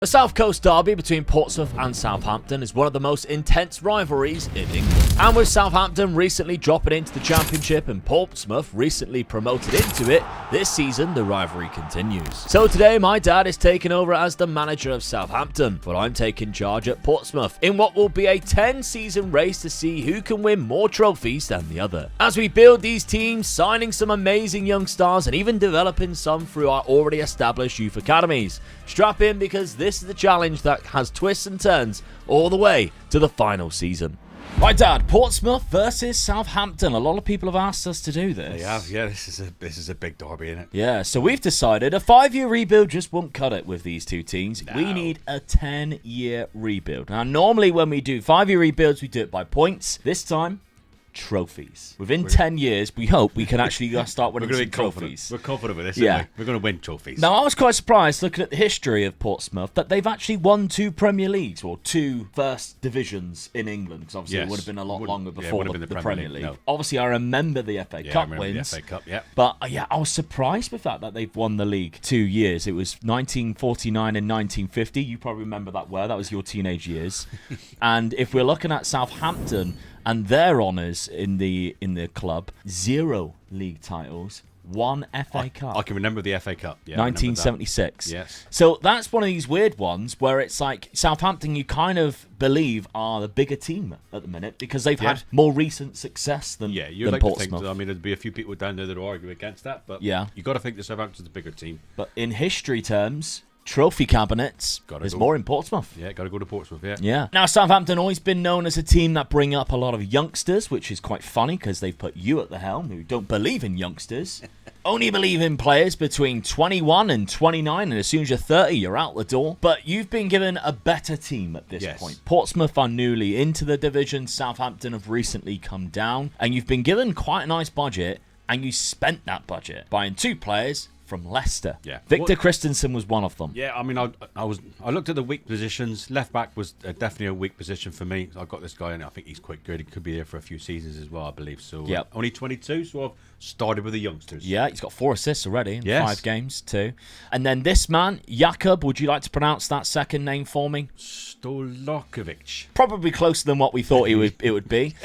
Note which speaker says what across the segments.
Speaker 1: The South Coast derby between Portsmouth and Southampton is one of the most intense rivalries in England. And with Southampton recently dropping into the Championship and Portsmouth recently promoted into it, this season the rivalry continues. So today my dad is taking over as the manager of Southampton, but I'm taking charge at Portsmouth in what will be a 10-season race to see who can win more trophies than the other. As we build these teams, signing some amazing young stars and even developing some through our already established youth academies. Strap in because this is the challenge that has twists and turns all the way to the final season. Right, Dad, Portsmouth versus Southampton. A lot of people have asked us to do this.
Speaker 2: They have, yeah. This is a big derby, isn't it?
Speaker 1: Yeah, so we've decided a 5-year rebuild just won't cut it with these two teams.
Speaker 2: No.
Speaker 1: We need a 10-year rebuild. Now, normally when we do 5-year rebuilds, we do it by points. This time, trophies. Within 10 years, we hope we can actually start winning some trophies.
Speaker 2: We're confident with this,
Speaker 1: Yeah.
Speaker 2: aren't we? We're going to win trophies.
Speaker 1: Now, I was quite surprised looking at the history of Portsmouth that they've actually won 2 Premier Leagues, or 2 first divisions in England, because obviously it would have been a lot longer before the Premier League.
Speaker 2: No.
Speaker 1: Obviously, I remember the FA Cup wins.
Speaker 2: The FA Cup, yeah.
Speaker 1: But yeah, I was surprised with that they've won the league 2 years. It was 1949 and 1950. You probably remember that well. That was your teenage years. And if we're looking at Southampton and their honours in the club, 0 league titles, 1 FA Cup.
Speaker 2: I can remember the FA Cup. Yeah,
Speaker 1: 1976.
Speaker 2: Yes.
Speaker 1: So that's one of these weird ones where it's like Southampton, you kind of believe are the bigger team at the minute because they've had more recent success than
Speaker 2: you'd like
Speaker 1: Portsmouth.
Speaker 2: to think. I mean, there'd be a few people down there that will argue against that, but
Speaker 1: yeah,
Speaker 2: you got to think that Southampton's the bigger team.
Speaker 1: But in history terms, trophy cabinets is more in Portsmouth.
Speaker 2: Yeah, got to go to Portsmouth,
Speaker 1: Yeah. Now, Southampton always been known as a team that bring up a lot of youngsters, which is quite funny because they've put you at the helm who don't believe in youngsters. Only believe in players between 21 and 29, and as soon as you're 30, you're out the door. But you've been given a better team at this point. Portsmouth are newly into the division. Southampton have recently come down, and you've been given quite a nice budget, and you spent that budget buying 2 players from Leicester.
Speaker 2: Yeah.
Speaker 1: Victor Christensen was one of them.
Speaker 2: Yeah, I mean, I looked at the weak positions. Left back was definitely a weak position for me. I got this guy, and I think he's quite good. He could be there for a few seasons as well, I believe. So only 22, so I've started with the youngsters.
Speaker 1: Yeah, he's got 4 assists already in 5 games too. And then this man, Jakub, would you like to pronounce that second name for me?
Speaker 2: Stolokovic.
Speaker 1: Probably closer than what we thought it would be.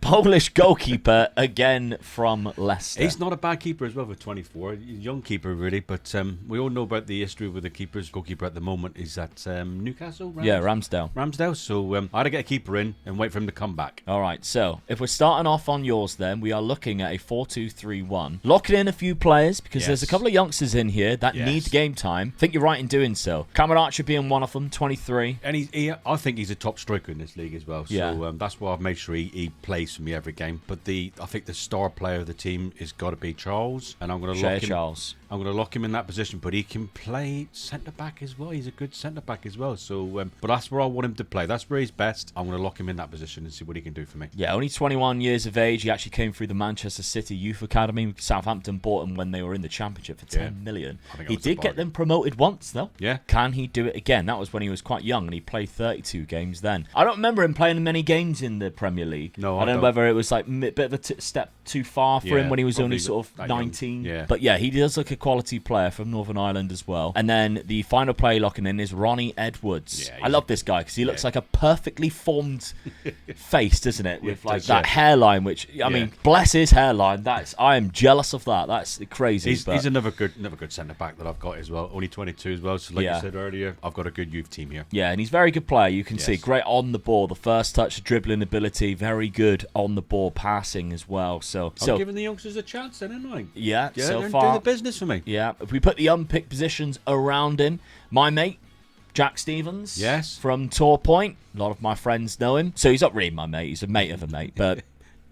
Speaker 1: Polish goalkeeper, again from Leicester.
Speaker 2: He's not a bad keeper as well for 24. He's a young keeper, really, but we all know about the history with the keepers. Goalkeeper at the moment is at Newcastle?
Speaker 1: Ramsdale.
Speaker 2: Ramsdale, so I had to get a keeper in and wait for him to come back.
Speaker 1: All right, so if we're starting off on yours then, we are looking at a 4-2-3-1. Locking in a few players, because there's a couple of youngsters in here that need game time. I think you're right in doing so. Cameron Archer being one of them, 23.
Speaker 2: And I think he's a top striker in this league as well. So that's why I've made sure he plays for me every game. But I think the star player of the team has got to be Charles, and I'm going to lock him. I'm going to lock him in that position, but he can play centre-back as well. He's a good centre-back as well. So, but that's where I want him to play. That's where he's best. I'm going to lock him in that position and see what he can do for me.
Speaker 1: Yeah, only 21 years of age. He actually came through the Manchester City Youth Academy. Southampton bought him when they were in the Championship for 10 million. He did get them promoted once, though.
Speaker 2: Yeah.
Speaker 1: Can he do it again? That was when he was quite young, and he played 32 games then. I don't remember him playing many games in the Premier League.
Speaker 2: No,
Speaker 1: I don't know whether it was like a bit of a step too far for him when he was only sort of 19.
Speaker 2: Yeah.
Speaker 1: But yeah, he does look a quality player from Northern Ireland as well. And then the final player locking in is Ronnie Edwards. I love this guy because he looks like a perfectly formed face, doesn't it? With like that hairline, which I mean, bless his hairline. I am jealous of that. That's crazy.
Speaker 2: He's another good centre back that I've got as well. Only 22 as well. So like you said earlier, I've got a good youth team here. Yeah,
Speaker 1: and he's a very good player. You can see great on the ball. The first touch, the dribbling ability, very good on the ball passing as well. So
Speaker 2: I'm giving the youngsters a chance, then, aren't I?
Speaker 1: Yeah, so
Speaker 2: they're
Speaker 1: far
Speaker 2: doing the business for me.
Speaker 1: Yeah, if we put the unpicked positions around him, my mate Jack Stevens, from Tor Point. A lot of my friends know him, so he's not really my mate. He's a mate of a mate, but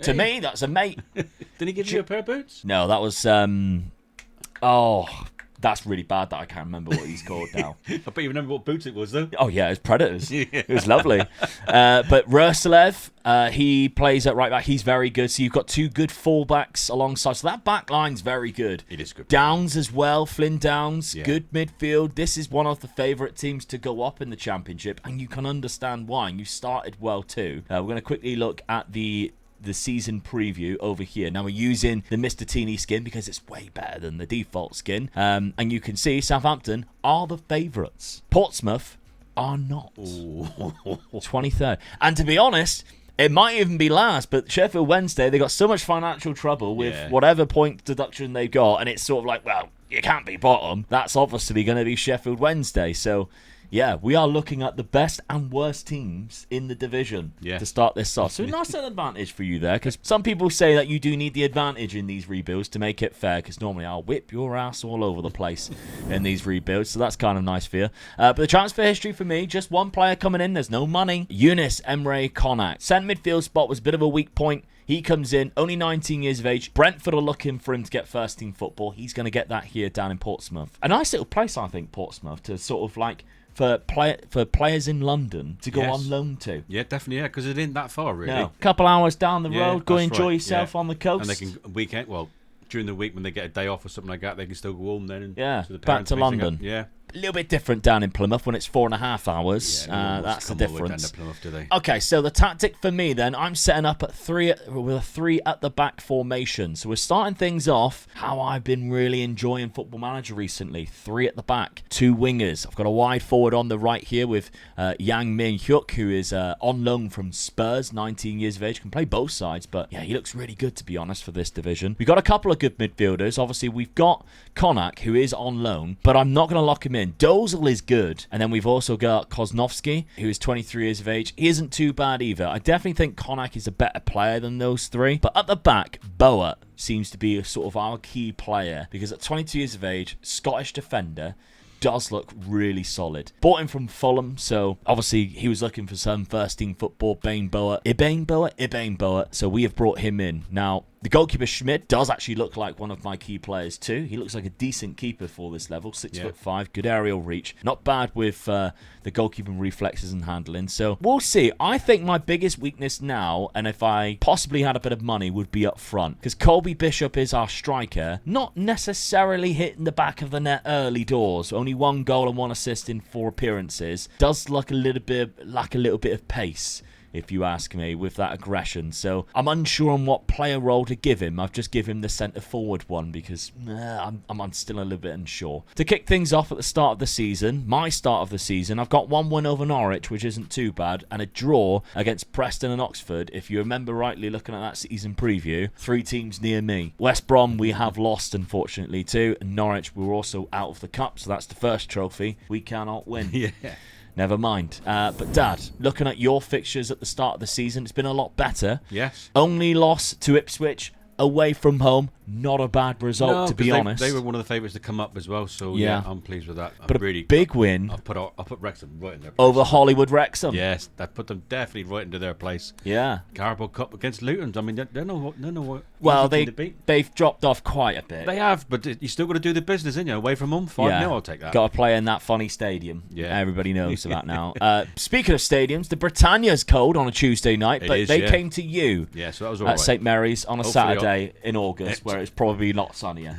Speaker 1: to me, that's a mate.
Speaker 2: Did he give you a pair of boots?
Speaker 1: No, that was that's really bad that I can't remember what he's called now.
Speaker 2: I bet you remember what boots it was, though.
Speaker 1: Oh, yeah, it was Predators. It was lovely. But Ruslev, he plays at right back. He's very good. So you've got 2 good fullbacks alongside. So that back line's very good.
Speaker 2: It is good.
Speaker 1: Downs as well. Flynn Downs, good midfield. This is one of the favourite teams to go up in the Championship, and you can understand why. And you started well too. We're going to quickly look at the the season preview over here. Now we're using the Mr. Teeny skin because it's way better than the default skin. And you can see Southampton are the favourites. Portsmouth are not. 23rd. And to be honest, it might even be last, but Sheffield Wednesday, they got so much financial trouble with whatever point deduction they got, and it's sort of like, well, you can't be bottom. That's obviously going to be Sheffield Wednesday. So, yeah, we are looking at the best and worst teams in the division to start this off. So, nice little advantage for you there, because some people say that you do need the advantage in these rebuilds to make it fair, because normally I'll whip your ass all over the place in these rebuilds, so that's kind of nice for you. But the transfer history for me, just one player coming in, there's no money. Eunice Emre Konak. Centre midfield spot was a bit of a weak point. He comes in, only 19 years of age. Brentford are looking for him to get first-team football. He's going to get that here down in Portsmouth. A nice little place, I think, Portsmouth, to sort of like... For players in London to go on loan to.
Speaker 2: Yeah, definitely, because it ain't that far, really.
Speaker 1: No. Couple hours down the road, go enjoy yourself on the coast.
Speaker 2: And they can, during the week when they get a day off or something like that, they can still go home then. And
Speaker 1: back to London.
Speaker 2: Yeah.
Speaker 1: A little bit different down in Plymouth when it's 4.5 hours.
Speaker 2: Yeah,
Speaker 1: that's the difference.
Speaker 2: Down to Plymouth, do they?
Speaker 1: Okay, so the tactic for me then, I'm setting up with a 3 at the back formation. So we're starting things off how I've been really enjoying Football Manager recently. 3 at the back, 2 wingers. I've got a wide forward on the right here with Yang Min Hyuk, who is on loan from Spurs, 19 years of age. Can play both sides, but yeah, he looks really good to be honest for this division. We've got a couple of good midfielders. Obviously, we've got Konak, who is on loan, but I'm not going to lock him in. Dozel is good. And then we've also got Koznovsky, who is 23 years of age. He isn't too bad either. I definitely think Konak is a better player than those 3. But at the back, Boat seems to be sort of our key player because at 22 years of age, Scottish defender, does look really solid. Bought him from Fulham, so obviously he was looking for some first-team football. Ibane Boat. So we have brought him in. Now, the goalkeeper Schmidt does actually look like one of my key players too. He looks like a decent keeper for this level. 6'5", good aerial reach. Not bad with the goalkeeping reflexes and handling. So we'll see. I think my biggest weakness now, and if I possibly had a bit of money, would be up front. Because Colby Bishop is our striker. Not necessarily hitting the back of the net early doors. Only 1 goal and 1 assist in 4 appearances. Does lack a little bit of pace, if you ask me, with that aggression. So I'm unsure on what player role to give him. I've just given him the centre-forward one because I'm still a little bit unsure. To kick things off at the start of the season, my start of the season, I've got 1 win over Norwich, which isn't too bad, and a draw against Preston and Oxford. If you remember rightly looking at that season preview, 3 teams near me. West Brom we have lost, unfortunately, too, and Norwich we were also out of the cup, so that's the first trophy we cannot win.
Speaker 2: Yeah.
Speaker 1: Never mind. But Dad, looking at your fixtures at the start of the season, it's been a lot better.
Speaker 2: Yes.
Speaker 1: Only loss to Ipswich away from home. Not a bad result, to be honest.
Speaker 2: They were one of the favourites to come up as well, so yeah I'm pleased with that.
Speaker 1: But a big win.
Speaker 2: I'll put Wrexham right in their place.
Speaker 1: Over Hollywood Wrexham.
Speaker 2: Yes, that put them definitely right into their place.
Speaker 1: Yeah.
Speaker 2: Carabao Cup against Luton. I mean, they're no
Speaker 1: well, they've dropped off quite a bit.
Speaker 2: They have, but you still got to do the business, ain't you? Away from home, 5-0, I'll take that.
Speaker 1: Got to play in that funny stadium. Yeah. Everybody knows that now. Speaking of stadiums, the Britannia's cold on a Tuesday night, but they came to you.
Speaker 2: Yeah, so that was all right.
Speaker 1: At St Mary's on a Saturday in August, where it's probably not sunnier.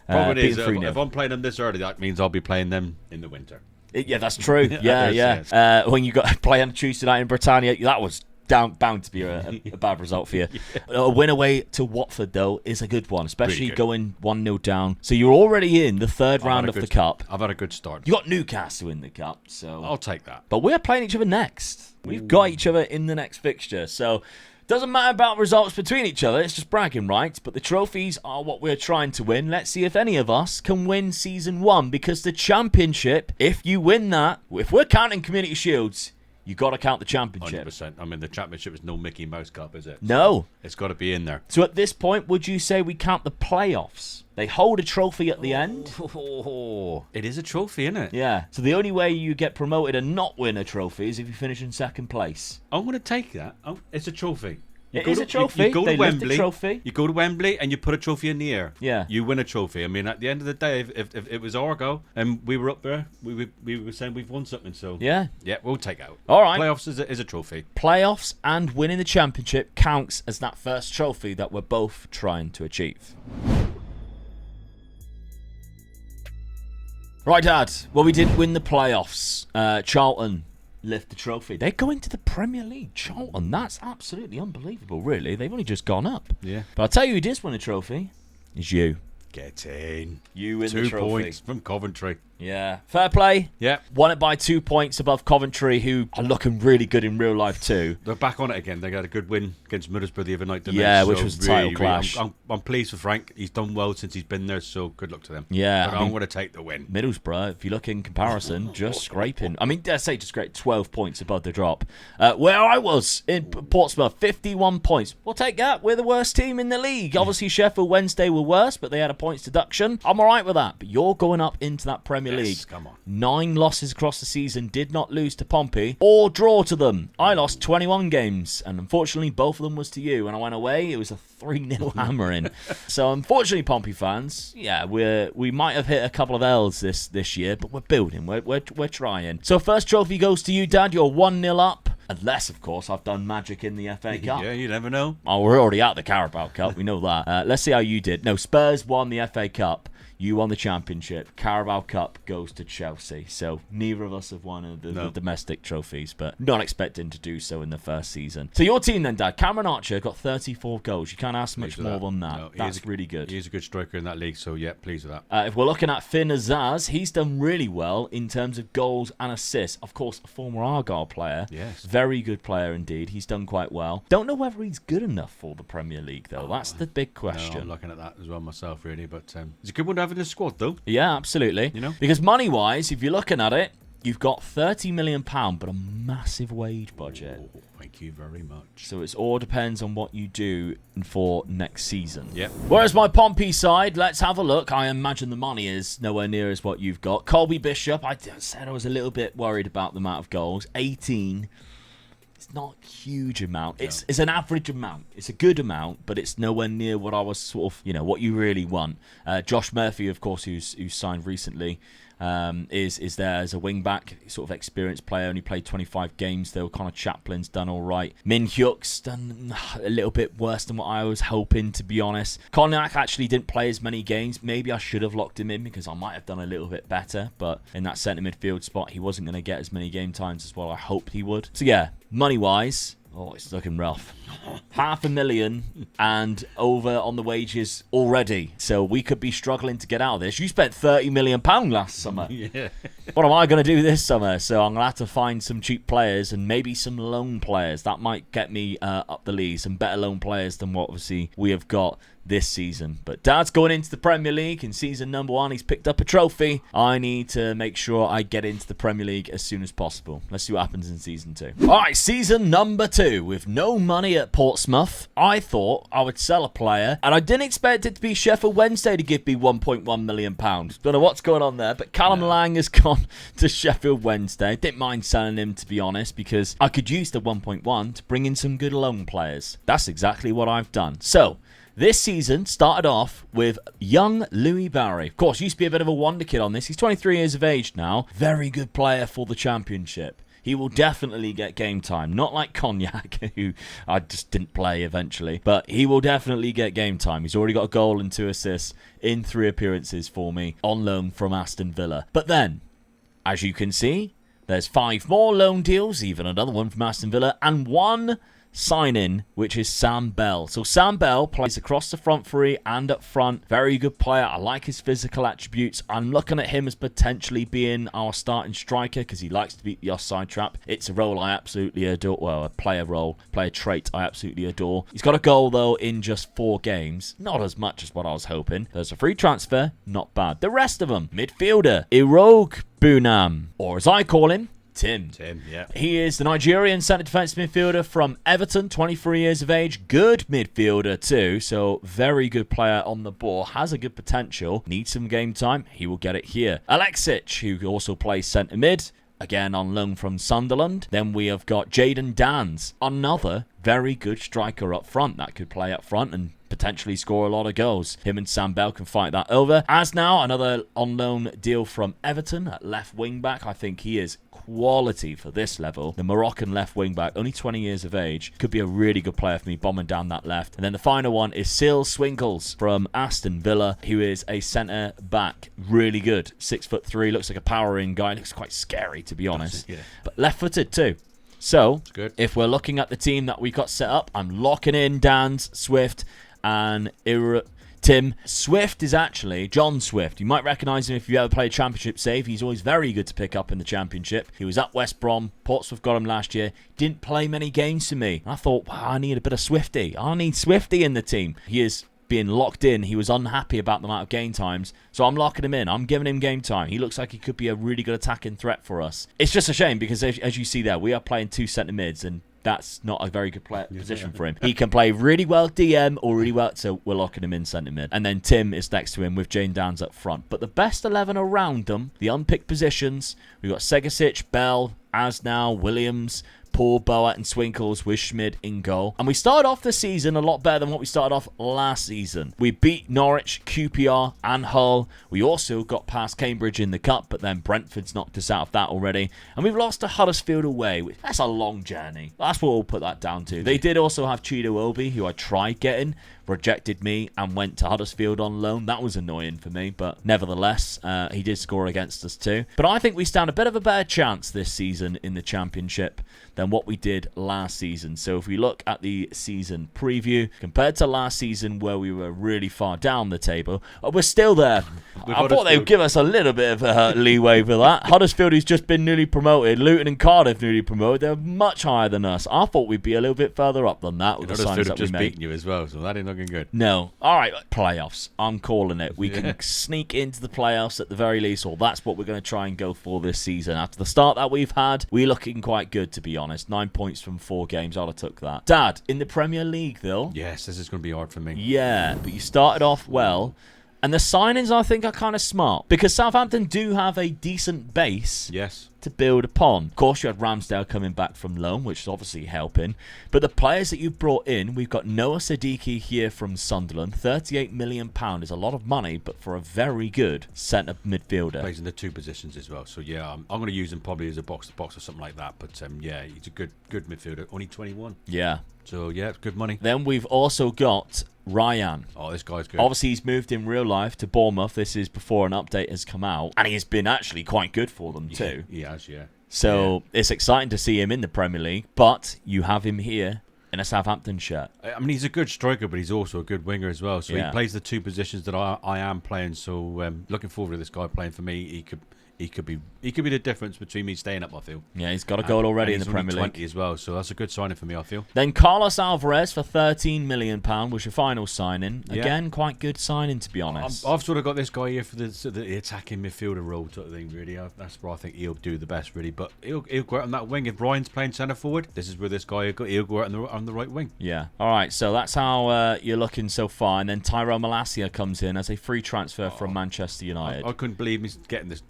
Speaker 2: Probably is. If I'm playing them this early, that means I'll be playing them in the winter.
Speaker 1: Yeah, that's true. Yeah. When you got to play on a Tuesday night in Britannia, that was bound to be a bad result for you. A win away to Watford, though, is a good one, especially going 1-0 down. So you're already in the third round of the Cup.
Speaker 2: I've had a good start.
Speaker 1: You got Newcastle in the Cup, so
Speaker 2: I'll take that.
Speaker 1: But we're playing each other next. We've got each other in the next fixture, so doesn't matter about results between each other, it's just bragging rights, but the trophies are what we're trying to win. Let's see if any of us can win Season 1, because the Championship, if you win that, if we're counting Community Shields, you got to count the Championship.
Speaker 2: 100%. I mean, the Championship is no Mickey Mouse Cup, is it?
Speaker 1: No.
Speaker 2: It's got to be in there.
Speaker 1: So at this point, would you say we count the playoffs? They hold a trophy at the end.
Speaker 2: It is a trophy, isn't it?
Speaker 1: Yeah. So the only way you get promoted and not win a trophy is if you finish in second place.
Speaker 2: I'm going to take that. It's a trophy.
Speaker 1: It is a trophy.
Speaker 2: You go to Wembley.
Speaker 1: Trophy.
Speaker 2: You go to Wembley and you put a trophy in the air.
Speaker 1: Yeah.
Speaker 2: You win a trophy. I mean, at the end of the day, if it was our go and we were up there, we were saying we've won something. So yeah, we'll take it out.
Speaker 1: All right.
Speaker 2: Playoffs is a trophy.
Speaker 1: Playoffs and winning the Championship counts as that first trophy that we're both trying to achieve. Right, Dad. Well, we didn't win the playoffs. Charlton lift the trophy. They go into the Premier League. Charlton, that's absolutely unbelievable, really. They've only just gone up.
Speaker 2: Yeah.
Speaker 1: But I'll tell you who did win a trophy is you.
Speaker 2: Get in.
Speaker 1: You win the trophy.
Speaker 2: 2 points from Coventry.
Speaker 1: Yeah. Fair play.
Speaker 2: Yeah.
Speaker 1: Won it by 2 points above Coventry, who are looking really good in real life too.
Speaker 2: They're back on it again. They got a good win against Middlesbrough the other night, didn't they?
Speaker 1: Yeah, which was a title clash.
Speaker 2: I'm pleased for Frank. He's done well since he's been there, so good luck to them.
Speaker 1: Yeah.
Speaker 2: But I'm going to take the win.
Speaker 1: Middlesbrough, if you look in comparison, just scraping. I mean, dare say just great 12 points above the drop. Where I was in Portsmouth, 51 points. We'll take that. We're the worst team in the league. Obviously, Sheffield Wednesday were worse, but they had a points deduction. I'm all right with that. But you're going up into that Premier League.
Speaker 2: Come on.
Speaker 1: 9 losses across the season, did not lose to Pompey or draw to them. I lost 21 games, and unfortunately both of them was to you. When I went away, it was a 3-0 hammering. So unfortunately, Pompey fans, yeah, we might have hit a couple of L's this year, but we're building, we're trying. So first trophy goes to you, Dad. You're 1-0 up. Unless, of course, I've done magic in the FA Cup.
Speaker 2: Yeah, you never know.
Speaker 1: Oh, we're already out of the Carabao Cup. We know that. Let's see how you did. No, Spurs won the FA Cup. You won the Championship. Carabao Cup goes to Chelsea. So neither of us have won the domestic trophies, but not expecting to do so in the first season. So your team then, Dad. Cameron Archer got 34 goals. You can't ask much more than that. No, that's really good.
Speaker 2: He's a good striker in that league, so yeah, pleased with that.
Speaker 1: If we're looking at Finn Azaz, he's done really well in terms of goals and assists. Of course, a former Argyle player.
Speaker 2: Yes.
Speaker 1: Very good player indeed. He's done quite well. Don't know whether he's good enough for the Premier League, though. That's the big question.
Speaker 2: No, I'm looking at that as well myself, really. But it's a good one to have in the squad, though.
Speaker 1: Yeah, absolutely.
Speaker 2: You know?
Speaker 1: Because money-wise, if you're looking at it, you've got £30 million, but a massive wage budget.
Speaker 2: Oh, thank you very much.
Speaker 1: So it all depends on what you do for next season.
Speaker 2: Yep.
Speaker 1: Whereas my Pompey side, let's have a look. I imagine the money is nowhere near as what you've got. Colby Bishop, I said I was a little bit worried about the amount of goals. 18. It's not a huge amount. It's an average amount. It's a good amount, but it's nowhere near what I was sort of, what you really want. Josh Murphy, of course, who's signed recently, is there as a wing-back, sort of experienced player, only played 25 games, though. Connor Chaplin's done all right. Min Hyuk's done a little bit worse than what I was hoping, to be honest. Cognac actually didn't play as many games. Maybe I should have locked him in because I might have done a little bit better, but in that centre midfield spot, he wasn't going to get as many game times as well I hoped he would. So yeah, money-wise, it's looking rough. $500,000 and over on the wages already. So we could be struggling to get out of this. You spent £30 million last summer.
Speaker 2: Yeah.
Speaker 1: What am I going to do this summer? So I'm going to have to find some cheap players and maybe some loan players. That might get me up the league. Some better loan players than what obviously we have got this season. But Dad's going into the Premier League in season number 1. He's picked up a trophy. I need to make sure I get into the Premier League as soon as possible. Let's see what happens in season 2. Alright, season number 2. With no money at Portsmouth, I thought I would sell a player, and I didn't expect it to be Sheffield Wednesday to give me £1.1 million. Don't know what's going on there, but Callum Lang has gone to Sheffield Wednesday. Didn't mind selling him, to be honest, because I could use the 1.1 to bring in some good loan players. That's exactly what I've done. So this season started off with young Louis Barry. Of course, used to be a bit of a wonder kid on this. He's 23 years of age now. Very good player for the Championship. He will definitely get game time. Not like Cognac, who I just didn't play eventually. But he will definitely get game time. He's already got a goal and 2 assists in 3 appearances for me on loan from Aston Villa. But then, as you can see, there's 5 more loan deals, even another one from Aston Villa, and 1 sign-in, which is Sam Bell. So Sam Bell plays across the front three and up front. Very good player. I like his physical attributes. I'm looking at him as potentially being our starting striker because he likes to beat the offside trap. It's a role I absolutely adore. Well, a player trait I absolutely adore. He's got a goal, though, in just 4 games. Not as much as what I was hoping. There's a free transfer. Not bad. The rest of them. Midfielder. Irogue Bunam. Or as I call him, Tim,
Speaker 2: yeah.
Speaker 1: He is the Nigerian centre defence midfielder from Everton, 23 years of age. Good midfielder too, so very good player on the ball. Has a good potential. Needs some game time. He will get it here. Alexic, who also plays centre mid. Again, on loan from Sunderland. Then we have got Jayden Dans, another very good striker up front that could play up front and potentially score a lot of goals. Him and Sam Bell can fight that over. As now, another on loan deal from Everton at left wing back. I think he is quality for this level. The Moroccan left wing back, only 20 years of age, could be a really good player for me, bombing down that left. And then the final one is Sil Swinkles from Aston Villa, who is a centre back, really good, 6'3", looks like a powering guy, looks quite scary to be honest, but left-footed too. So if we're looking at the team that we got set up, I'm locking in Dan's, Swift, and Tim. Swift is actually John Swift. You might recognise him if you ever played Championship save. He's always very good to pick up in the Championship. He was at West Brom. Portsmouth got him last year. Didn't play many games for me. I thought, wow, I need a bit of Swifty. I need Swifty in the team. He is being locked in. He was unhappy about the amount of game times, so I'm locking him in. I'm giving him game time. He looks like he could be a really good attacking threat for us. It's just a shame because as you see there, we are playing 2 centre mids, and that's not a very good position for him. He can play really well DM or really well, so we're locking him in centre mid. And then Tim is next to him with Jane Downs up front. But the best 11 around them, the unpicked positions, we've got Segasic, Bell, Asnow, Williams, Paul, Boat and Swinkles with Schmid in goal. And we started off the season a lot better than what we started off last season. We beat Norwich, QPR and Hull. We also got past Cambridge in the Cup, but then Brentford's knocked us out of that already. And we've lost to Huddersfield away. That's a long journey. That's what we'll put that down to. They did also have Chido Obi, who I tried getting, rejected me and went to Huddersfield on loan. That was annoying for me, but nevertheless, he did score against us too. But I think we stand a bit of a better chance this season in the Championship than what we did last season. So if we look at the season preview, compared to last season where we were really far down the table, we're still there. I thought they would give us a little bit of leeway for that. Huddersfield, who's just been newly promoted, Luton and Cardiff newly promoted, they're much higher than us. I thought we'd be a little bit further up than that with the signs that we made.
Speaker 2: Just beaten you as well, so that ain't looking good.
Speaker 1: No. All right, playoffs. I'm calling it. We can sneak into the playoffs at the very least, or that's what we're going to try and go for this season. After the start that we've had, we're looking quite good, to be honest. 9 points from 4 games. I'd have took that. Dad, in the Premier League, though.
Speaker 2: Yes, this is going to be hard for me.
Speaker 1: Yeah, but you started off well. And the signings, I think, are kind of smart. Because Southampton do have a decent base to build upon. Of course, you had Ramsdale coming back from loan, which is obviously helping. But the players that you've brought in, we've got Noah Siddiqui here from Sunderland. £38 million is a lot of money, but for a very good centre midfielder.
Speaker 2: Plays in the 2 positions as well. So, yeah, I'm going to use him probably as a box-to-box or something like that. But, yeah, he's a good midfielder. Only 21.
Speaker 1: Yeah.
Speaker 2: So, yeah, good money.
Speaker 1: Then we've also got Ryan.
Speaker 2: Oh, this guy's good.
Speaker 1: Obviously, he's moved in real life to Bournemouth. This is before an update has come out. And he's been actually quite good for them too.
Speaker 2: He has, yeah.
Speaker 1: So it's exciting to see him in the Premier League. But you have him here in a Southampton shirt.
Speaker 2: I mean, he's a good striker, but he's also a good winger as well. So he plays the 2 positions that I am playing. So looking forward to this guy playing for me. He could be the difference between me staying up, I feel.
Speaker 1: Yeah, he's got a goal already in the Premier League.
Speaker 2: 20 as well, so that's a good signing for me, I feel.
Speaker 1: Then Carlos Alvarez for £13 million was your final signing. Again, quite good signing, to be honest.
Speaker 2: I've sort of got this guy here for the attacking midfielder role sort of thing, really. That's where I think he'll do the best, really. But he'll go out on that wing. If Brian's playing centre forward, this is where this guy he'll go out on the right wing.
Speaker 1: Yeah. All right, so that's how you're looking so far. And then Tyrone Malacia comes in as a free transfer from Manchester United.
Speaker 2: I couldn't believe he's getting this.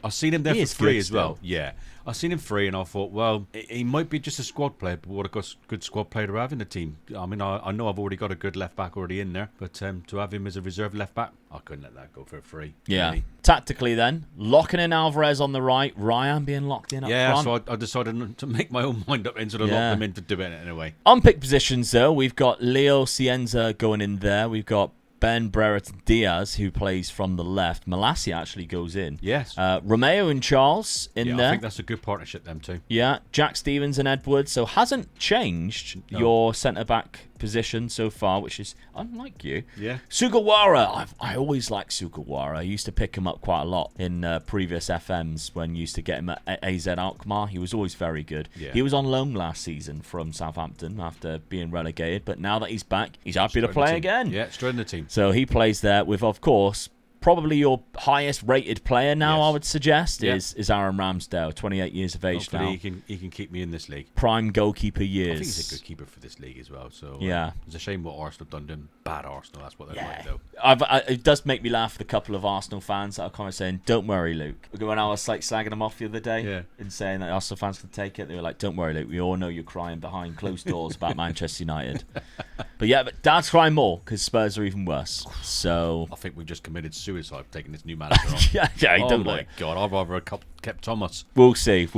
Speaker 2: I've seen him there for free as well. Yeah, I seen him free, and I thought, well, he might be just a squad player, but what a good squad player to have in the team. I mean, I know I've already got a good left back already in there, but to have him as a reserve left back, I couldn't let that go for free.
Speaker 1: Yeah.
Speaker 2: Really.
Speaker 1: Tactically, then locking in Alvarez on the right, Ryan being locked in up front.
Speaker 2: So I decided to make my own mind up and sort of lock them in to do it in a way.
Speaker 1: Unpicked positions though, we've got Leo Cienza going in there. We've got Ben Breret Diaz, who plays from the left. Malacia actually goes in.
Speaker 2: Yes.
Speaker 1: Romeo and Charles in there.
Speaker 2: I think that's a good partnership, them two.
Speaker 1: Yeah. Jack Stevens and Edwards. So hasn't changed your centre-back position so far, which is unlike you.
Speaker 2: Yeah.
Speaker 1: Sugawara. I always liked Sugawara. I used to pick him up quite a lot in previous FMs when you used to get him at AZ Alkmaar. He was always very good. Yeah. He was on loan last season from Southampton after being relegated, but now that he's back, he's happy to play again.
Speaker 2: Yeah, straight in the team.
Speaker 1: So he plays there with, of course, probably your highest rated player now, I would suggest, is Aaron Ramsdale, 28 years of age.
Speaker 2: Hopefully
Speaker 1: now.
Speaker 2: He can keep me in this league.
Speaker 1: Prime goalkeeper years.
Speaker 2: I think he's a good keeper for this league as well. So
Speaker 1: yeah,
Speaker 2: it's a shame what Arsenal done to him. Bad Arsenal, that's what they're like though.
Speaker 1: It does make me laugh with a couple of Arsenal fans that are kind of saying, "Don't worry, Luke." When I was like slagging them off the other day and saying that Arsenal fans could take it, they were like, "Don't worry, Luke. We all know you're crying behind closed doors about Manchester United." But Dad's crying more because Spurs are even worse. So
Speaker 2: I think we've just committed suicide taking this new manager on.
Speaker 1: yeah,
Speaker 2: oh my God, I'd rather a couple kept Thomas.
Speaker 1: We'll see.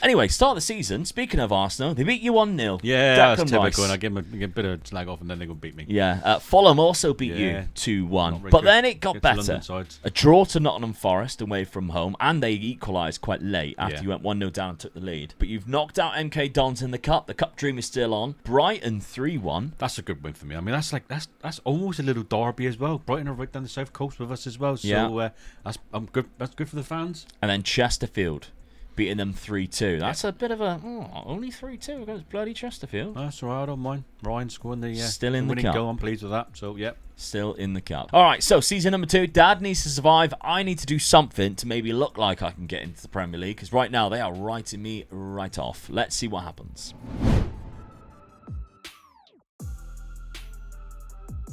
Speaker 1: Anyway, start of the season. Speaking of Arsenal, they beat you 1-0.
Speaker 2: Yeah, that's typical. And I give them a bit of slag off, and then they're going to beat me.
Speaker 1: Yeah, Fulham also beat you 2-1. But then it got better. A draw to Nottingham Forest away from home, and they equalised quite late after you went 1-0 down and took the lead. But you've knocked out MK Dons in the Cup. The Cup dream is still on. Brighton 3-1.
Speaker 2: That's a good win for me. I mean, that's almost a little derby as well. Brighton are right down the south coast with us as well. So that's good for the fans.
Speaker 1: And then Chesterfield beating them 3-2. That's a bit of a only 3-2 against bloody Chesterfield.
Speaker 2: That's all right. I don't mind. Ryan scoring the
Speaker 1: still in the
Speaker 2: winning
Speaker 1: Cup.
Speaker 2: goal. I'm pleased with that. So
Speaker 1: still in the Cup. All right. So season number 2. Dad needs to survive. I need to do something to maybe look like I can get into the Premier League, because right now they are writing me right off. Let's see what happens.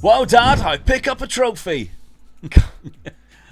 Speaker 1: Well, Dad, I pick up a trophy.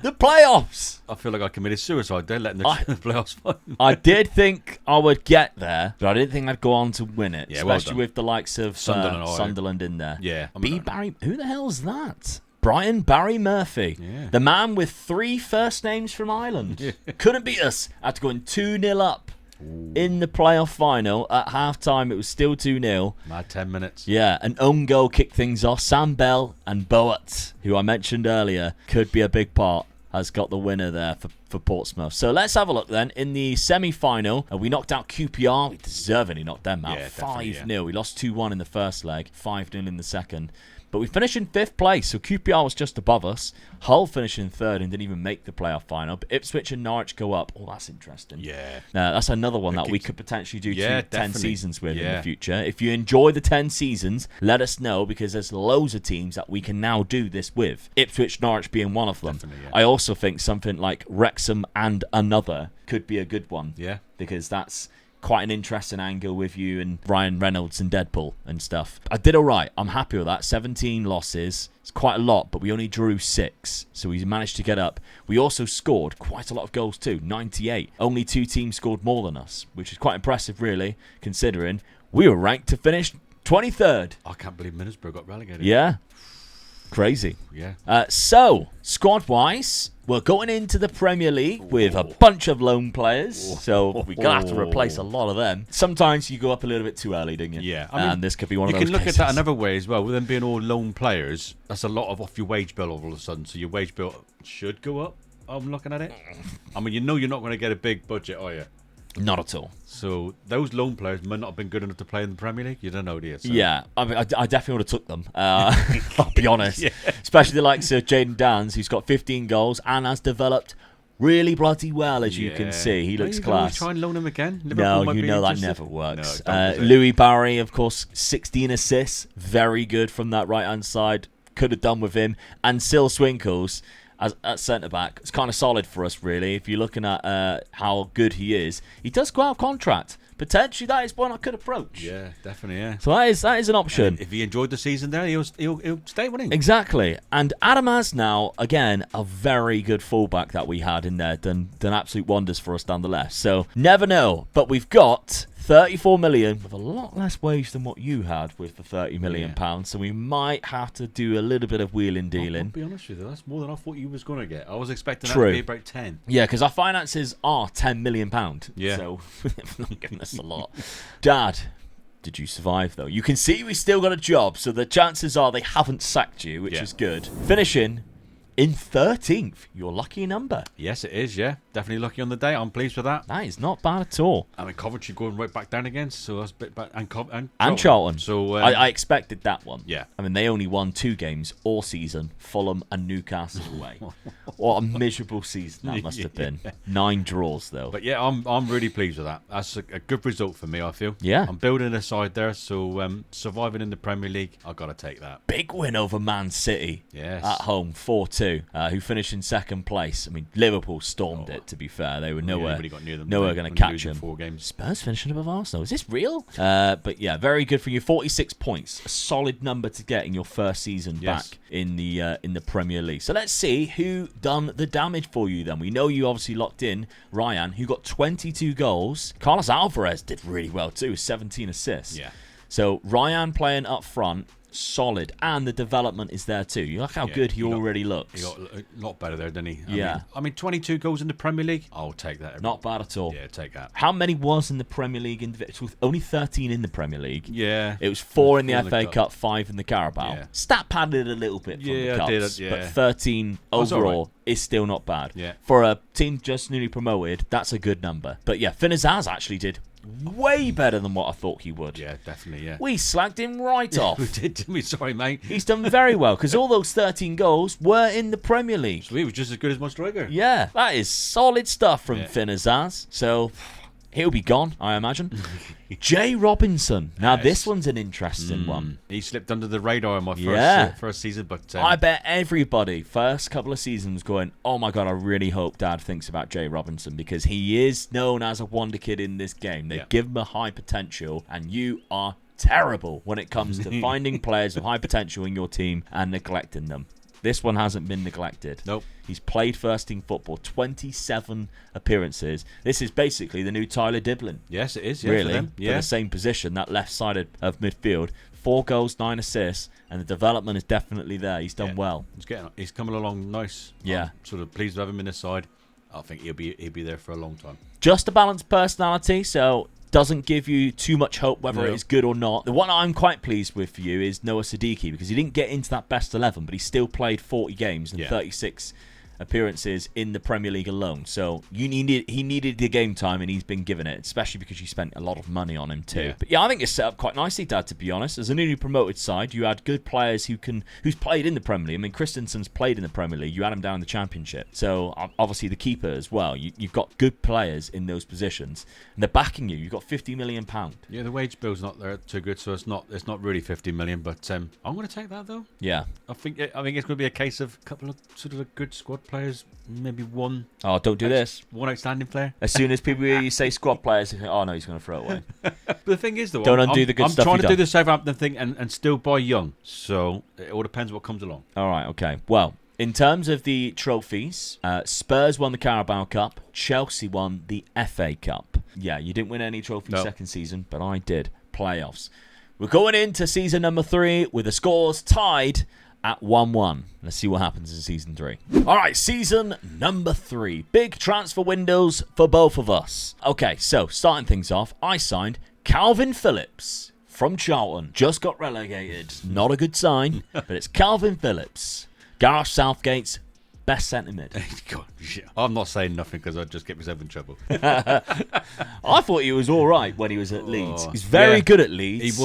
Speaker 1: The playoffs.
Speaker 2: I feel like I committed suicide there, letting the playoffs fight.
Speaker 1: I did think I would get there, but I didn't think I'd go on to win it, especially with the likes of Sunderland in there.
Speaker 2: Yeah.
Speaker 1: Barry, who the hell's that? Brian Barry Murphy. Yeah. The man with 3 first names from Ireland. Yeah. Couldn't beat us after going 2-0 up. Ooh. In the playoff final. At half-time, it was still 2-0.
Speaker 2: Mad 10 minutes.
Speaker 1: Yeah, an own goal kicked things off. Sam Bell and Boat, who I mentioned earlier, could be a big part, has got the winner there for Portsmouth. So let's have a look then. In the semi-final, we knocked out QPR. We deservedly knocked them out. 5-0. We lost 2-1 in the first leg, 5-0 in the second. But we finished in 5th place, so QPR was just above us. Hull finished in 3rd and didn't even make the playoff final. But Ipswich and Norwich go up. Oh, that's interesting.
Speaker 2: Yeah.
Speaker 1: That's another one that we could potentially do 10 seasons with in the future. If you enjoy the 10 seasons, let us know, because there's loads of teams that we can now do this with. Ipswich, Norwich being one of them. I also think something like Wrexham and another could be a good one.
Speaker 2: Yeah.
Speaker 1: Because that's quite an interesting angle with you and Ryan Reynolds and Deadpool and stuff. I did all right. I'm happy with that. 17 losses. It's quite a lot, but we only drew 6. So we managed to get up. We also scored quite a lot of goals too, 98. Only 2 teams scored more than us, which is quite impressive, really, considering we were ranked to finish 23rd.
Speaker 2: I can't believe Middlesbrough got relegated.
Speaker 1: Yeah. Crazy.
Speaker 2: Yeah.
Speaker 1: So, squad-wise, we're going into the Premier League with a bunch of loan players. So, we're going to have to replace a lot of them. Sometimes you go up a little bit too early, don't you?
Speaker 2: Yeah.
Speaker 1: And this could be one of those
Speaker 2: You can look
Speaker 1: cases.
Speaker 2: at that another way as well. With them being all loan players, that's a lot off your wage bill all of a sudden. So, your wage bill should go up. I'm looking at it. I mean, you're not going to get a big budget, are you?
Speaker 1: Not at all.
Speaker 2: So those loan players might not have been good enough to play in the Premier League. You don't know, do you? So.
Speaker 1: Yeah, I mean, I definitely would have took them. I'll be honest. Especially the likes of Jaden Dans, who's got 15 goals and has developed really bloody well, as you can see. He looks class.
Speaker 2: Try and loan him again.
Speaker 1: No, you know that never works. Louis Barry, of course, 16 assists. Very good from that right-hand side. Could have done with him. And Sil Swinkles, at centre-back, it's kind of solid for us, really. If you're looking at how good he is, he does go out of contract. Potentially, that is one I could approach.
Speaker 2: Yeah, definitely, yeah.
Speaker 1: So that is an option.
Speaker 2: And if he enjoyed the season there, he'll stay winning.
Speaker 1: Exactly. And Adamaz now, again, a very good fullback that we had in there, done absolute wonders for us down the left. So, never know. But we've got 34 million with a lot less wage than what you had with the 30 million pounds. So we might have to do a little bit of wheeling dealing.
Speaker 2: I'll be honest with you, that's more than I thought you was going to get. I was expecting that to be about 10.
Speaker 1: Yeah, because our finances are 10 million pound.
Speaker 2: Yeah.
Speaker 1: So they've not given us a lot. Dad, did you survive though? You can see we still got a job, so the chances are they haven't sacked you, which is good. Finishing in 13th, your lucky number.
Speaker 2: Yes, it is, yeah. Definitely lucky on the day. I'm pleased with that.
Speaker 1: That is not bad at all.
Speaker 2: I mean, Coventry going right back down again, so that's a bit back. And
Speaker 1: Charlton.
Speaker 2: So
Speaker 1: I expected that one.
Speaker 2: Yeah.
Speaker 1: I mean, they only won 2 games all season, Fulham and Newcastle away. What a miserable season that must have been. 9 draws, though.
Speaker 2: But yeah, I'm really pleased with that. That's a good result for me, I feel.
Speaker 1: Yeah.
Speaker 2: I'm building a side there, so surviving in the Premier League, I've got to take that.
Speaker 1: Big win over Man City.
Speaker 2: Yes.
Speaker 1: At home, 4-2. Who finished in 2nd place. I mean, Liverpool stormed it, to be fair. They were nowhere going to catch them.
Speaker 2: 4 games.
Speaker 1: Spurs finishing above Arsenal. Is this real? But yeah, very good for you. 46 points. A solid number to get in your first season back in the Premier League. So let's see who done the damage for you then. We know you obviously locked in Ryan, who got 22 goals. Carlos Alvarez did really well too, 17 assists.
Speaker 2: Yeah.
Speaker 1: So Ryan playing up front, solid, and the development is there too. You look how good he already looks.
Speaker 2: He got a lot better there, didn't he?
Speaker 1: I
Speaker 2: mean, 22 goals in the Premier League. I'll take that.
Speaker 1: Not bad at all.
Speaker 2: Yeah, take that.
Speaker 1: How many was in the Premier League individual? Only 13 in the Premier League.
Speaker 2: Yeah.
Speaker 1: It was 4 in the FA Cup, 5 in the Carabao.
Speaker 2: Yeah.
Speaker 1: Stat padded a little bit from the Cups, but 13 overall is still not bad.
Speaker 2: Yeah.
Speaker 1: For a team just newly promoted, that's a good number. But yeah, Finazaz actually did way better than what I thought he would.
Speaker 2: Yeah, definitely, yeah.
Speaker 1: We slagged him right off.
Speaker 2: We did, didn't we? Sorry, mate.
Speaker 1: He's done very well, because all those 13 goals were in the Premier League.
Speaker 2: So he was just as good as my striker.
Speaker 1: Yeah, that is solid stuff from Finazaz. So he'll be gone, I imagine. Jay Robinson. Now, this one's an interesting one.
Speaker 2: He slipped under the radar in my first season, but...
Speaker 1: I bet everybody, first couple of seasons, going, oh my God, I really hope Dad thinks about Jay Robinson, because he is known as a wonder kid in this game. They give him a high potential, and you are terrible when it comes to finding players of high potential in your team and neglecting them. This one hasn't been neglected.
Speaker 2: Nope.
Speaker 1: He's played first team football, 27 appearances. This is basically the new Tyler Diblin.
Speaker 2: Yes, it is.
Speaker 1: Really,
Speaker 2: for them.
Speaker 1: for the same position, that left side of midfield. 4 goals, 9 assists, and the development is definitely there. He's done well.
Speaker 2: He's coming along nice.
Speaker 1: Yeah.
Speaker 2: I'm sort of pleased to have him in this side. I think he'll be there for a long time.
Speaker 1: Just a balanced personality, so doesn't give you too much hope whether it is good or not. The one I'm quite pleased with for you is Noah Siddiqui, because he didn't get into that best 11, but he still played 40 games and 36 appearances in the Premier League alone. So he needed the game time, and he's been given it, especially because you spent a lot of money on him too. Yeah. But yeah, I think it's set up quite nicely, Dad, to be honest. As a newly promoted side, you had good players who's played in the Premier League. I mean, Christensen's played in the Premier League. You had him down in the Championship. So obviously the keeper as well. You've got good players in those positions, and they're backing you. You've got £50 million.
Speaker 2: Yeah, the wage bill's not there too good, so it's not really 50 million. But I'm going to take that though.
Speaker 1: Yeah,
Speaker 2: I think it's going to be a case of a couple of sort of a good squad players, maybe one.
Speaker 1: Oh, don't do this.
Speaker 2: One outstanding player.
Speaker 1: As soon as people hear you say squad players, they think, oh no, he's going to throw it away.
Speaker 2: But the thing is, though,
Speaker 1: don't undo the good stuff.
Speaker 2: I'm trying to do the Southampton thing and still buy young. So it all depends what comes along.
Speaker 1: All right, okay. Well, in terms of the trophies, Spurs won the Carabao Cup. Chelsea won the FA Cup. Yeah, you didn't win any trophies second season, but I did. Playoffs. We're going into season number 3 with the scores tied at 1-1. Let's see what happens in season 3. All right, season number 3. Big transfer windows for both of us. Okay, so starting things off, I signed Calvin Phillips from Charlton. Just got relegated. Not a good sign, but it's Calvin Phillips. Gareth Southgate's best centre mid.
Speaker 2: God, I'm not saying nothing because I'd just get myself in trouble.
Speaker 1: I thought he was all right when he was at Leeds. He's very good at Leeds.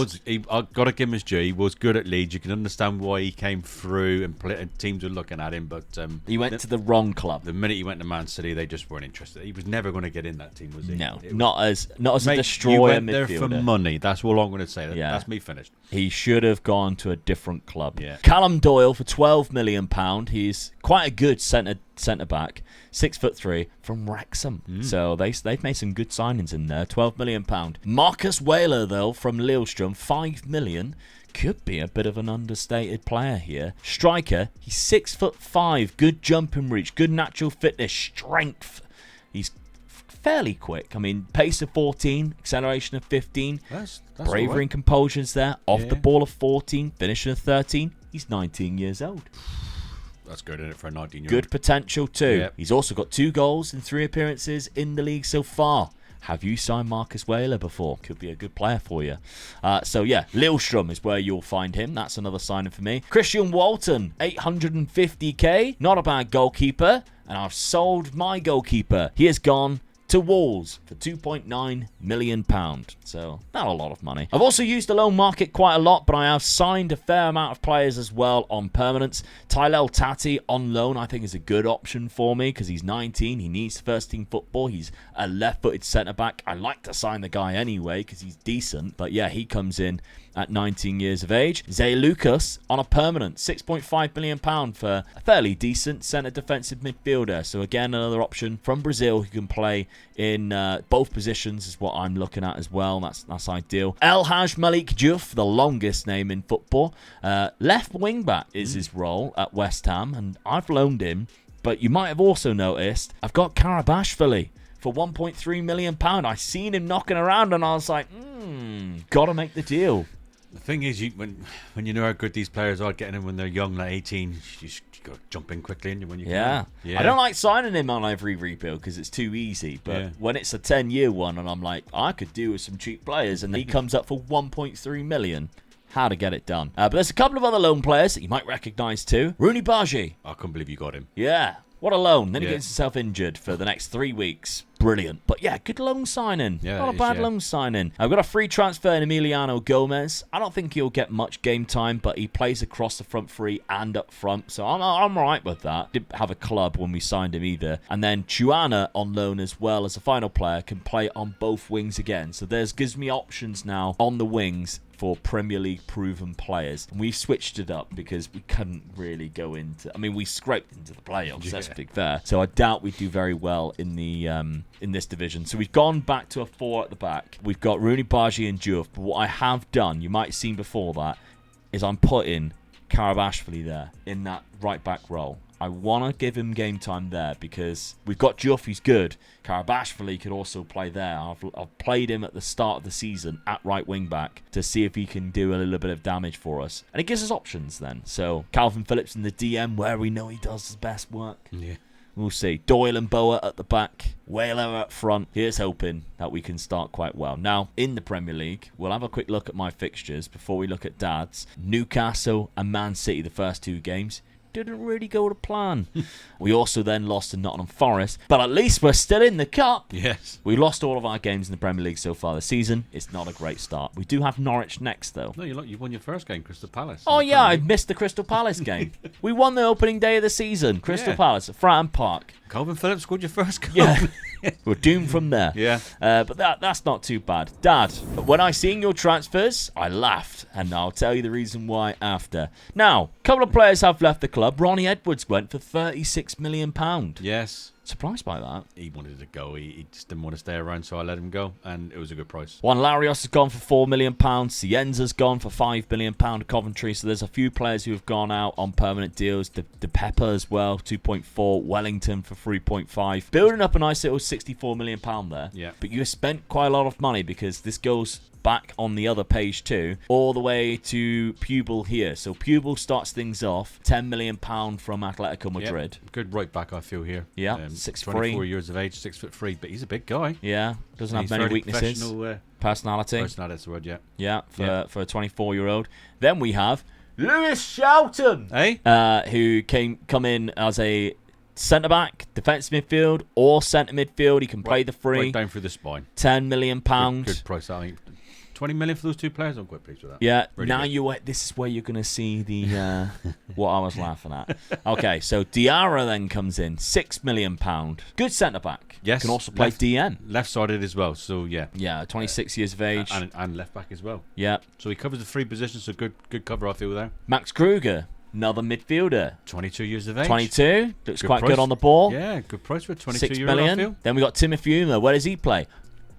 Speaker 2: I've got to give him his due. He was good at Leeds. You can understand why he came through and teams were looking at him. But
Speaker 1: he went to the wrong club.
Speaker 2: The minute he went to Man City, they just weren't interested. He was never going to get in that team, was he?
Speaker 1: No, not as a destroyer
Speaker 2: you went
Speaker 1: midfielder.
Speaker 2: there for money. That's all I'm going to say. That's me finished.
Speaker 1: He should have gone to a different club.
Speaker 2: Yeah.
Speaker 1: Callum Doyle for £12 million. He's quite a good centre back, 6'3", from Wrexham. So they've made some good signings in there. £12 million. Marcus Whaler though from Lillestrøm, £5 million. Could be a bit of an understated player here. Striker, he's 6'5", good jumping reach, good natural fitness, strength. He's fairly quick. I mean, pace of 14, acceleration of 15.
Speaker 2: That's
Speaker 1: bravery and composure's there. Off the ball of 14, finishing of 13. He's 19 years old.
Speaker 2: That's good, isn't it, for a 19-year-old?
Speaker 1: Good potential too.
Speaker 2: Yep.
Speaker 1: He's also got 2 goals in 3 appearances in the league so far. Have you signed Marcus Whaler before? Could be a good player for you. So yeah, Lillestrøm is where you'll find him. That's another signing for me. Christian Walton, 850k. Not a bad goalkeeper. And I've sold my goalkeeper. He has gone to Wolves for £2.9 million. So, not a lot of money. I've also used the loan market quite a lot, but I have signed a fair amount of players as well on permanence. Tylel Tati on loan, I think, is a good option for me because he's 19. He needs first-team football. He's a left-footed centre-back. I like to sign the guy anyway because he's decent. But yeah, he comes in at 19 years of age. Zay Lucas on a permanent, £6.5 million for a fairly decent centre defensive midfielder. So again, another option from Brazil who can play in both positions is what I'm looking at as well. That's ideal. El Haj Malik Diouf, the longest name in football. Left wing back is his role at West Ham, and I've loaned him. But you might have also noticed I've got Karabashvili for £1.3 million. I seen him knocking around and I was like, gotta make the deal.
Speaker 2: The thing is, when you know how good these players are, getting them when they're young, like 18, you got to jump in quickly when you can.
Speaker 1: Yeah. I don't like signing him on every rebuild because it's too easy. But when it's a 10-year one and I'm like, I could do with some cheap players, and he comes up for 1.3 million. How to get it done. But there's a couple of other loan players that you might recognise too. Rooney Bargy.
Speaker 2: I couldn't believe you got him.
Speaker 1: Yeah. What a loan. Then he gets himself injured for the next 3 weeks. Brilliant. But yeah, good loan signing.
Speaker 2: Yeah,
Speaker 1: not a bad loan signing. I've got a free transfer in Emiliano Gomez. I don't think he'll get much game time, but he plays across the front three and up front. So I'm all right with that. Didn't have a club when we signed him either. And then Chuana on loan as well as a final player can play on both wings again. So gives me options now on the wings for Premier League proven players. And we've switched it up because we couldn't really go into... I mean, we scraped into the playoffs, let's be fair. So I doubt we do very well in the in this division. So we've gone back to a 4 at the back. We've got Rooney, Bargy and Diouf. But what I have done, you might have seen before that, is I'm putting Karabashvili there in that right back role. I want to give him game time there because we've got Diouf, who's good. Karabashvili could also play there. I've played him at the start of the season at right wing back to see if he can do a little bit of damage for us. And it gives us options then. So Calvin Phillips in the DM, where we know he does his best work.
Speaker 2: Yeah.
Speaker 1: We'll see. Doyle and Boa at the back. Whaler up front. Here's hoping that we can start quite well. Now, in the Premier League, we'll have a quick look at my fixtures before we look at Dad's. Newcastle and Man City, the first 2 games. Didn't really go to plan. We also then lost to Nottingham Forest, but at least we're still in the cup.
Speaker 2: Yes.
Speaker 1: We lost all of our games in the Premier League so far this season. It's not a great start. We do have Norwich next, though.
Speaker 2: No, you won your first game, Crystal Palace.
Speaker 1: Oh, yeah, I missed the Crystal Palace game. We won the opening day of the season. Crystal Palace at Fratton Park.
Speaker 2: Calvin Phillips scored your first goal.
Speaker 1: Yeah. We're doomed from there.
Speaker 2: Yeah.
Speaker 1: But that's not too bad. Dad, when I seen your transfers, I laughed. And I'll tell you the reason why after. Now, a couple of players have left the club. Ronnie Edwards went for £36 million.
Speaker 2: Yes.
Speaker 1: Surprised by that.
Speaker 2: He wanted to go. He just didn't want to stay around, so I let him go, and it was a good price.
Speaker 1: Juan Larios has gone for £4 million. Cienza's gone for £5 million to Coventry. So there's a few players who have gone out on permanent deals. De Pepper as well, 2.4. Wellington for 3.5. Building up a nice little £64 million there.
Speaker 2: Yeah.
Speaker 1: But you spent quite a lot of money because this goes back on the other page too, all the way to Pubel here. So Pubel starts things off, £10 million from Atletico Madrid.
Speaker 2: Yep. Good right back, I feel here.
Speaker 1: Yeah, 6'3".
Speaker 2: 24 years of age, 6'3", but he's a big guy.
Speaker 1: Yeah, doesn't have many weaknesses. Personality.
Speaker 2: Personality, that's the word, yeah.
Speaker 1: Yeah, for a 24-year-old. Then we have Lewis Shelton, who come in as a centre-back, defensive midfield, or centre midfield. He can play the free.
Speaker 2: Right down through the spine.
Speaker 1: £10 million.
Speaker 2: Good price, I think. 20 million for those 2 players. I'm quite pleased with that.
Speaker 1: Yeah.
Speaker 2: Really
Speaker 1: now
Speaker 2: good.
Speaker 1: this is where you're going to see the what I was laughing at. Okay, so Diarra then comes in, £6 million. Good centre back.
Speaker 2: Yes.
Speaker 1: Can also play DM.
Speaker 2: Left-sided as well. So yeah.
Speaker 1: Yeah, 26 years of age.
Speaker 2: And left back as well.
Speaker 1: Yeah.
Speaker 2: So he covers the 3 positions. So good cover, I feel there.
Speaker 1: Max Kruger, another midfielder.
Speaker 2: 22 years of age.
Speaker 1: 22. Looks quite
Speaker 2: price.
Speaker 1: good on the ball.
Speaker 2: Yeah, good price for a 22-year-old.
Speaker 1: 6 million. Then we got Timothy Uma. Where does he play?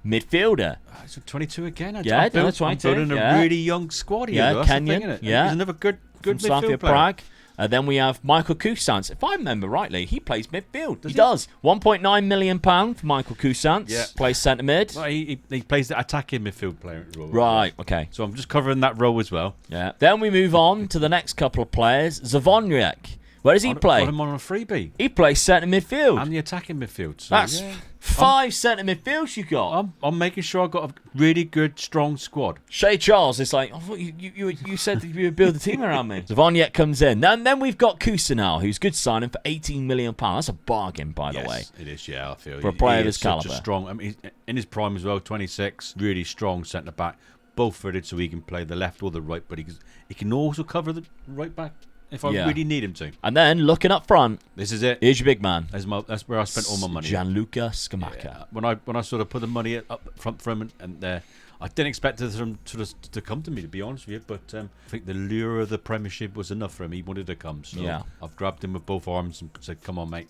Speaker 1: Midfielder.
Speaker 2: So 22 again.
Speaker 1: I'm
Speaker 2: building a really young squad here.
Speaker 1: Yeah, Kenyan.
Speaker 2: Yeah, he's another good midfield player.
Speaker 1: Prague. Then we have Michael Cousins. If I remember rightly, he plays midfield. He does. £1.9 million for Michael Cousins.
Speaker 2: Yeah.
Speaker 1: Plays centre mid.
Speaker 2: Well, he plays the attacking midfield player role.
Speaker 1: Right, okay.
Speaker 2: So I'm just covering that role as well.
Speaker 1: Yeah. Then we move on to the next couple of players. Zavonjek. Where does he play?
Speaker 2: Got him on a freebie.
Speaker 1: He plays centre midfield.
Speaker 2: And the attacking midfield. So
Speaker 1: That's 5 centre midfields you got.
Speaker 2: I'm making sure I've got a really good, strong squad.
Speaker 1: Shay Charles is like, I thought you said that you would build a team around me. Zavonjek comes in. Then we've got Kusanal, who's good signing for £18 million. That's a bargain, by the way.
Speaker 2: It is, yeah, I feel.
Speaker 1: For a player of his calibre.
Speaker 2: Strong, I mean, he's in his prime as well, 26. Really strong centre-back. Both footed so he can play the left or the right, but he can also cover the right back. If I really need him to.
Speaker 1: And then, looking up front,
Speaker 2: this is it.
Speaker 1: Here's your big man.
Speaker 2: That's where I spent all my money.
Speaker 1: Gianluca Scamacca.
Speaker 2: Yeah. When I sort of put the money up front for him, and I didn't expect him to come to me, to be honest with you. But I think the lure of the Premiership was enough for him. He wanted to come. So I've grabbed him with both arms and said, come on, mate.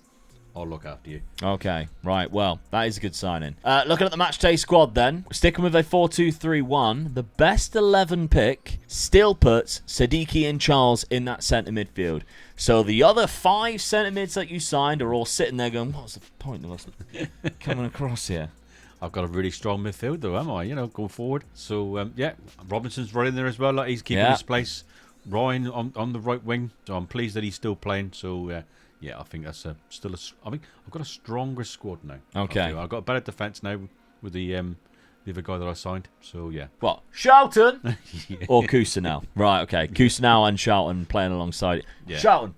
Speaker 2: I'll look after you. Okay, right. Well, that is a good signing. Looking at the matchday squad then. Sticking with a 4-2-3-1. The best 11 pick still puts Sadiki and Charles in that centre midfield. So the other 5 centre mids that you signed are all sitting there going, what's the point of us coming across here? I've got a really strong midfield, though, am I? Going forward. So, Robinson's right in there as well. Like, he's keeping his place. Ryan on the right wing. So I'm pleased that he's still playing. So, I think that's I think I've got a stronger squad now.
Speaker 1: Okay.
Speaker 2: I've got a better defence now with the other guy that I signed. So, yeah.
Speaker 1: What? Charlton? Or Cousineau? Right, okay. Cousineau and Charlton playing alongside. Yeah. Charlton,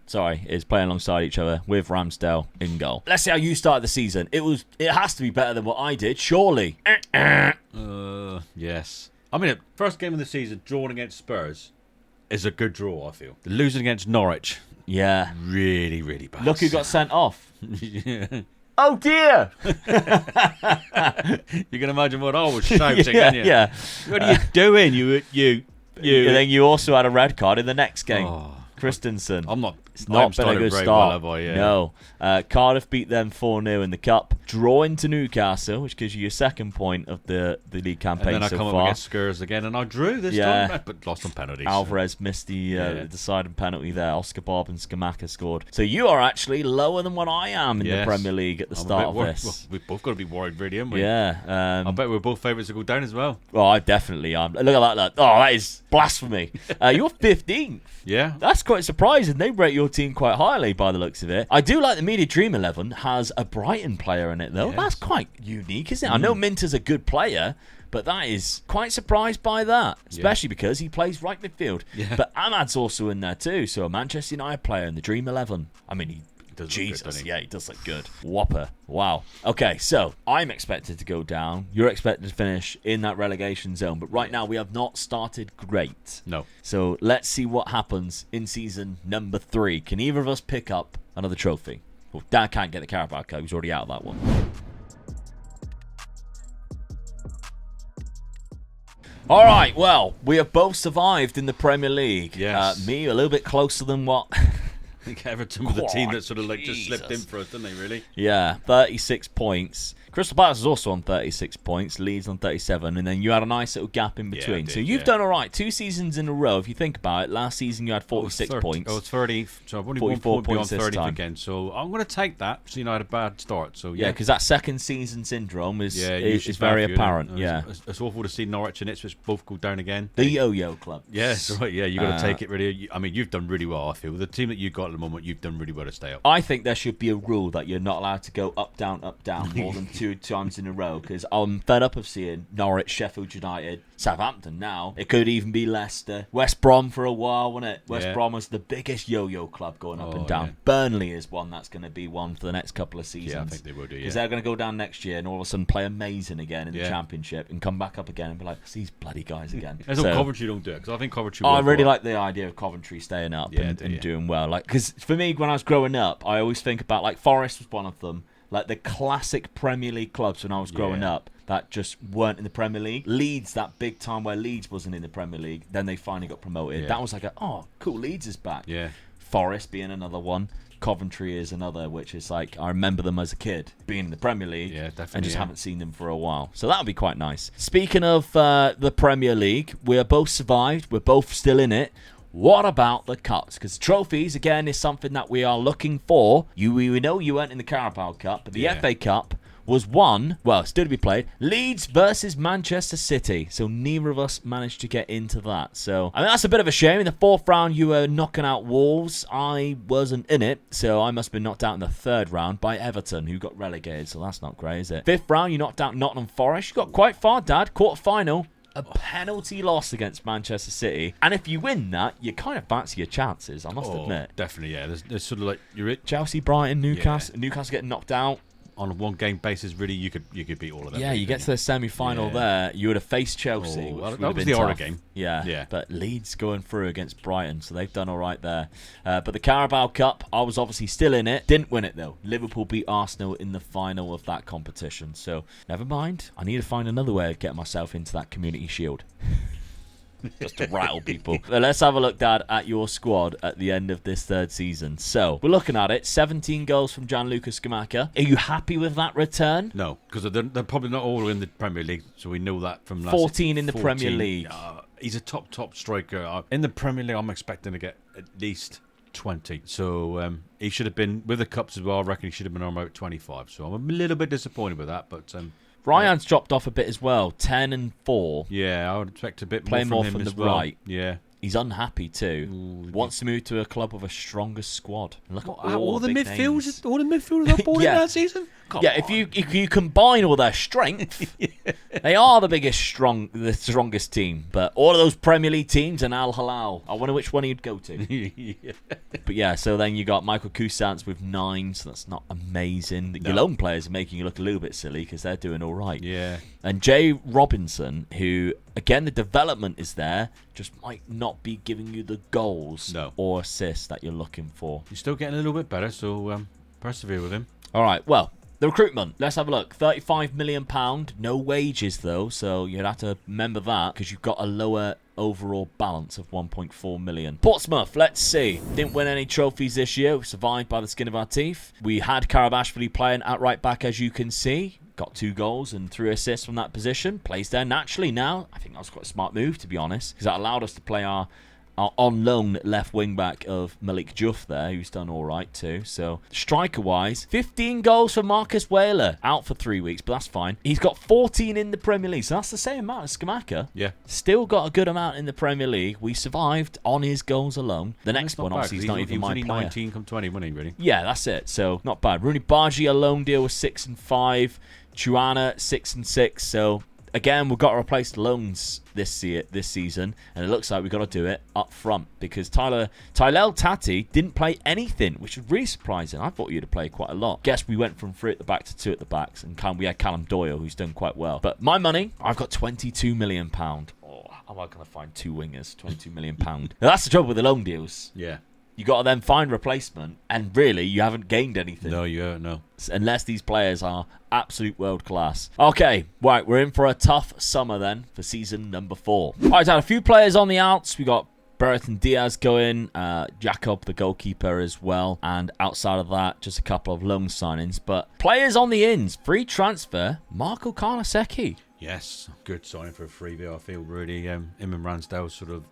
Speaker 1: is playing alongside each other with Ramsdale in goal. Let's see how you started the season. It has to be better than what I did, surely.
Speaker 2: Yes. I mean, first game of the season, drawing against Spurs is a good draw, I feel. Losing against Norwich.
Speaker 1: Yeah.
Speaker 2: Really, really bad.
Speaker 1: Look who got sent off.
Speaker 2: Yeah.
Speaker 1: Oh dear!
Speaker 2: You can imagine what I was shouting, can you?
Speaker 1: Yeah.
Speaker 2: What are you doing? You.
Speaker 1: And then you also had a red card in the next game. Christensen. It's not been a good start.
Speaker 2: Well, yeah.
Speaker 1: No. Cardiff beat them 4-0 in the Cup. Draw into Newcastle, which gives you your second point of the league campaign
Speaker 2: and then
Speaker 1: so
Speaker 2: I come
Speaker 1: far.
Speaker 2: up against Spurs again, and I drew this time, but lost on penalties.
Speaker 1: Alvarez missed the deciding penalty there. Oscar Bob and Skamaka scored. So you are actually lower than what I am in the Premier League at the start of this.
Speaker 2: Well, we've both got to be worried, really, haven't we?
Speaker 1: Yeah.
Speaker 2: I bet we're both favourites to go down as well.
Speaker 1: Well, I definitely am. Look at that. Oh, that is blasphemy. You're 15th.
Speaker 2: Yeah.
Speaker 1: That's quite surprising. They rate your team quite highly by the looks of it. I do like the Media Dream 11 has a Brighton player in it, though. Yes. That's quite unique, isn't it? I know Minter's a good player, but that is quite surprised by that, especially because he plays right midfield. Yeah. But Ahmad's also in there too, so a Manchester United player in the Dream 11. I mean, he does look good. Whopper. Wow. Okay, so I'm expected to go down. You're expected to finish in that relegation zone. But right now, we have not started great.
Speaker 2: No.
Speaker 1: So let's see what happens in season number 3. Can either of us pick up another trophy? Well, Dan can't get the Carabao Cup. He's already out of that one. All right, well, we have both survived in the Premier League.
Speaker 2: Yes.
Speaker 1: Me, a little bit closer than what...
Speaker 2: I think Everton were the team that sort of just slipped in for us, didn't they, really?
Speaker 1: Yeah, 36 points. Crystal Palace is also on 36 points, Leeds on 37, and then you had a nice little gap in between. So you've done all right. 2 seasons in a row, if you think about it. Last season you had 46 points.
Speaker 2: Oh, it's 30. So I've only 1 point beyond 30 again. So I'm going to take that. So, I had a bad start. So yeah,
Speaker 1: because that second season syndrome is very apparent. Yeah,
Speaker 2: it's awful to see Norwich and Ipswich both go down again.
Speaker 1: The yo-yo club.
Speaker 2: Yes, right. Yeah, you got to take it really. I mean, you've done really well. I feel the team that you got at the moment, you've done really well to stay up.
Speaker 1: I think there should be a rule that you're not allowed to go up, down more than 2 times in a row, because I'm fed up of seeing Norwich, Sheffield United, Southampton now. It could even be Leicester. West Brom for a while, wasn't it? West Brom was the biggest yo-yo club going up and down. Yeah. Burnley is one that's going to be one for the next couple of seasons.
Speaker 2: Yeah, I think they will do,
Speaker 1: because they're going to go down next year and all of a sudden play amazing again in the Championship and come back up again and be like, it's these bloody guys again.
Speaker 2: As long Coventry don't do it, because I think Coventry
Speaker 1: I really like the idea of Coventry staying up and doing well. Like, because for me, when I was growing up, I always think about, like, Forest was one of them. Like the classic Premier League clubs when I was growing up that just weren't in the Premier League. Leeds, that big time where Leeds wasn't in the Premier League, then they finally got promoted. That was like cool, Leeds is back.
Speaker 2: Yeah.
Speaker 1: Forest being another one. Coventry is another, which is like, I remember them as a kid being in the Premier League and just haven't seen them for a while. So that would be quite nice. Speaking of the Premier League, we are both survived. We're both still in it. What about the cups? Because trophies, again, is something that we are looking for. We know you weren't in the Carabao Cup, but the FA Cup was won, still to be played, Leeds versus Manchester City. So neither of us managed to get into that. So, I mean, that's a bit of a shame. In the 4th round, you were knocking out Wolves. I wasn't in it, so I must have been knocked out in the 3rd round by Everton, who got relegated. So that's not great, is it? 5th round, you knocked out Nottingham Forest. You got quite far, Dad. Quarter-final. A penalty loss against Manchester City, and if you win that, you kind of fancy your chances, I must admit.
Speaker 2: Definitely, yeah. There's sort of like you're
Speaker 1: Chelsea, Brighton, Newcastle. Newcastle getting knocked out
Speaker 2: on a 1-game basis. Really, you could beat all of them.
Speaker 1: Yeah, you get to the semi-final there. You would have faced Chelsea.
Speaker 2: That was the Order game.
Speaker 1: Yeah, but Leeds going through against Brighton, so they've done all right there. But the Carabao Cup, I was obviously still in it. Didn't win it though. Liverpool beat Arsenal in the final of that competition. So never mind. I need to find another way of getting myself into that Community Shield. Just to rattle people. But let's have a look, Dad, at your squad at the end of this 3rd season. So, we're looking at it. 17 goals from Gianluca Scamacca. Are you happy with that return?
Speaker 2: No, because they're probably not all in the Premier League, so we know that from last
Speaker 1: 14 in the Premier League.
Speaker 2: He's a top striker. In the Premier League, I'm expecting to get at least 20. So, he should have been, with the Cups as well, I reckon he should have been on about 25. So, I'm a little bit disappointed with that, but...
Speaker 1: Ryan's dropped off a bit as well. 10 and 4.
Speaker 2: Yeah, I would expect a bit
Speaker 1: Playing
Speaker 2: more
Speaker 1: from
Speaker 2: him
Speaker 1: the
Speaker 2: as well.
Speaker 1: right.
Speaker 2: Yeah.
Speaker 1: He's unhappy too.
Speaker 2: Ooh,
Speaker 1: Wants to move to a club with a stronger squad. And look at
Speaker 2: all the
Speaker 1: big
Speaker 2: midfielders.
Speaker 1: names.
Speaker 2: All the midfielders are bought in that season. Come
Speaker 1: yeah,
Speaker 2: on.
Speaker 1: if you combine all their strength, they are the strongest team. But all of those Premier League teams and Al Hilal. I wonder which one he'd go to. But yeah, so then you got Michael Cousins with 9, so that's not amazing. Your lone players are making you look a little bit silly because they're doing all right.
Speaker 2: Yeah.
Speaker 1: And Jay Robinson, who again the development is there, just might not be giving you the goals or assists that you're looking for.
Speaker 2: He's still getting a little bit better, so persevere with him.
Speaker 1: All right, well. The recruitment, let's have a look. £35 million, no wages though, so you'd have to remember that because you've got a lower overall balance of 1.4 million. Portsmouth, let's see. Didn't win any trophies this year. We survived by the skin of our teeth. We had Karabashvili playing at right back, as you can see. Got 2 goals and 3 assists from that position. Plays there naturally now. I think that was quite a smart move, to be honest, because that allowed us to play our on loan left wing back of Malik Juff there, who's done all right too. So striker wise, 15 goals for Marcus Whaler, out for 3 weeks, but that's fine. He's got 14 in the Premier League, so that's the same amount as Skamaka.
Speaker 2: Yeah,
Speaker 1: still got a good amount in the Premier League. We survived on his goals alone. The next one, obviously, he's not even my player.
Speaker 2: 19 come 20, wasn't he, really?
Speaker 1: Yeah, that's it. So not bad. Rooney Bargi, a loan deal was 6 and 5. Chuana 6 and 6. So again, we've got to replace the loans this season, and it looks like we've got to do it up front because Tylel Tati didn't play anything, which is really surprising. I thought you'd have played quite a lot. Guess we went from 3 at the back to 2 at the backs, and we had Callum Doyle, who's done quite well. But my money, I've got £22 million. Oh, how am I going to find 2 wingers? £22 million. Now, that's the trouble with the loan deals.
Speaker 2: Yeah.
Speaker 1: You got to then find replacement, and really, you haven't gained anything.
Speaker 2: No, you haven't, no.
Speaker 1: Unless these players are absolute world class. Okay, right, we're in for a tough summer then for season number 4. All right, had a few players on the outs. We got Brereton Diaz going, Jacob, the goalkeeper, as well. And outside of that, just a couple of loan signings. But players on the ins, free transfer, Marco Carnesecchi.
Speaker 2: Yes, good signing for a freebie. I feel really, him and Ransdale's sort of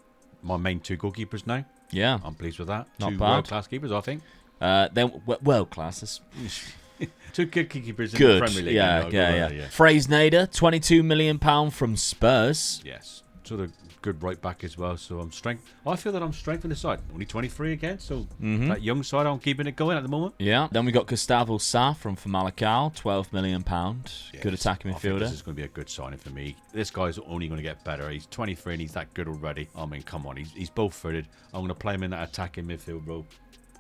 Speaker 2: my main 2 goalkeepers now.
Speaker 1: Yeah.
Speaker 2: I'm pleased with that.
Speaker 1: Not
Speaker 2: 2
Speaker 1: bad.
Speaker 2: world-class keepers, I think.
Speaker 1: Then world class.
Speaker 2: 2 good keepers in the Premier League.
Speaker 1: Yeah. Fraser Nader, £22 million from Spurs.
Speaker 2: Yes. Sort of good right back as well. So I feel that I'm strengthening the side. Only 23 again, so that young side, I'm keeping it going at the moment.
Speaker 1: Yeah. Then we got Gustavo Sa from Famalicão, £12 million.
Speaker 2: Yes.
Speaker 1: Good attacking midfielder.
Speaker 2: I think this is going to be a good signing for me. This guy's only going to get better. He's 23 and he's that good already. I mean, come on. He's both-footed. I'm going to play him in that attacking midfield role.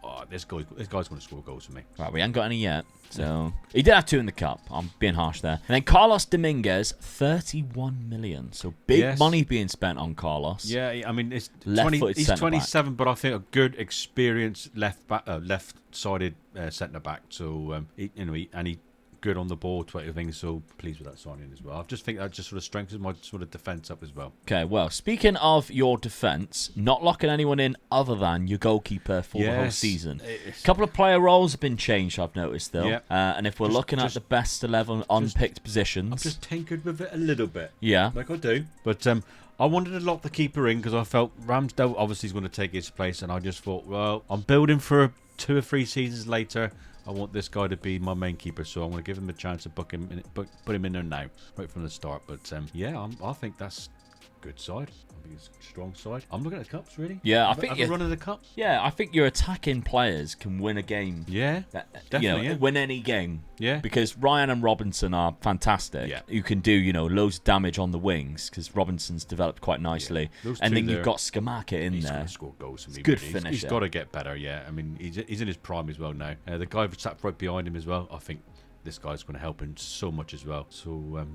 Speaker 2: Oh, this guy's going to score goals for me.
Speaker 1: Right, we ain't got any yet. So he did have 2 in the cup. I'm being harsh there. And then Carlos Dominguez, 31 million. So big money being spent on Carlos.
Speaker 2: Yeah, I mean he's 27, but I think a good experienced left-sided centre back. So he good on the ball, 20 things. So pleased with that signing as well. I just think that just sort of strengthens my sort of defence up as well. Okay,
Speaker 1: well, speaking of your defence, not locking anyone in other than your goalkeeper for the whole season. A couple of player roles have been changed, I've noticed, though. Yeah. And if we're looking at the best 11 unpicked positions...
Speaker 2: I've just tinkered with it a little bit.
Speaker 1: Yeah.
Speaker 2: Like I do. But I wanted to lock the keeper in because I felt Ramsdale obviously is going to take his place, and I just thought, well, I'm building for 2 or 3 seasons later. I want this guy to be my main keeper, so I'm going to give him a chance to put him in there now, right from the start. But I think that's a good side. I think it's a strong side. I'm looking at the cups, really.
Speaker 1: Yeah, I think
Speaker 2: you're running the cups.
Speaker 1: Yeah, I think your attacking players can win a game.
Speaker 2: Yeah, definitely.
Speaker 1: Win any game.
Speaker 2: Yeah,
Speaker 1: because Ryan and Robinson are fantastic. Yeah, you can do loads of damage on the wings because Robinson's developed quite nicely. Yeah. And then you've got Skamaka in there.
Speaker 2: He's going to score goals for me.
Speaker 1: Good finisher.
Speaker 2: He's got to get better. Yeah, I mean he's in his prime as well now. The guy sat right behind him as well. I think this guy's going to help him so much as well. So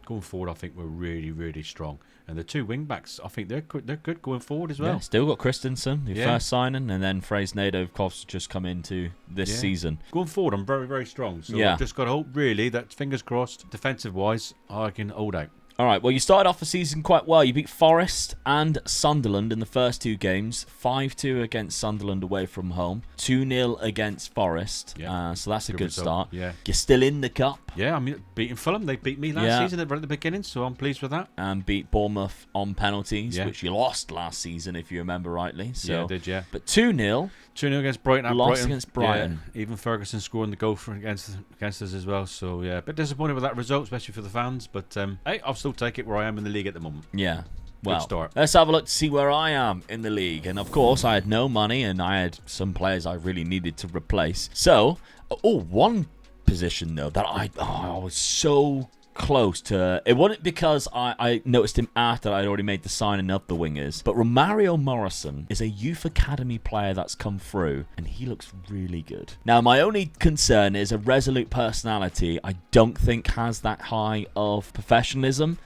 Speaker 2: going forward, I think we're really, really strong. And the 2 wing backs, I think they're good going forward as well. Yeah,
Speaker 1: still got Christensen, the first signing, and then Fraser Nader, of course, just come into this season.
Speaker 2: Going forward, I'm very, very strong. So I've just got to hope, really, that fingers crossed, defensive-wise, I can hold out.
Speaker 1: All right, well, you started off the season quite well. You beat Forest and Sunderland in the first 2 games. 5-2 against Sunderland away from home. 2-0 against Forest. Yeah. So that's a good start.
Speaker 2: Yeah.
Speaker 1: You're still in the cup.
Speaker 2: Yeah, I mean, beating Fulham. They beat me last season right at the beginning, so I'm pleased with that.
Speaker 1: And beat Bournemouth on penalties, which you lost last season, if you remember rightly. So,
Speaker 2: yeah, I did, yeah.
Speaker 1: But 2-0.
Speaker 2: 2-0 against Brighton.
Speaker 1: Lost against Brighton.
Speaker 2: Yeah, even Ferguson scoring the goal against us as well. So, yeah, a bit disappointed with that result, especially for the fans. But, hey, I'll still take it where I am in the league at the moment.
Speaker 1: Yeah. Well,
Speaker 2: good start.
Speaker 1: Let's have a look to see where I am in the league. And, of course, I had no money and I had some players I really needed to replace. So, one position, though, that I was so close to. It wasn't because I noticed him after I'd already made the signing of the wingers, but Romario Morrison is a youth academy player that's come through and he looks really good. Now, my only concern is a resolute personality I don't think has that high of professionalism,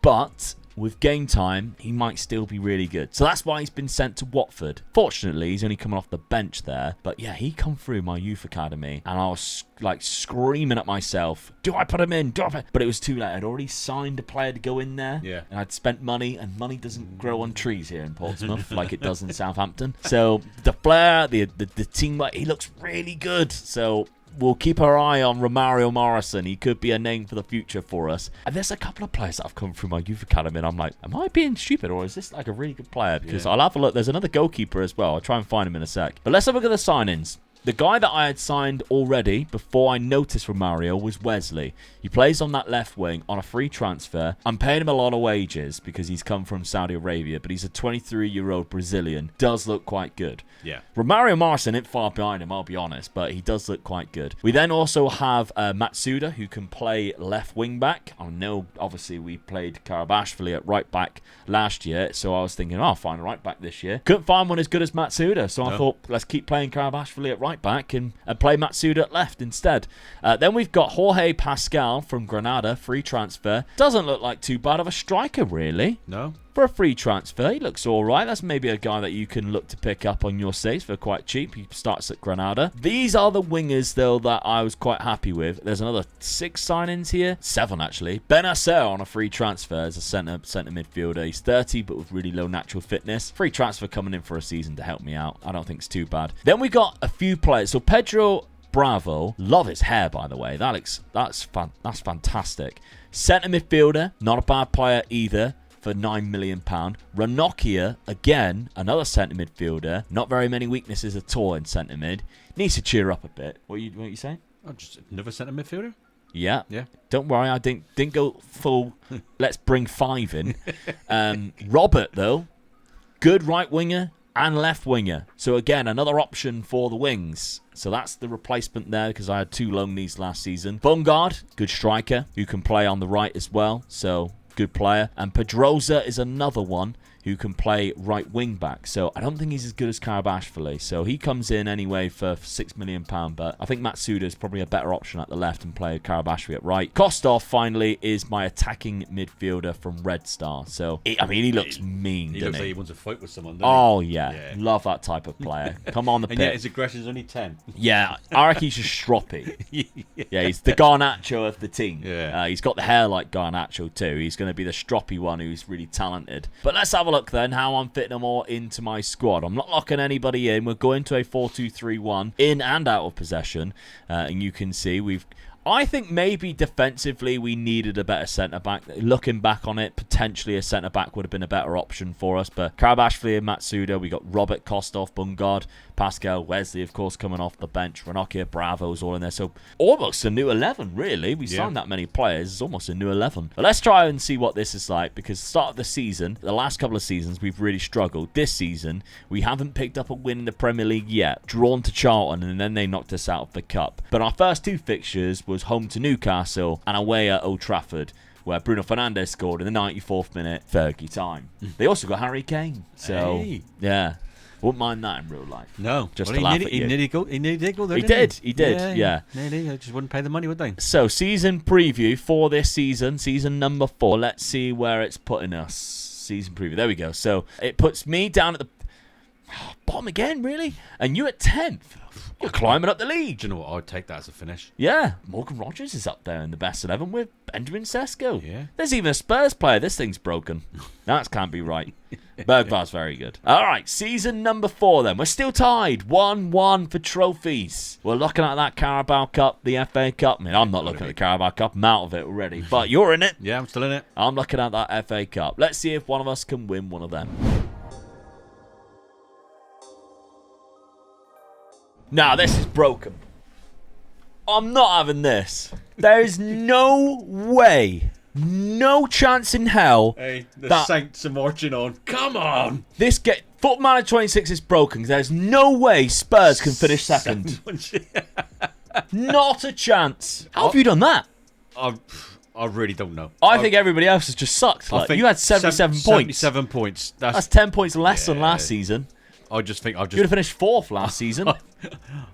Speaker 1: but with game time, he might still be really good. So that's why he's been sent to Watford. Fortunately, he's only coming off the bench there. But yeah, he come through my youth academy and I was like screaming at myself, do I put him in? But it was too late. I'd already signed a player to go in there.
Speaker 2: Yeah.
Speaker 1: And I'd spent money, and money doesn't grow on trees here in Portsmouth like it does in Southampton. So the player, the team, he looks really good. So we'll keep our eye on Romario Morrison. He could be a name for the future for us. And there's a couple of players that have come through my youth academy, and I'm like, am I being stupid, or is this like a really good player? Because I'll have a look. There's another goalkeeper as well. I'll try and find him in a sec. But let's have a look at the signings. The guy that I had signed already before I noticed Romario was Wesley. He plays on that left wing on a free transfer. I'm paying him a lot of wages because he's come from Saudi Arabia, but he's a 23-year-old Brazilian. Does look quite good.
Speaker 2: Yeah.
Speaker 1: Romario Morrison isn't far behind him, I'll be honest, but he does look quite good. We then also have Matsuda, who can play left wing back. I know, obviously, we played Karabashvili at right back last year, so I was thinking, I'll find a right back this year. Couldn't find one as good as Matsuda, so I thought, let's keep playing Karabashvili at right back and play Matsuda at left instead. Then we've got Jorge Pascal from Granada, free transfer. Doesn't look like too bad of a striker, really.
Speaker 2: No.
Speaker 1: For a free transfer, he looks all right. That's maybe a guy that you can look to pick up on your saves for quite cheap. He starts at Granada. These are the wingers, though, that I was quite happy with. There's another 6 signings here. 7, actually. Benacer on a free transfer as a centre midfielder. He's 30, but with really low natural fitness. Free transfer coming in for a season to help me out. I don't think it's too bad. Then we got a few players. So Pedro Bravo. Love his hair, by the way. That's fantastic. Centre midfielder. Not a bad player either. For £9 million. Ranocchia, again, another centre midfielder. Not very many weaknesses at all in centre mid. Needs to cheer up a bit. What are you saying?
Speaker 2: Oh, just another centre midfielder?
Speaker 1: Yeah. Don't worry, I didn't go full, let's bring 5 in. Robert, though, good right winger and left winger. So again, another option for the wings. So that's the replacement there because I had 2 loan knees last season. Bungard, good striker who can play on the right as well. So good player. And Pedroza is another one who can play right wing back. So I don't think he's as good as Karabashvili. So he comes in anyway for £6 million. But I think Matsuda is probably a better option at the left and play Karabashvili at right. Kostov, finally, is my attacking midfielder from Red Star. So, he looks mean,
Speaker 2: He
Speaker 1: doesn't
Speaker 2: looks like
Speaker 1: he?
Speaker 2: he wants to fight with someone,
Speaker 1: Oh, yeah. Love that type of player. Come on the pitch.
Speaker 2: And yet his aggression's only 10.
Speaker 1: Yeah, I reckon he's just stroppy. Yeah, he's the Garnacho of the team.
Speaker 2: Yeah.
Speaker 1: He's got the hair like Garnacho too. He's going to be the stroppy one who's really talented. But let's have a look then how I'm fitting them all into my squad. I'm not locking anybody in. We're going to a 4-2-3-1 in and out of possession. And you can see I think maybe defensively we needed a better centre-back. Looking back on it, potentially a centre-back would have been a better option for us. But Karabashvili and Matsuda, we got Robert, Kostov, Bungard, Pascal, Wesley, of course, coming off the bench. Ranocchia, Bravo's all in there. So almost a new 11, really. We signed that many players. It's almost a new 11. But let's try and see what this is like because start of the season, the last couple of seasons, we've really struggled. This season, we haven't picked up a win in the Premier League yet. Drawn to Charlton and then they knocked us out of the Cup. But our first 2 fixtures was home to Newcastle and away at Old Trafford, where Bruno Fernandes scored in the 94th minute, Fergie time. They also got Harry Kane. So, yeah. Wouldn't mind that in real life.
Speaker 2: No.
Speaker 1: Just to laugh at you.
Speaker 2: He nearly did go there,
Speaker 1: He did, yeah.
Speaker 2: Nearly. I just wouldn't pay the money, would they?
Speaker 1: So, season preview for this season number 4. Let's see where it's putting us. Season preview. There we go. So, it puts me down at the... Bottom again, really? And you at 10th. You're climbing up the league.
Speaker 2: Do you know what? I'd take that as a finish.
Speaker 1: Yeah. Morgan Rogers is up there in the best 11 with Benjamin Sesko.
Speaker 2: Yeah.
Speaker 1: There's even a Spurs player. This thing's broken. That can't be right. Bergvar's very good. All right, season number 4 then. We're still tied. 1-1 for trophies. We're looking at that Carabao Cup, the FA Cup. I mean, I'm not looking at the Carabao Cup. I'm out of it already. But you're in it.
Speaker 2: Yeah, I'm still in it.
Speaker 1: I'm looking at that FA Cup. Let's see if one of us can win one of them. Nah, this is broken. I'm not having this. There is no way, no chance in hell.
Speaker 2: Hey, the Saints are marching on. Come on.
Speaker 1: Football Manager 26 is broken. There's no way Spurs can finish second. Not a chance. How have you done that?
Speaker 2: I really don't know.
Speaker 1: I think everybody else has just sucked. Like, you had 77 points.
Speaker 2: 77 points. That's
Speaker 1: 10 points less than last season.
Speaker 2: I just think
Speaker 1: you'd have finished 4th last season.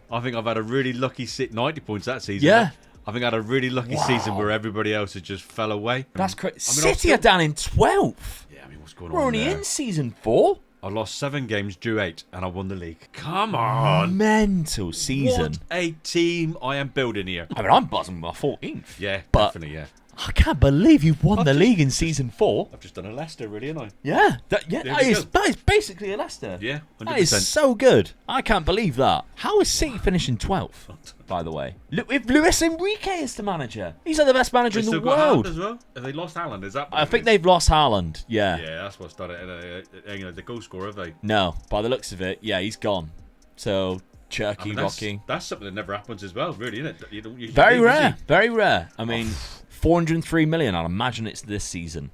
Speaker 2: I think I've had a really lucky 90 points that season.
Speaker 1: Yeah.
Speaker 2: I think I had a really lucky season where everybody else has just fell away.
Speaker 1: That's crazy. City are down in 12th.
Speaker 2: Yeah, I mean, what's going on?
Speaker 1: We're only in season 4.
Speaker 2: I lost 7 games, drew 8, and I won the league. Come on.
Speaker 1: Mental season.
Speaker 2: What a team I am building here.
Speaker 1: I mean, I'm buzzing with my 14th.
Speaker 2: Yeah, definitely, yeah.
Speaker 1: I can't believe you've won the league in season 4.
Speaker 2: I've just done a Leicester, really, haven't I?
Speaker 1: Yeah. That is basically a Leicester.
Speaker 2: Yeah, 100%.
Speaker 1: That is so good. I can't believe that. How is City finishing 12th, by the way? With Luis Enrique as the manager. He's like the best manager in the world.
Speaker 2: As well? Have they lost Haaland? Is that
Speaker 1: I think they've lost Haaland, yeah.
Speaker 2: Yeah, that's what's done it. The goal scorer, have they?
Speaker 1: No, by the looks of it, yeah, he's gone. So, Cherky rocking.
Speaker 2: That's something that never happens as well, really, isn't it? You don't usually
Speaker 1: very rare. Very rare. I mean... 403 million, I'd imagine it's this season.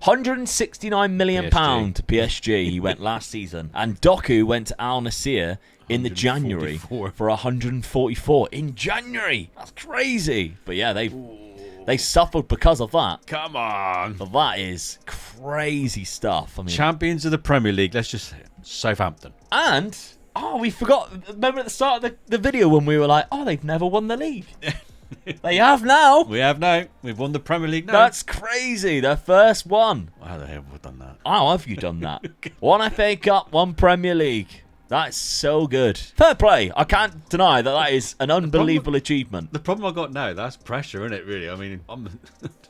Speaker 1: 169 million pound to PSG he went last season. And Doku went to Al Nassr in the January for 144 in January. That's crazy. But yeah, they suffered because of that.
Speaker 2: Come on.
Speaker 1: But that is crazy stuff. I mean,
Speaker 2: champions of the Premier League, let's just say it. Southampton.
Speaker 1: And we forgot. Remember at the start of the video when we were like, they've never won the league. They have now.
Speaker 2: We have now. We've won the Premier League now.
Speaker 1: That's crazy. Their first one.
Speaker 2: How the hell have we done that?
Speaker 1: How have you done that? 1 FA Cup, 1 Premier League. That's so good. Fair play. I can't deny that is an unbelievable achievement.
Speaker 2: The problem I got now, that's pressure, isn't it, really? I mean, I'm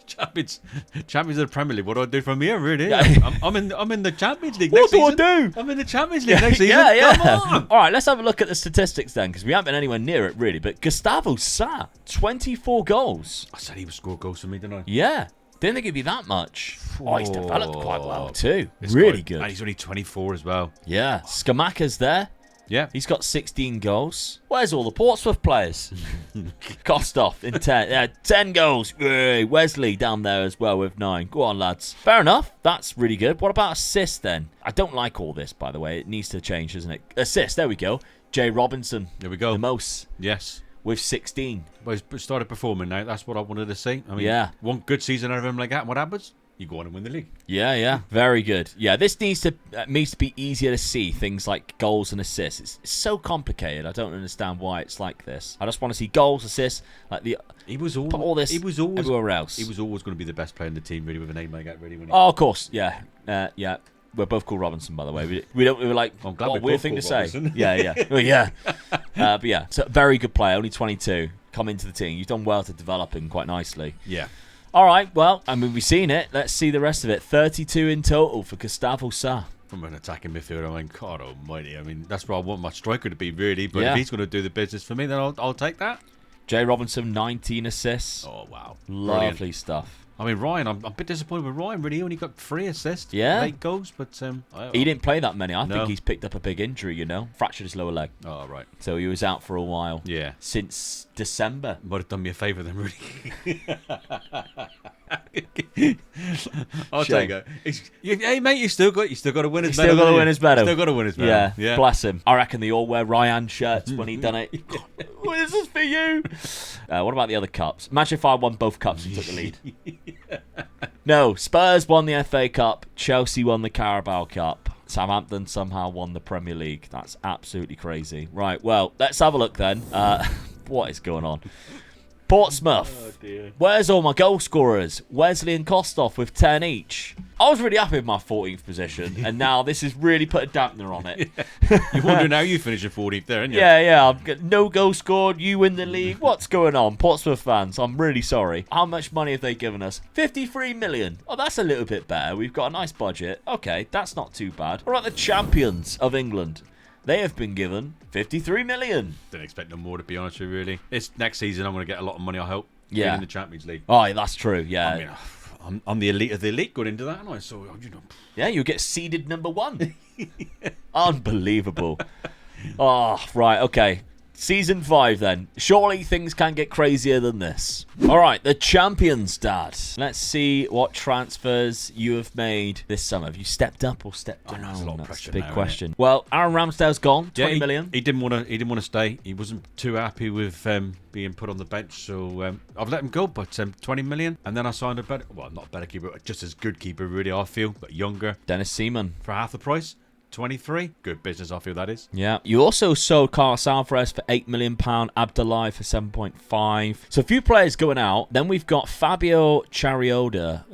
Speaker 2: champions of the Premier League. What do I do from here, really?
Speaker 1: Yeah.
Speaker 2: I'm in the Champions League
Speaker 1: next
Speaker 2: season.
Speaker 1: What do I do?
Speaker 2: I'm in the Champions League next season.
Speaker 1: Yeah.
Speaker 2: Come on.
Speaker 1: All right, let's have a look at the statistics then, because we haven't been anywhere near it, really. But Gustavo Sa, 24 goals.
Speaker 2: I said he would score goals for me, didn't I?
Speaker 1: Yeah. Didn't think it'd be that much. He's developed quite well, too.
Speaker 2: It's
Speaker 1: really good.
Speaker 2: And he's only 24 as well.
Speaker 1: Yeah. Skamaka's there.
Speaker 2: Yeah.
Speaker 1: He's got 16 goals. Where's all the Portsmouth players? Kostoff in 10. Yeah, 10 goals. Wesley down there as well with 9. Go on, lads. Fair enough. That's really good. What about assists then? I don't like all this, by the way. It needs to change, doesn't it? Assists. There we go. Jay Robinson.
Speaker 2: There we go.
Speaker 1: The most.
Speaker 2: Yes.
Speaker 1: With 16.
Speaker 2: Well, he's started performing now. That's what I wanted to see. I mean,
Speaker 1: yeah.
Speaker 2: One good season out of him like that. What happens? You go on and win the league.
Speaker 1: Yeah. Very good. Yeah, this needs to be easier to see, things like goals and assists. It's so complicated. I don't understand why it's like this. I just want to see goals, assists, like all this everywhere else.
Speaker 2: He was always going to be the best player in the team, really, with a name like that, really.
Speaker 1: Oh, of course. Yeah. Yeah. We're both called Robinson, by the way. We were like,
Speaker 2: I'm glad
Speaker 1: what a weird thing to
Speaker 2: Robinson.
Speaker 1: say. Yeah. Well, yeah. But yeah, so very good player, only 22, come into the team. You've done well to develop him quite nicely.
Speaker 2: Yeah.
Speaker 1: All right, well, I mean, we've seen it. Let's see the rest of it. 32 in total for Gustavo Sa.
Speaker 2: From an attacking midfielder, I mean, God almighty. I mean, that's what I want my striker to be, really. But
Speaker 1: yeah.
Speaker 2: If he's going to do the business for me, then I'll take that.
Speaker 1: Jay Robinson, 19 assists.
Speaker 2: Oh, wow.
Speaker 1: Lovely
Speaker 2: Brilliant
Speaker 1: stuff.
Speaker 2: I mean, Ryan, I'm a bit disappointed with Ryan, really. He only got 3 assists.
Speaker 1: Yeah.
Speaker 2: 8 goals, but...
Speaker 1: he didn't play that many. I think he's picked up a big injury, Fractured his lower leg.
Speaker 2: Oh, right.
Speaker 1: So he was out for a while.
Speaker 2: Yeah.
Speaker 1: Since December.
Speaker 2: Might have done me a favour then, really. I'll take it. Hey, mate, you still got to win his medal.
Speaker 1: Still got to win his medal.
Speaker 2: Still got to win his medal.
Speaker 1: Yeah, bless him. I reckon they all wear Ryan shirts when he done it. This is for you. What about the other cups? Imagine if I won both cups and took the lead. No, Spurs won the FA Cup. Chelsea won the Carabao Cup. Southampton somehow won the Premier League. That's absolutely crazy. Right, well, let's have a look then. What is going on? Portsmouth.
Speaker 2: Oh, dear.
Speaker 1: Where's all my goal scorers? Wesley and Kostoff with 10 each. I was really happy with my 14th position, and now this has really put a dampener on it.
Speaker 2: You're wondering how you finish in 14th there, aren't you?
Speaker 1: Yeah. I've got no goal scored. You win the league. What's going on? Portsmouth fans, I'm really sorry. How much money have they given us? 53 million. Oh, that's a little bit better. We've got a nice budget. Okay, that's not too bad. What about the champions of England? They have been given 53 million.
Speaker 2: Didn't expect no more, to be honest with you, really. It's next season I'm going to get a lot of money, I hope.
Speaker 1: Yeah.
Speaker 2: In the Champions League.
Speaker 1: Oh, that's true. Yeah.
Speaker 2: I mean, I'm the elite of the elite going into that, aren't I? So, you know.
Speaker 1: Yeah, you get seeded number 1. Unbelievable. Oh, right. Okay. Season 5 then. Surely things can get crazier than this. All right, the champions, Dad. Let's see what transfers you have made this summer. Have you stepped up or stepped down?
Speaker 2: That's a lot of
Speaker 1: That's
Speaker 2: pressure
Speaker 1: a big
Speaker 2: now,
Speaker 1: question. Well, Aaron Ramsdale's gone. 20 million.
Speaker 2: He didn't want to stay. He wasn't too happy with being put on the bench, so I've let him go. But 20 million, and then I signed a better, well, not a better keeper, just as good keeper, really. I feel, but younger.
Speaker 1: Dennis Seaman
Speaker 2: For half the price. 23. Good business, I feel that is.
Speaker 1: Yeah. You also sold Carlos Alvarez for £8 million, Abdullahi for 7.5. So a few players going out. Then we've got Fabio Charodia,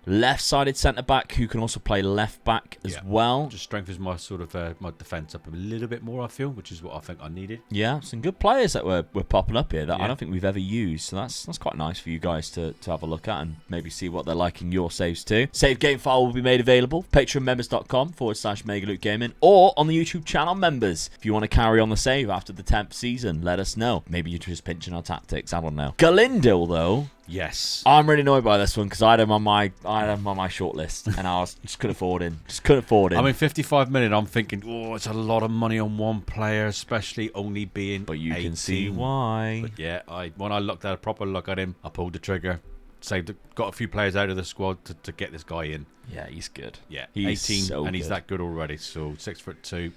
Speaker 1: left-sided centre-back who can also play left-back as well.
Speaker 2: Just strengthens my sort of my defence up a little bit more, I feel, which is what I think I needed.
Speaker 1: Yeah, some good players that were popping up here that I don't think we've ever used. So that's quite nice for you guys to have a look at and maybe see what they're like in your saves too. Save game file will be made available. patreonmembers.com/MegaLukeGaming or on the YouTube channel members. If you want to carry on the save after the 10th season, let us know. Maybe you're just pinching our tactics. I don't know. Galindo, though.
Speaker 2: Yes.
Speaker 1: I'm really annoyed by this one because I had him on my short list and I just couldn't afford him. I
Speaker 2: mean, 55 million, I'm thinking, oh, it's a lot of money on one player, especially only being
Speaker 1: But you
Speaker 2: 18.
Speaker 1: can see why.
Speaker 2: But yeah, when I looked at a proper look at him, I pulled the trigger, got a few players out of the squad to get this guy in.
Speaker 1: Yeah, he's good.
Speaker 2: Yeah,
Speaker 1: he's
Speaker 2: 18,
Speaker 1: so
Speaker 2: and he's
Speaker 1: good.
Speaker 2: that good already. So 6'2",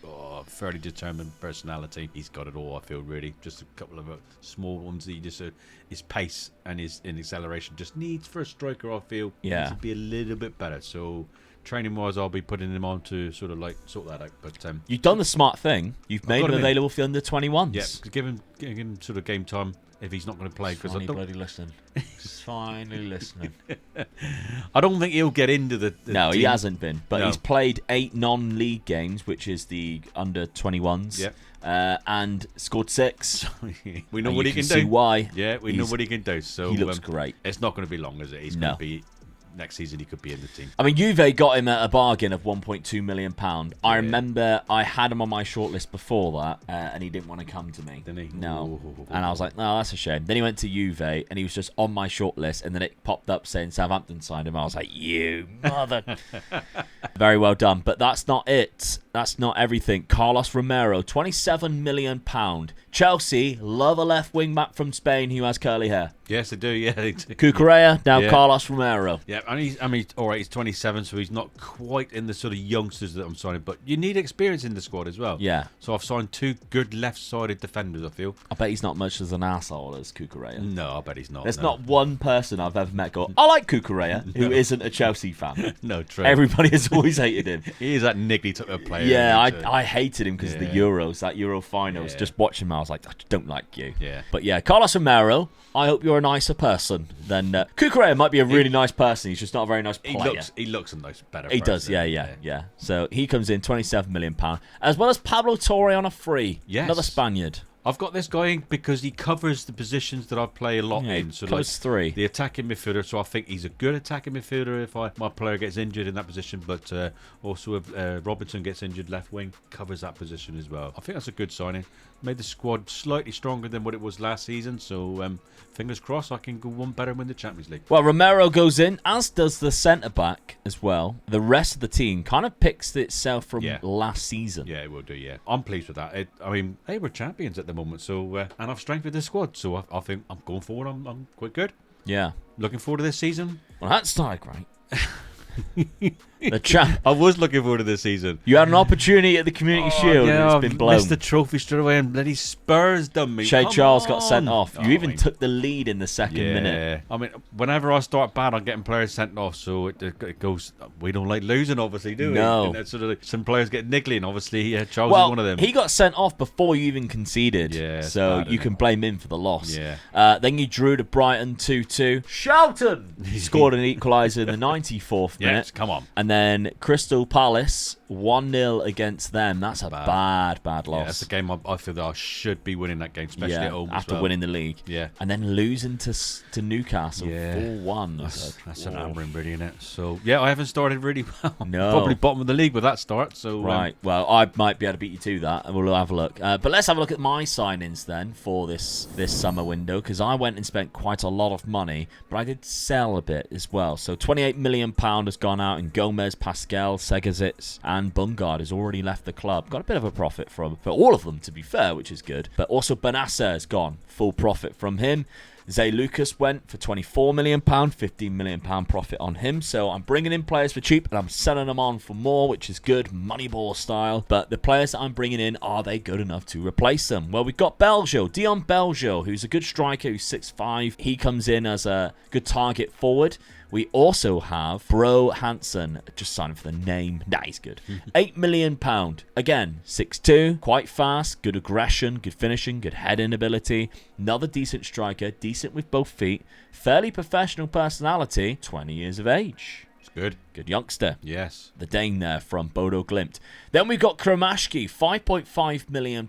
Speaker 2: fairly determined personality. He's got it all, I feel, really. Just a couple of small ones that he just his pace and his acceleration just needs for a striker, I feel.
Speaker 1: Yeah,
Speaker 2: to be a little bit better. So training wise, I'll be putting him on to sort of like sort that out. But
Speaker 1: you've done the smart thing. You've made him available for the under 21s.
Speaker 2: Yeah, give him sort of game time if he's not going to play.
Speaker 1: Because I don't bloody listening. He's finally listening.
Speaker 2: I don't think he'll get into the
Speaker 1: no,
Speaker 2: team.
Speaker 1: He hasn't been, but he's played 8 non-league games, which is the under 21s.
Speaker 2: Yep.
Speaker 1: And scored 6.
Speaker 2: We know what he can do.
Speaker 1: See why?
Speaker 2: Yeah, we know what he can do. So
Speaker 1: he looks great.
Speaker 2: It's not going to be long, is it? He's going to be. Next season, he could be in the team.
Speaker 1: I mean, Juve got him at a bargain of £1.2 million. I remember I had him on my shortlist before that, and he didn't want to come to me.
Speaker 2: Didn't he?
Speaker 1: No. And I was like, no, that's a shame. Then he went to Juve, and he was just on my shortlist, and then it popped up saying Southampton signed him. I was like, you mother. Very well done. But that's not it. That's not everything. Carlos Romero, £27 million. Chelsea love a left wing back from Spain who has curly hair.
Speaker 2: Yes, they do. Yeah, they do.
Speaker 1: Cucurella, now Carlos Romero.
Speaker 2: Yeah, and he's all right. He's 27, so he's not quite in the sort of youngsters that I'm signing. But you need experience in the squad as well.
Speaker 1: Yeah.
Speaker 2: So I've signed 2 good left-sided defenders, I feel.
Speaker 1: I bet he's not much as an asshole as Cucurella.
Speaker 2: No, I bet he's not.
Speaker 1: There's not one person I've ever met go, I like Cucurella, who isn't a Chelsea fan.
Speaker 2: No, true.
Speaker 1: Everybody has always hated him.
Speaker 2: He is that niggly type of player.
Speaker 1: Yeah, I hated him because of the Euros, that Euro finals. Just watching him, I was like, I don't like you.
Speaker 2: Yeah.
Speaker 1: But yeah, Carlos Romero, I hope you're a nicer person than Cucurella might be a really nice person. He's just not a very nice player.
Speaker 2: He looks a nice, better
Speaker 1: He
Speaker 2: person.
Speaker 1: does, yeah. So he comes in £27 million, as well as Pablo Torre on a free.
Speaker 2: Yes.
Speaker 1: Another Spaniard.
Speaker 2: I've got this guy in because he covers the positions that I play a lot in. So
Speaker 1: close 3.
Speaker 2: The attacking midfielder, so I think he's a good attacking midfielder if my player gets injured in that position. But also if Robinson gets injured, left wing, covers that position as well. I think that's a good signing. Made the squad slightly stronger than what it was last season. So fingers crossed I can go one better and win the Champions League.
Speaker 1: Well, Romero goes in, as does the centre-back as well. The rest of the team kind of picks itself from last season.
Speaker 2: Yeah, it will do, yeah. I'm pleased with that. I mean, they were champions at the moment, so and I've strengthened the squad. So I think I'm going forward. I'm quite good.
Speaker 1: Yeah.
Speaker 2: Looking forward to this season.
Speaker 1: Well, that started great. The champ.
Speaker 2: I was looking forward to this season.
Speaker 1: You had an opportunity at the Community Shield and it's been blown.
Speaker 2: Missed the trophy straight away and bloody Spurs done me.
Speaker 1: Shea Charles got sent off. You even took the lead in the second minute.
Speaker 2: Yeah. I mean, whenever I start bad, I'm getting players sent off, so it goes. We don't like losing, obviously, do we?
Speaker 1: No.
Speaker 2: And sort of, some players get niggly, and obviously Charles is one of them.
Speaker 1: He got sent off before you even conceded.
Speaker 2: Yeah,
Speaker 1: so you can blame him for the loss.
Speaker 2: Yeah.
Speaker 1: Then you drew to Brighton 2-2. Shelton scored an equaliser in the 94th minute.
Speaker 2: Yes, come on.
Speaker 1: And then Crystal Palace 1-0 against them. That's a bad loss.
Speaker 2: Yeah, that's a game I feel that I should be winning that game, especially at home
Speaker 1: after winning the league.
Speaker 2: Yeah.
Speaker 1: And then losing to Newcastle 4-1.
Speaker 2: That's an hammering, really, isn't it? So, I haven't started really well.
Speaker 1: No.
Speaker 2: Probably bottom of the league with that start. So
Speaker 1: right. Well, I might be able to beat you to that, and we'll have a look. But let's have a look at my signings then for this summer window, because I went and spent quite a lot of money, but I did sell a bit as well. So £28 million has gone out in Gomez, Pascal, Segazits, and Bungard has already left the club. Got a bit of a profit for all of them, to be fair, which is good. But also Benasser has gone. Full profit from him. Zay Lucas went for £24 million, £15 million profit on him. So I'm bringing in players for cheap and I'm selling them on for more, which is good, Moneyball style. But the players that I'm bringing in, are they good enough to replace them? Well, we've got Dion Belgio, who's a good striker, who's 6'5". He comes in as a good target forward. We also have Bro Hansen, just signing for the name. Nah, he's good. £8 million. Again, 6'2", quite fast, good aggression, good finishing, good heading ability. Another decent striker, decent with both feet. Fairly professional personality, 20 years of age.
Speaker 2: Good.
Speaker 1: Good youngster.
Speaker 2: Yes.
Speaker 1: The Dane there from Bodo Glimt. Then we've got Kromashki, £5.5 million.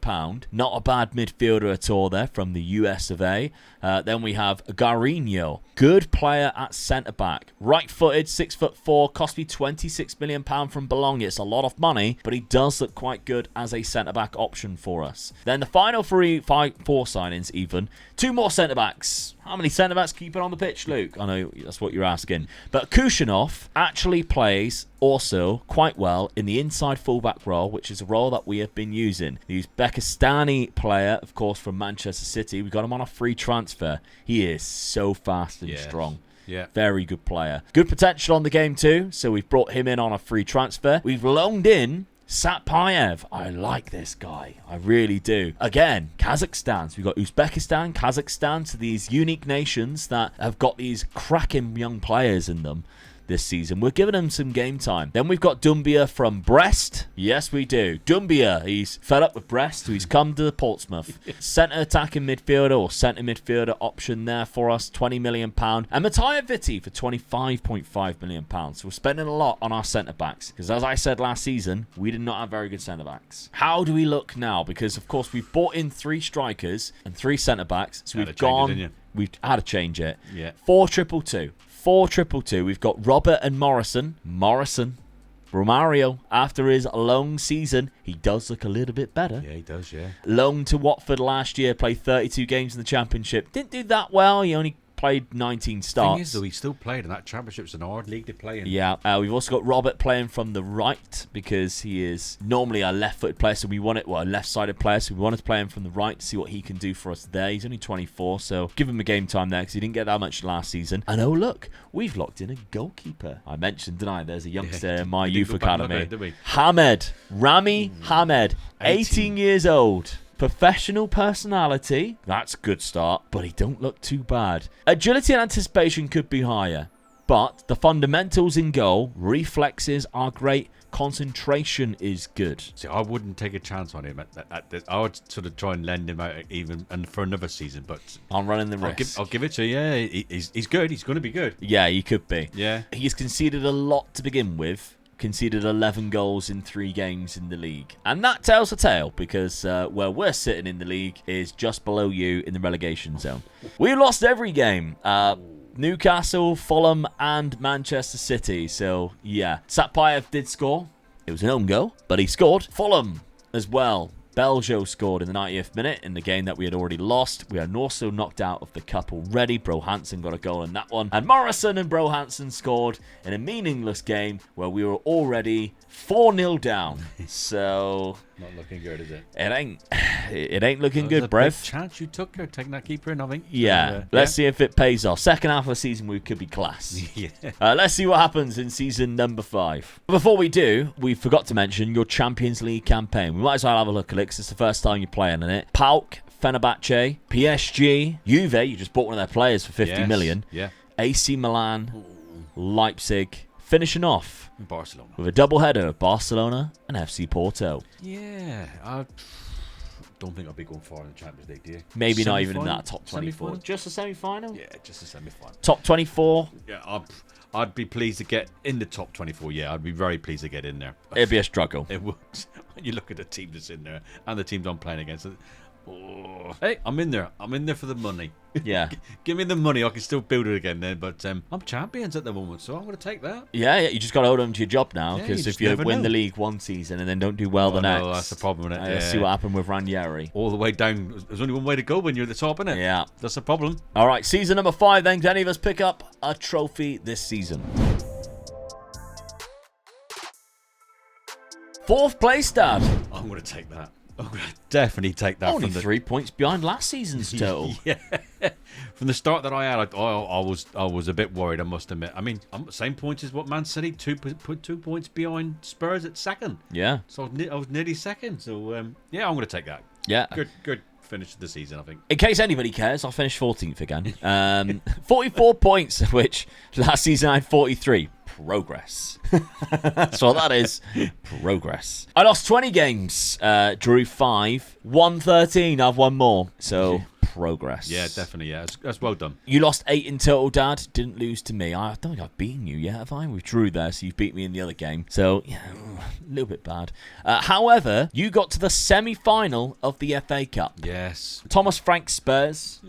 Speaker 1: Not a bad midfielder at all there from the US of A. Then we have Garinho. Good player at centre-back. Right-footed, 6'4", cost me £26 million from Bologna. It's a lot of money, but he does look quite good as a centre-back option for us. Then the final four signings even. 2 more centre-backs. How many centre-backs can you put on the pitch, Luke? I know that's what you're asking. But Kushinov actually plays also quite well in the inside fullback role, which is a role that we have been using. The Uzbekistani player, of course, from Manchester City. We got him on a free transfer. He is so fast and strong.
Speaker 2: Yeah.
Speaker 1: Very good player. Good potential on the game too, so we've brought him in on a free transfer. We've loaned in Satpayev. I like this guy. I really do. Again, Kazakhstan. So we've got Uzbekistan, Kazakhstan. So these unique nations that have got these cracking young players in them this season. We're giving him some game time. Then we've got Dumbia from Brest. Yes, we do. Dumbia, he's fed up with Brest, so he's come to the Portsmouth. Centre attacking midfielder or centre midfielder option there for us, £20 million. And Mattia Vitti for £25.5 million. So we're spending a lot on our centre backs, because as I said last season, we did not have very good centre backs. How do we look now? Because of course we've bought in 3 strikers and 3 centre backs, so we've had to change it.
Speaker 2: Yeah.
Speaker 1: 4-2-2. 4-2-2. We've got Robert and Morrison. Romario, after his long season, he does look a little bit better.
Speaker 2: Yeah, he does, yeah.
Speaker 1: Loaned to Watford last year, played 32 games in the Championship. Didn't do that well. He only played 19 starts.
Speaker 2: The thing is, though, he still played in that Championship. It's an hard league to play in.
Speaker 1: Yeah, we've also got Robert playing from the right, because he is normally a left-footed player, so we want it, a left-sided player, so we wanted to play him from the right to see what he can do for us there. He's only 24, so give him a game time there, because he didn't get that much last season. And oh look, we've locked in a goalkeeper. I mentioned, didn't I? There's a youngster in my youth academy. Rami Hamed, 18 years old. Professional personality, that's a good start, but he don't look too bad. Agility and anticipation could be higher, but the fundamentals in goal, reflexes are great, concentration is good.
Speaker 2: See, I wouldn't take a chance on him at this. I would sort of try and lend him out even and for another season, but
Speaker 1: I'm running the risk.
Speaker 2: I'll give it to you. Yeah, he's good. He's going to be good.
Speaker 1: Yeah, he could be.
Speaker 2: Yeah.
Speaker 1: He's conceded a lot to begin with. Conceded 11 goals in 3 games in the league. And that tells a tale, because where we're sitting in the league is just below you in the relegation zone. We lost every game. Newcastle, Fulham, and Manchester City. So, yeah. Satpayev did score. It was an own goal, but he scored. Fulham as well. Belgio scored in the 90th minute in the game that we had already lost. We are also knocked out of the cup already. Bro Hansen got a goal in that one. And Morrison and Bro Hansen scored in a meaningless game where we were already 4-0 down. So
Speaker 2: not looking good, is it?
Speaker 1: It ain't. it ain't looking good,
Speaker 2: Brev.
Speaker 1: Brev.
Speaker 2: Chance you took her taking that keeper in, I think.
Speaker 1: Yeah. Let's see if it pays off. Second half of the season, we could be class.
Speaker 2: Yeah.
Speaker 1: Let's see what happens in season number 5. Before we do, we forgot to mention your Champions League campaign. We might as well have a look at it because it's the first time you're playing in it. PAOK, Fenerbahce, PSG, Juve. You just bought one of their players for 50 million.
Speaker 2: Yeah.
Speaker 1: AC Milan, Leipzig. Finishing off
Speaker 2: Barcelona
Speaker 1: with a double-header of Barcelona and FC Porto.
Speaker 2: Yeah, I don't think I'll be going far in the Champions League, do you?
Speaker 1: Maybe not even in that top 24.
Speaker 2: Semi-final?
Speaker 1: Just a semi-final?
Speaker 2: Yeah, just a semi-final.
Speaker 1: Top 24?
Speaker 2: Yeah, I'd be pleased to get in the top 24. Yeah, I'd be very pleased to get in there.
Speaker 1: It'd be a struggle.
Speaker 2: It would. When you look at the team that's in there and the teams I'm playing against. Oh, hey, I'm in there. I'm in there for the money.
Speaker 1: Yeah.
Speaker 2: Give me the money. I can still build it again then. But I'm champions at the moment, so I'm going to take that.
Speaker 1: Yeah, you just got to hold on to your job now. Because if you win
Speaker 2: know.
Speaker 1: The league one season and then don't do well the next.
Speaker 2: No, that's the problem with it.
Speaker 1: See what happened with Ranieri.
Speaker 2: All the way down. There's only one way to go when you're at the top, isn't it?
Speaker 1: Yeah.
Speaker 2: That's the problem.
Speaker 1: All right, season number 5 then. Can any of us pick up a trophy this season? 4th place, Dad.
Speaker 2: I'm going to take that. I'm going to definitely take that.
Speaker 1: Only 3 points behind last season's total.
Speaker 2: Yeah. From the start that I had, I was a bit worried, I must admit. I mean, I'm the same points as what Man City, 2 points behind Spurs at second.
Speaker 1: Yeah.
Speaker 2: So I was nearly second. So, yeah, I'm going to take that.
Speaker 1: Yeah.
Speaker 2: Good finish to the season, I think.
Speaker 1: In case anybody cares, I'll finish 14th again. 44 points, which last season I had 43. Progress. That's what that is. Progress. I lost 20 games, drew 5, won 13. I've won more. So, progress.
Speaker 2: Yeah, definitely. Yeah, that's well done.
Speaker 1: You lost 8 in total, Dad. Didn't lose to me. I don't think I've beaten you yet, have I? We drew there, so you've beat me in the other game. So, yeah, a little bit bad. However, you got to the semi-final of the FA Cup.
Speaker 2: Yes.
Speaker 1: Thomas Frank Spurs.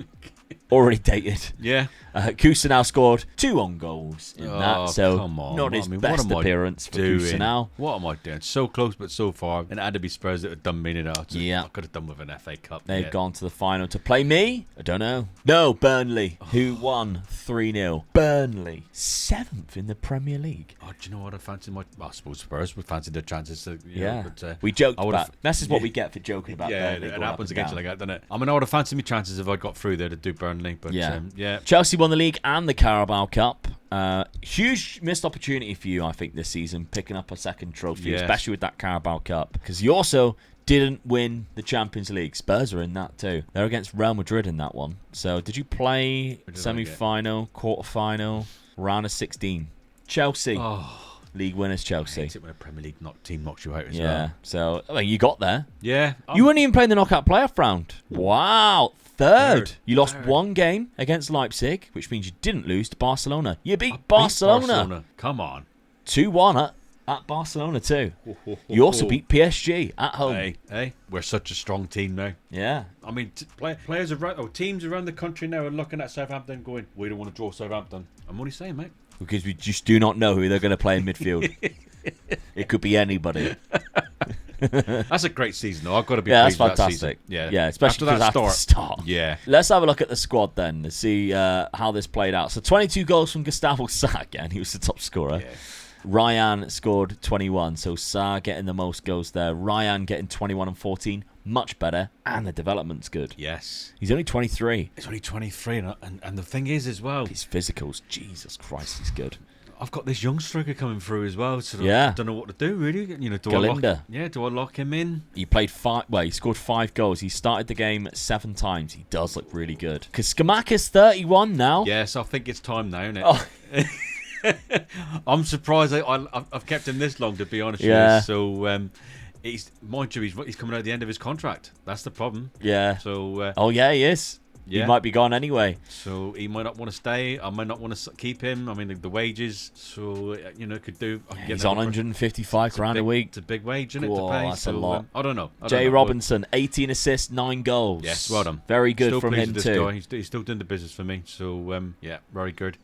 Speaker 1: Already dated.
Speaker 2: Yeah.
Speaker 1: Kusanov scored 2 on goals in that, so
Speaker 2: come on.
Speaker 1: not his best appearance for Kusanov.
Speaker 2: What am I doing? So close, but so far. And it had to be Spurs that had done me in it.
Speaker 1: Yeah.
Speaker 2: I could have done with an FA Cup.
Speaker 1: They've gone to the final to play me. I don't know. No, Burnley, who won 3-0. Burnley, 7th in the Premier League.
Speaker 2: Oh, do you know what? I suppose Spurs would fancy their chances. To,
Speaker 1: yeah.
Speaker 2: But,
Speaker 1: we joked about this is what we get for joking about Burnley.
Speaker 2: Yeah, it happens against you like that, doesn't it? I mean, I would have fancied my chances if I got through there to do Burnley. But yeah.
Speaker 1: Chelsea won the league and the Carabao Cup. Huge missed opportunity for you, I think, this season, picking up a second trophy, especially with that Carabao Cup. Because you also didn't win the Champions League. Spurs are in that too. They're against Real Madrid in that one. So did you play semi-final, quarter-final, round of 16? Chelsea. League winners Chelsea.
Speaker 2: I hate it when a Premier League team knocks you out as well.
Speaker 1: Yeah, so I mean, you got there.
Speaker 2: Yeah.
Speaker 1: You weren't even playing the knockout playoff round. Wow. Third. You lost 1 game against Leipzig, which means you didn't lose to Barcelona. You beat Barcelona.
Speaker 2: Come on.
Speaker 1: 2-1 at Barcelona too. You also beat PSG at home.
Speaker 2: Hey, we're such a strong team now.
Speaker 1: Yeah.
Speaker 2: I mean, teams around the country now are looking at Southampton going, we don't want to draw Southampton. I'm only saying, mate.
Speaker 1: Because we just do not know who they're going to play in midfield. It could be anybody.
Speaker 2: That's a great season, though. I've got to be pleased with that season.
Speaker 1: Yeah, especially after the start.
Speaker 2: Yeah.
Speaker 1: Let's have a look at the squad then to see how this played out. So 22 goals from Gustavo Sa again. He was the top scorer. Yeah. Ryan scored 21, so Sa getting the most goals there. Ryan getting 21 and 14, much better, and the development's good.
Speaker 2: Yes.
Speaker 1: He's only 23.
Speaker 2: He's only 23, and the thing is as well,
Speaker 1: his physicals, Jesus Christ, he's good.
Speaker 2: I've got this young striker coming through as well, so I don't know what to do really. Do I lock him in?
Speaker 1: He played 5. Well, he scored 5 goals. He started the game 7 times. He does look really good. Because Skamaka's 31 now.
Speaker 2: Yes, I think it's time now, isn't it? Oh. I'm surprised I've kept him this long, to be honest with you. So he's coming out at the end of his contract. That's the problem.
Speaker 1: Yeah.
Speaker 2: So
Speaker 1: he is. Yeah. He might be gone anyway.
Speaker 2: So he might not want to stay. I might not want to keep him. I mean, the wages. So, could do.
Speaker 1: He's on 155 grand a week.
Speaker 2: It's a big wage, isn't it, to pay?
Speaker 1: That's a lot.
Speaker 2: I don't know.
Speaker 1: Jay Robinson, 18 assists, 9 goals.
Speaker 2: Yes, well done.
Speaker 1: Very good from him, too.
Speaker 2: He's still doing the business for me. So, very good.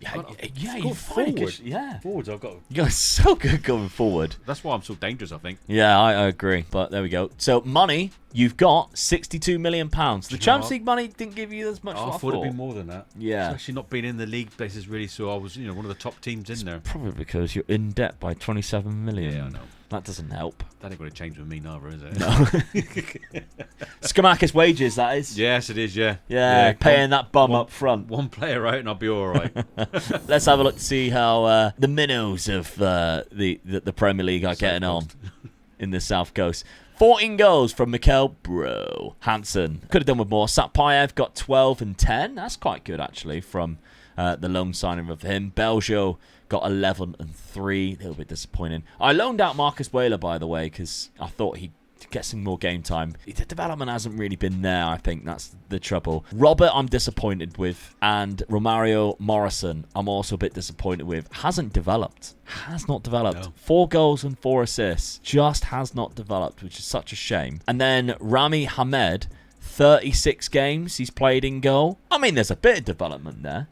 Speaker 1: You're forward.
Speaker 2: Forwards, I've got.
Speaker 1: You're so good going forward.
Speaker 2: That's why I'm so dangerous, I think.
Speaker 1: Yeah, I agree. But there we go. So, money. You've got £62 million. The Champions League money didn't give you as much.
Speaker 2: I thought it'd be more than that.
Speaker 1: Yeah,
Speaker 2: it's actually not been in the league basis really. So I was, one of the top teams in there.
Speaker 1: Probably because you're in debt by 27 million.
Speaker 2: Yeah, I know.
Speaker 1: That doesn't help.
Speaker 2: That ain't going to change with me neither, is it?
Speaker 1: No. Skamakis wages, that is.
Speaker 2: Yes, it is, yeah.
Speaker 1: Yeah, paying that bum up front.
Speaker 2: One player out and I'll be all right.
Speaker 1: Let's have a look to see how the minnows of the Premier League are getting on in the South Coast. 14 goals from Mikel Bro Hansen. Could have done with more. Satpayev got 12 and 10. That's quite good, actually, from the loan signing of him. Belgio got 11 and 3. A little bit disappointing. I loaned out Marcus Whaler, by the way, because I thought he'd get some more game time. The development hasn't really been there, I think. That's the trouble. Robert, I'm disappointed with. And Romario Morrison, I'm also a bit disappointed with. Hasn't developed. Has not developed. No. 4 goals and 4 assists. Just has not developed, which is such a shame. And then Rami Hamed, 36 games he's played in goal. I mean, there's a bit of development there.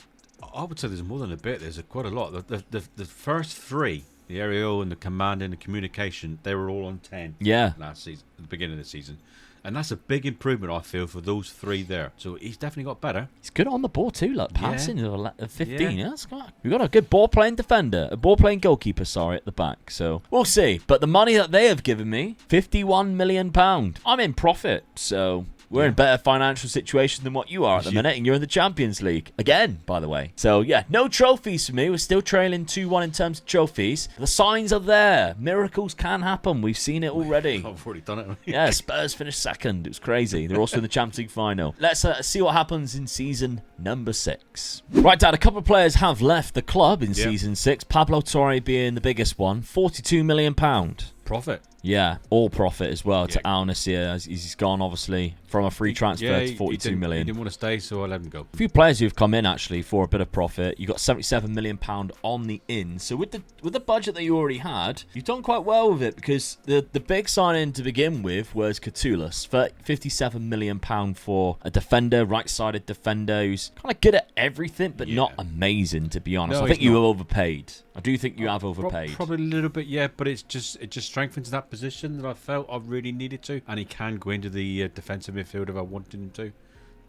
Speaker 2: I would say there's more than a bit. There's quite a lot. The first 3, the aerial and the command and the communication, they were all on 10.
Speaker 1: Yeah.
Speaker 2: Last season, at the beginning of the season. And that's a big improvement, I feel, for those 3 there. So he's definitely got better. He's
Speaker 1: good on the ball too, look. Passing at 15. Yeah. We've got a good ball-playing defender. A ball-playing goalkeeper, at the back. So we'll see. But the money that they have given me, £51 million. I'm in profit, so... We're in a better financial situation than what you are at the minute, and you're in the Champions League. Again, by the way. So, yeah, no trophies for me. We're still trailing 2-1 in terms of trophies. The signs are there. Miracles can happen. We've seen it already.
Speaker 2: I've already done it.
Speaker 1: Yeah, Spurs finished 2nd. It was crazy. They're also in the Champions League final. Let's see what happens in season number 6. Right, Dad, a couple of players have left the club in season 6. Pablo Torre being the biggest one. £42 million.
Speaker 2: Profit.
Speaker 1: Yeah, all profit as well to Al Nassr, as he's gone, obviously, from a free transfer to 42 million.
Speaker 2: He didn't want to stay, so I let him go.
Speaker 1: A few players who've come in, actually, for a bit of profit. You got £77 million on the in. So with the budget that you already had, you've done quite well with it, because the big signing to begin with was Catullus, £57 million for a defender, right-sided defender, who's kind of good at everything, but not amazing, to be honest.
Speaker 2: No,
Speaker 1: I think you have overpaid. I do think you have overpaid.
Speaker 2: Probably a little bit, yeah, but it just strengthens that position that I felt I really needed to, and he can go into the defensive midfield if I wanted him to.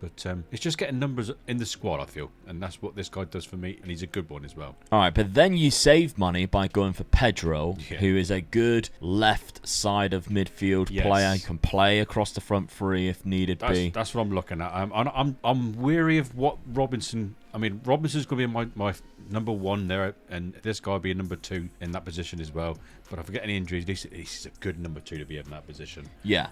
Speaker 2: But it's just getting numbers in the squad, I feel, and that's what this guy does for me, and he's a good one as well. All
Speaker 1: right, but then you save money by going for Pedro, who is a good left side of midfield player. He can play across the front 3 if needed be.
Speaker 2: That's what I'm looking at. I'm weary of what Robinson. I mean, Robinson's going to be my number 1 there, and this guy will be a number 2 in that position as well. But if I get any injuries, he's a good number 2 to be in that position.
Speaker 1: Yeah.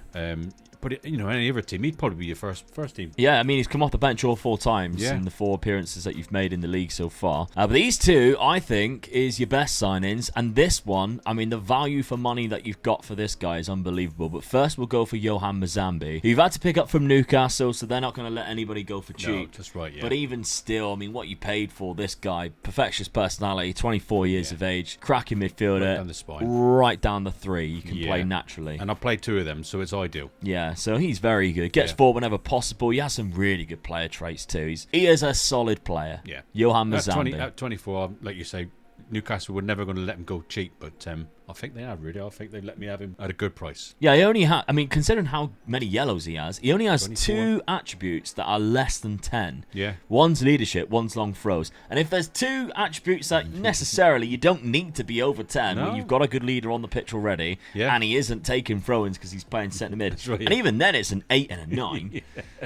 Speaker 2: But any other team, he'd probably be your first team.
Speaker 1: Yeah, I mean, he's come off the bench all 4 times in the 4 appearances that you've made in the league so far. But these 2, I think, is your best signings. And this one, I mean, the value for money that you've got for this guy is unbelievable. But first, we'll go for Johan Mazambi, who you've had to pick up from Newcastle, so they're not going to let anybody go for cheap.
Speaker 2: No, that's right, yeah.
Speaker 1: But even still, I mean, what you paid for this guy, perfectionist personality, 24 years of age, cracking midfielder,
Speaker 2: right down the spine.
Speaker 1: Right down the 3. You can play naturally.
Speaker 2: And I played 2 of them, so it's ideal.
Speaker 1: Yeah, so he's very good. Gets forward whenever possible. He has some really good player traits too. He is a solid player.
Speaker 2: Yeah.
Speaker 1: Johan Mazambi.
Speaker 2: At 24, like you say, Newcastle were never going to let him go cheap, but I think they have, really. I think they let me have him at a good price.
Speaker 1: Yeah, he only I mean, considering how many yellows he has only has 24. 2 attributes that are less than 10.
Speaker 2: Yeah.
Speaker 1: One's leadership, one's long throws. And if there's 2 attributes that necessarily you don't need to be over 10, when you've got a good leader on the pitch already, and he isn't taking throw-ins because he's playing centre mid.
Speaker 2: Right,
Speaker 1: and even then, it's an 8 and a 9.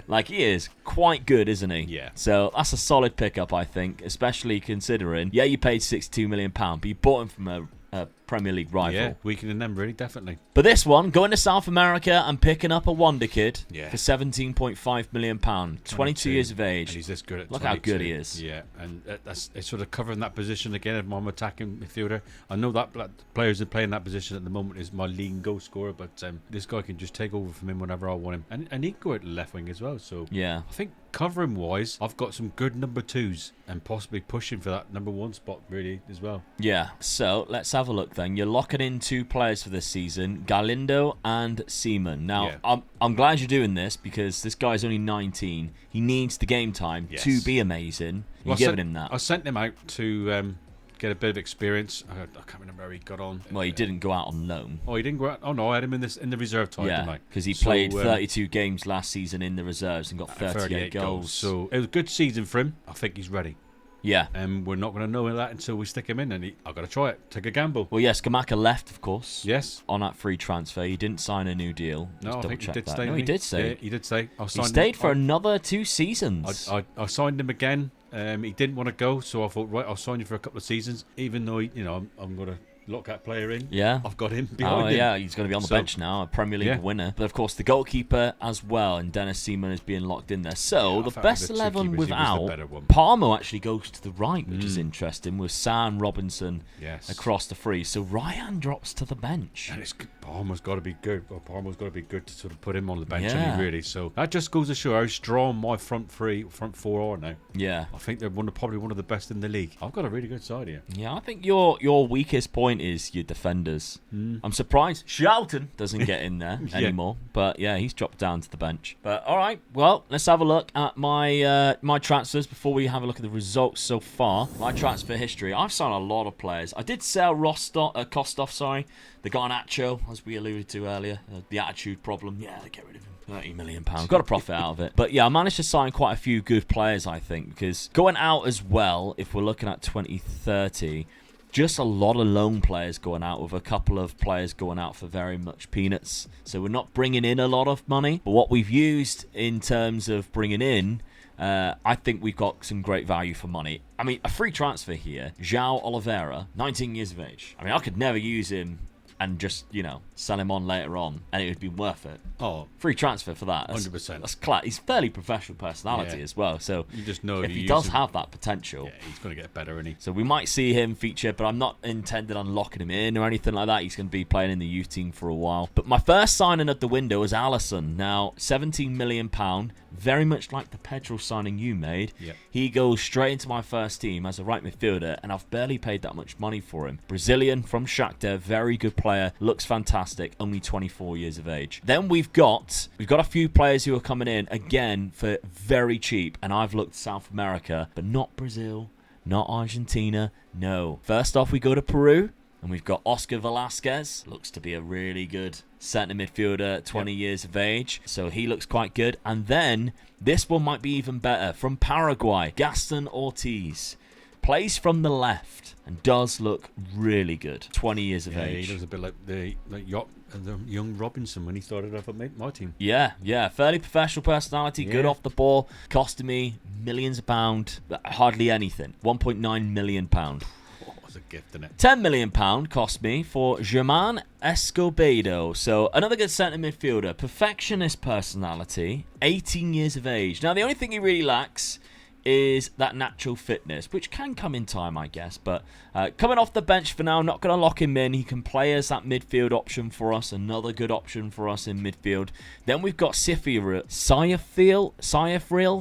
Speaker 1: Like, he is quite good, isn't he?
Speaker 2: Yeah.
Speaker 1: So that's a solid pickup, I think, especially considering, you paid £62 million, but you bought him from a Premier League rival.
Speaker 2: Yeah, weakening them, really, definitely.
Speaker 1: But this one, going to South America and picking up a wonder kid for £17.5 million. 22 years of age.
Speaker 2: And he's this good at
Speaker 1: Look
Speaker 2: 22.
Speaker 1: how good he is.
Speaker 2: Yeah, and it's sort of covering that position again of my attacking midfielder. I know that players that play in that position at the moment is my leading goal scorer, but this guy can just take over from him whenever I want him. And he can go out to the left wing as well. So I think covering wise, I've got some good number 2s and possibly pushing for that number 1 spot really as well.
Speaker 1: Yeah, so let's have a look then. You're locking in 2 players for this season, Galindo and Seaman. Now, I'm glad you're doing this because this guy's only 19. He needs the game time to be amazing. You're giving him that.
Speaker 2: I sent him out to get a bit of experience. I can't remember how he got on.
Speaker 1: Well, he didn't go out on loan.
Speaker 2: Oh, he didn't go out? Oh, no, I had him in the reserve type, didn't I?
Speaker 1: Because he played 32 games last season in the reserves and got 38 goals.
Speaker 2: So it was a good season for him. I think he's ready.
Speaker 1: Yeah.
Speaker 2: And we're not going to know that until we stick him in. And I've got to try it. Take a gamble.
Speaker 1: Well, yes, Skamaka left, of course.
Speaker 2: Yes.
Speaker 1: On that free transfer. He didn't sign a new deal.
Speaker 2: No, I think he did stay.
Speaker 1: No, he did stay.
Speaker 2: Yeah, he did stay.
Speaker 1: He stayed for another 2 seasons.
Speaker 2: I signed him again. He didn't want to go, so I thought, right, I'll sign you for a couple of seasons. Even though, I'm going to lock that player in.
Speaker 1: Yeah.
Speaker 2: I've got him behind him.
Speaker 1: Yeah, he's going to be on the bench now, a Premier League winner. But of course, the goalkeeper as well, and Dennis Seaman is being locked in there. So the best 11 without Palmer actually goes to the right, which is interesting, with Sam Robinson across the free. So Ryan drops to the bench.
Speaker 2: And Palmer's got to be good. Well, Palmer's got to be good to sort of put him on the bench, really. So that just goes to show how strong my front four are now.
Speaker 1: Yeah.
Speaker 2: I think they're probably one of the best in the league. I've got a really good side here.
Speaker 1: Yeah, I think your weakest point is your defenders. I'm surprised Shelton doesn't get in there anymore. But yeah, he's dropped down to the bench. But all right, well, let's have a look at my transfers before we have a look at the results so far. My transfer history. I've signed a lot of players. I did sell Kostov, the Garnacho, as we alluded to earlier. The attitude problem. Yeah, they get rid of him. £30 million. Got a profit out of it. But yeah, I managed to sign quite a few good players, I think, because going out as well, if we're looking at 2030, just a lot of loan players going out, with a couple of players going out for very much peanuts. So we're not bringing in a lot of money. But what we've used in terms of bringing in, I think we've got some great value for money. I mean, a free transfer here. João Oliveira, 19 years of age. I mean, I could never use him and just, sell him on later on, and it would be worth it.
Speaker 2: Oh,
Speaker 1: free transfer for that.
Speaker 2: 100%.
Speaker 1: That's class. He's fairly professional personality as well, so
Speaker 2: you just know
Speaker 1: if he does have that potential,
Speaker 2: he's going to get better, isn't he?
Speaker 1: So we might see him feature, but I'm not intended on locking him in or anything like that. He's going to be playing in the youth team for a while. But my first signing at the window is Alisson. Now, £17 million, very much like the Pedro signing you made.
Speaker 2: Yep.
Speaker 1: He goes straight into my first team as a right midfielder, and I've barely paid that much money for him. Brazilian from Shakhtar, very good player, looks fantastic, only 24 years of age. Then we've got a few players who are coming in again for very cheap, and I've looked South America, but not Brazil, not Argentina, no. First off, we go to Peru, and we've got Oscar Velasquez, looks to be a really good centre midfielder, 20 years of age, so he looks quite good. And then this one might be even better, from Paraguay, Gaston Ortiz. Plays from the left and does look really good. 20 years of age.
Speaker 2: He looks a bit like the young Robinson when he started off at my team.
Speaker 1: Yeah. Fairly professional personality, good off the ball. Costing me millions of pounds, but hardly anything. £1.9 million.
Speaker 2: Was a gift, isn't it?
Speaker 1: £10 million cost me for Germán Escobedo. So another good centre midfielder. Perfectionist personality. 18 years of age. Now, the only thing he really lacks is that natural fitness, which can come in time, I guess. But coming off the bench for now, not going to lock him in. He can play as that midfield option for us, another good option for us in midfield. Then we've got Sayafril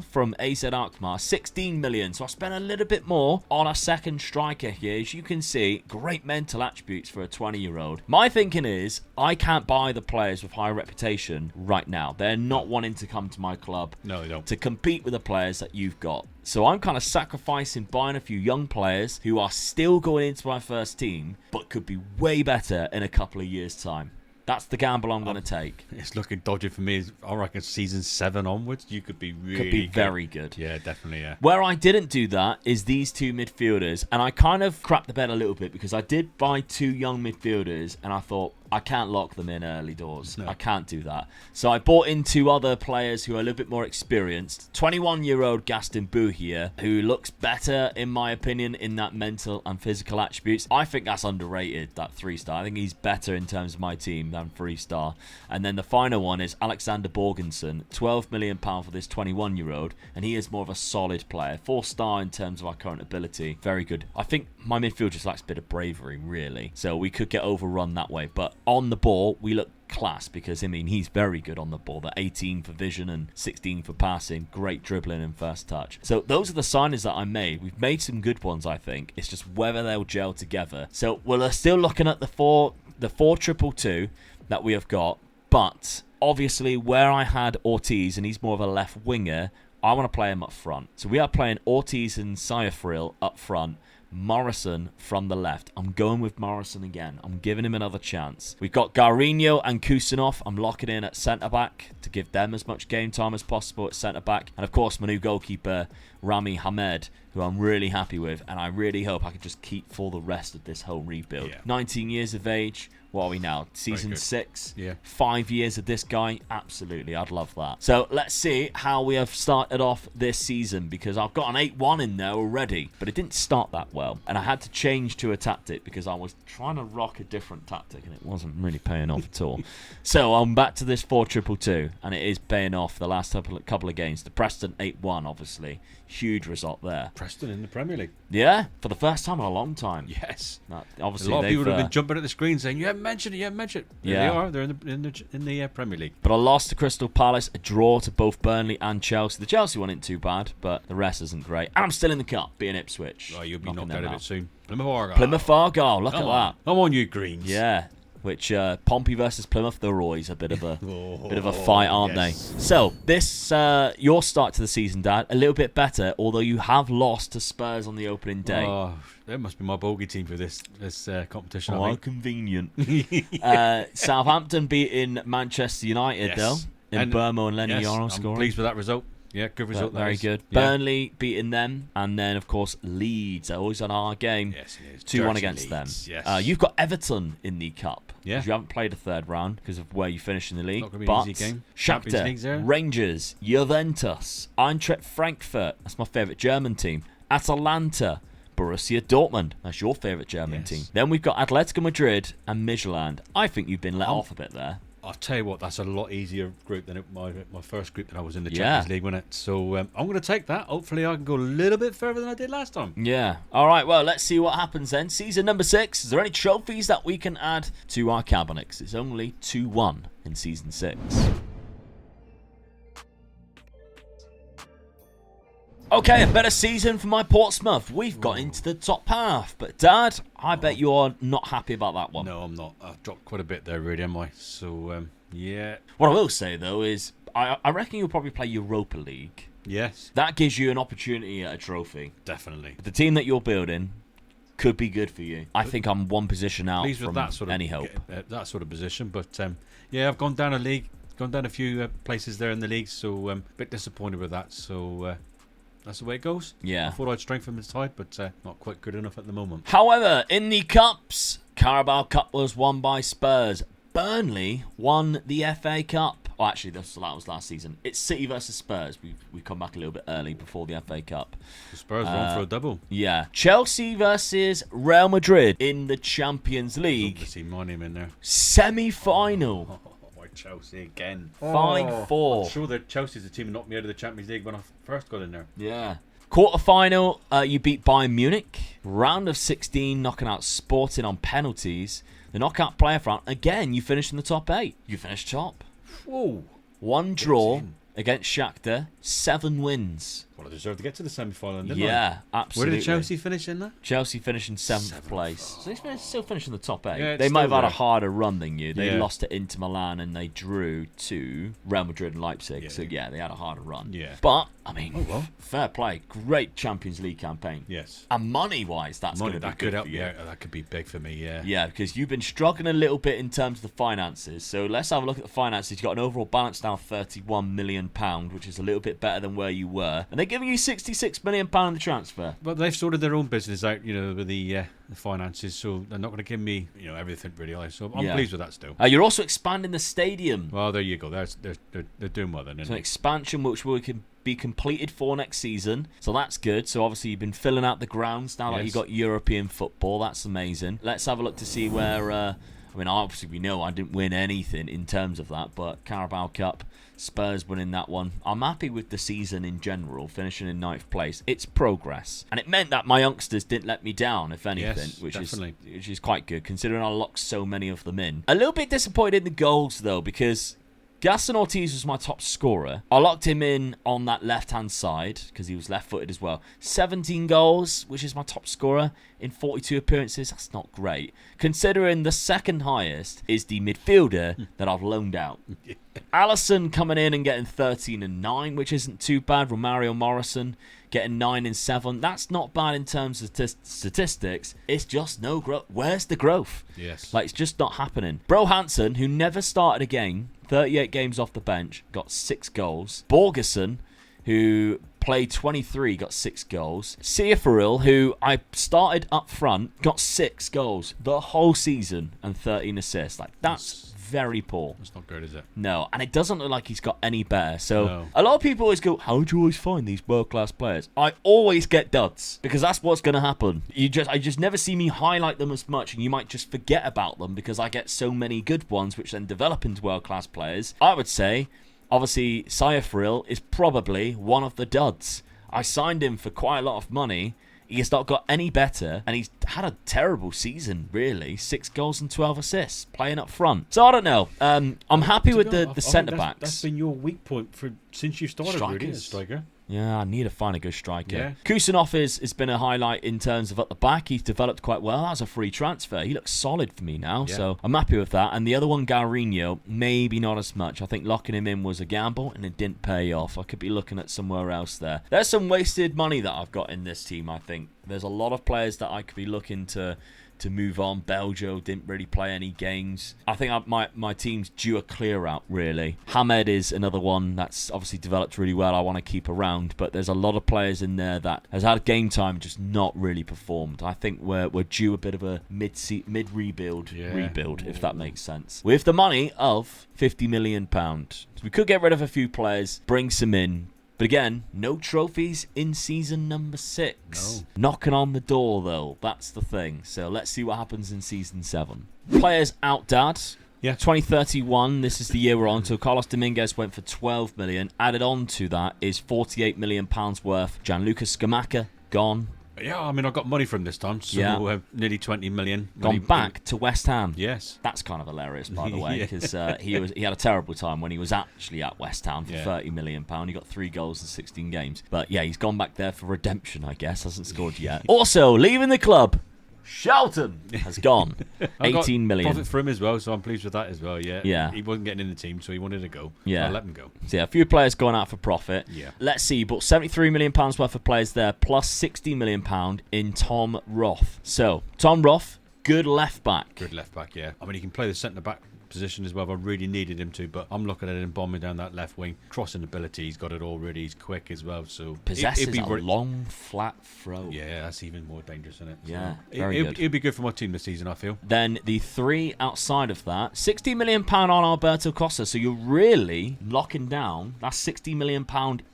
Speaker 1: from AZ Alkmaar, 16 million. So I spent a little bit more on a second striker here. As you can see, great mental attributes for a 20-year-old. My thinking is I can't buy the players with high reputation right now. They're not wanting to come to my club to compete with the players that you've got. So I'm kind of sacrificing buying a few young players who are still going into my first team, but could be way better in a couple of years' time. That's the gamble I'm going to take.
Speaker 2: It's looking dodgy for me. I reckon season 7 onwards, you could be really
Speaker 1: very good.
Speaker 2: Yeah, definitely, yeah.
Speaker 1: Where I didn't do that is these two midfielders, and I kind of crapped the bed a little bit because I did buy 2 young midfielders, and I thought, I can't lock them in early doors. No. I can't do that. So I bought in 2 other players who are a little bit more experienced. 21-year-old Gaston Bouhier, who looks better, in my opinion, in that mental and physical attributes. I think that's underrated, that 3-star. I think he's better in terms of my team than 3-star. And then the final one is Alexander Borgensen, £12 million for this 21-year-old, and he is more of a solid player. 4-star in terms of our current ability. Very good. I think my midfield just lacks a bit of bravery, really. So we could get overrun that way. But on the ball, we look class because, I mean, he's very good on the ball. The 18 for vision and 16 for passing. Great dribbling and first touch. So those are the signings that I made. We've made some good ones, I think. It's just whether they'll gel together. So we're still looking at the 4-2-2 that we have got. But obviously, where I had Ortiz, and he's more of a left winger, I want to play him up front. So we are playing Ortiz and Sayafril up front. Morrison from the left. I'm going with Morrison again. I'm giving him another chance. We've got Garinho and Kusanov. I'm locking in at centre-back to give them as much game time as possible at centre-back. And, of course, my new goalkeeper, Rami Hamed, who I'm really happy with. And I really hope I can just keep for the rest of this whole rebuild. 19 years of age. What are we now? Season 6? 5 years of this guy? Absolutely. I'd love that. So let's see how we have started off this season, because I've got an 8-1 in there already, but it didn't start that well. And I had to change to a tactic because I was trying to rock a different tactic and it wasn't really paying off at all. So I'm back to this 4-2-2, and it is paying off the last couple of games. The Preston 8-1, obviously. Huge result there.
Speaker 2: Preston in the Premier League.
Speaker 1: Yeah, for the first time in a long time.
Speaker 2: Yes.
Speaker 1: Obviously,
Speaker 2: a lot of people have been jumping at the screen saying, you haven't mentioned it.
Speaker 1: Yeah.
Speaker 2: They are. They're in the Premier League.
Speaker 1: But a loss to Crystal Palace, a draw to both Burnley and Chelsea. The Chelsea one isn't too bad, but the rest isn't great. And I'm still in the cup, being Ipswich.
Speaker 2: Oh, you'll be knocked out of it soon. Plymouth
Speaker 1: Argyle, look at that.
Speaker 2: Come on, you Greens.
Speaker 1: Yeah. Which Pompey versus Plymouth, they're always a bit of a fight, aren't they? So this your start to the season, Dad, a little bit better, although you have lost to Spurs on the opening day.
Speaker 2: Oh, that must be my bogey team for this competition.
Speaker 1: Oh, how convenient. Southampton beating Manchester United though in Burmo and Lenny Yoro scoring.
Speaker 2: I'm pleased with that result. Yeah, good result.
Speaker 1: Very good. Yeah. Burnley beating them, and then of course Leeds. Always on our game.
Speaker 2: Yes, it is.
Speaker 1: 2-1 against
Speaker 2: Leeds,
Speaker 1: them.
Speaker 2: Yes.
Speaker 1: You've got Everton in the cup.
Speaker 2: Yeah.
Speaker 1: You haven't played a third round because of where you finished in the league.
Speaker 2: Not going to be
Speaker 1: but
Speaker 2: an easy game.
Speaker 1: Shakhtar, Rangers, Juventus, Eintracht Frankfurt. That's my favourite German team. Atalanta, Borussia Dortmund. That's your favourite German team. Then we've got Atletico Madrid and Midtjylland. I think you've been let off a bit there.
Speaker 2: I'll tell you what, that's a lot easier group than my first group that I was in the Champions League, wasn't it? So I'm going to take that. Hopefully I can go a little bit further than I did last time.
Speaker 1: Yeah. All right, well, let's see what happens then. Season number 6. Is there any trophies that we can add to our cabinets? It's only 2-1 in Season 6. Okay, a better season for my Portsmouth. We've got into the top half. But, Dad, I bet you're not happy about that one.
Speaker 2: No, I'm not. I've dropped quite a bit there, really, am I? So, yeah.
Speaker 1: What I will say, though, is I reckon you'll probably play Europa League.
Speaker 2: Yes.
Speaker 1: That gives you an opportunity at a trophy.
Speaker 2: Definitely.
Speaker 1: The team that you're building could be good for you. I think I'm one position out from
Speaker 2: that sort of,
Speaker 1: any hope.
Speaker 2: That sort of position. But, yeah, I've gone down a few places there in the league, so a bit disappointed with that. So, that's the way it goes.
Speaker 1: Yeah.
Speaker 2: I thought I'd strengthen the side, but not quite good enough at the moment.
Speaker 1: However, in the Cups, Carabao Cup was won by Spurs. Burnley won the FA Cup. Oh, actually, that was last season. It's City versus Spurs. We've come back a little bit early before the FA Cup.
Speaker 2: The Spurs won for a double.
Speaker 1: Yeah. Chelsea versus Real Madrid in the Champions League.
Speaker 2: Love to see my name in there.
Speaker 1: Semi-final.
Speaker 2: Chelsea again.
Speaker 1: 5-4.
Speaker 2: I'm sure that Chelsea's the team that knocked me out of the Champions League when I first got in there.
Speaker 1: Yeah. Quarter-final, you beat Bayern Munich. Round of 16, knocking out Sporting on penalties. The knockout playoff round, again, you finished in the top 8. You finished top.
Speaker 2: Whoa.
Speaker 1: 1 draw against Shakhtar, 7 wins.
Speaker 2: Well, I deserve to get to the semi-final, didn't I?
Speaker 1: Yeah, absolutely.
Speaker 2: Where did Chelsea finish in that?
Speaker 1: Chelsea finished in 7th place. So they still finished in the top 8.
Speaker 2: Yeah,
Speaker 1: they might have
Speaker 2: there.
Speaker 1: had a harder run than you. They lost to Inter Milan and they drew to Real Madrid and Leipzig.
Speaker 2: Yeah.
Speaker 1: So, yeah, they had a harder run.
Speaker 2: Yeah.
Speaker 1: But, I mean, fair play. Great Champions League campaign.
Speaker 2: Yes.
Speaker 1: And money-wise, that's going to be good for you.
Speaker 2: Yeah, that could be big for me, yeah.
Speaker 1: Yeah, because you've been struggling a little bit in terms of the finances. So let's have a look at the finances. You've got an overall balance now of £31 million, which is a little bit better than where you were. And they're giving you £66 million in the transfer.
Speaker 2: But they've sorted their own business out, with the finances, so they're not going to give me, everything really. So I'm pleased with that still.
Speaker 1: You're also expanding the stadium.
Speaker 2: Well, there you go. They're doing well then.
Speaker 1: So an expansion which we can be completed for next season. So that's good. So obviously you've been filling out the grounds now that you've got European football. That's amazing. Let's have a look to see where... obviously we know I didn't win anything in terms of that, but Carabao Cup, Spurs winning that one. I'm happy with the season in general, finishing in 9th place. It's progress. And it meant that my youngsters didn't let me down, if anything, which is quite good, considering I locked so many of them in. A little bit disappointed in the goals, though, because Gaston Ortiz was my top scorer. I locked him in on that left-hand side because he was left-footed as well. 17 goals, which is my top scorer in 42 appearances. That's not great. Considering the second highest is the midfielder that I've loaned out. Alisson coming in and getting 13 and 9, which isn't too bad. Romario Morrison getting 9 and 7. That's not bad in terms of statistics. It's just no growth. Where's the growth?
Speaker 2: Yes.
Speaker 1: Like, it's just not happening. Bro Hansen, who never started a game, 38 games off the bench, got 6 goals. Borgerson, who played 23, got 6 goals. Ciafaril, who I started up front, got 6 goals the whole season and 13 assists. Like, that's very poor.
Speaker 2: That's not good, is it?
Speaker 1: No, and it doesn't look like he's got any better. So a lot of people always go, how do you always find these world-class players? I always get duds, because that's what's going to happen. I just never see me highlight them as much, and you might just forget about them because I get so many good ones which then develop into world-class players. I would say, obviously, Ciafaril is probably one of the duds. I signed him for quite a lot of money. He's not got any better, and he's had a terrible season, really. 6 goals and 12 assists, playing up front. So I don't know. I'm happy with the centre-backs.
Speaker 2: That's been your weak point since you started, really, as striker.
Speaker 1: Yeah, I need to find a good striker.
Speaker 2: Yeah.
Speaker 1: Kusanov has been a highlight in terms of at the back. He's developed quite well. That was a free transfer. He looks solid for me now, so I'm happy with that. And the other one, Garinho, maybe not as much. I think locking him in was a gamble, and it didn't pay off. I could be looking at somewhere else there. There's some wasted money that I've got in this team, I think. There's a lot of players that I could be looking to move on. Beljo didn't really play any games. I think my team's due a clear out, really. Hamed is another one that's obviously developed really well. I want to keep around, but there's a lot of players in there that has had game time, just not really performed. I think we're due a bit of a mid-rebuild, if that makes sense. With the money of £50 million. So we could get rid of a few players, bring some in. But again, no trophies in season number 6. No. Knocking on the door, though. That's the thing. So let's see what happens in season 7. Players out, Dad.
Speaker 2: Yeah.
Speaker 1: 2031, this is the year we're on. So Carlos Dominguez went for 12 million. Added on to that is 48 million pounds worth. Gianluca Scamacca, gone.
Speaker 2: Yeah, I mean, I got money from this time, so nearly 20 million.
Speaker 1: Gone back to West Ham.
Speaker 2: Yes.
Speaker 1: That's kind of hilarious, by the way, because he had a terrible time when he was actually at West Ham for £30 million. He got 3 goals in 16 games. But yeah, he's gone back there for redemption, I guess. Hasn't scored yet. Also, leaving the club, Shelton has gone. 18 million.
Speaker 2: Profit for him as well, so I'm pleased with that as well. Yeah. He wasn't getting in the team, so he wanted to go.
Speaker 1: Yeah.
Speaker 2: I let him go.
Speaker 1: So yeah, a few players going out for profit.
Speaker 2: Yeah.
Speaker 1: Let's see, but £73 million worth of players there, plus £60 million in Tom Roth. So Tom Roth, good left back.
Speaker 2: Good left back, yeah. I mean, he can play the centre back position as well if I really needed him to, but I'm looking at him bombing down that left wing. Crossing ability, he's got it already. He's quick as well, so
Speaker 1: possesses a long flat throw.
Speaker 2: Yeah, that's even more dangerous, isn't it?
Speaker 1: Yeah,
Speaker 2: so
Speaker 1: very good.
Speaker 2: It'll be good for my team this season, I feel.
Speaker 1: Then the 3 outside of that, £60 million on Alberto Costa, so you're really locking down. That's £60 million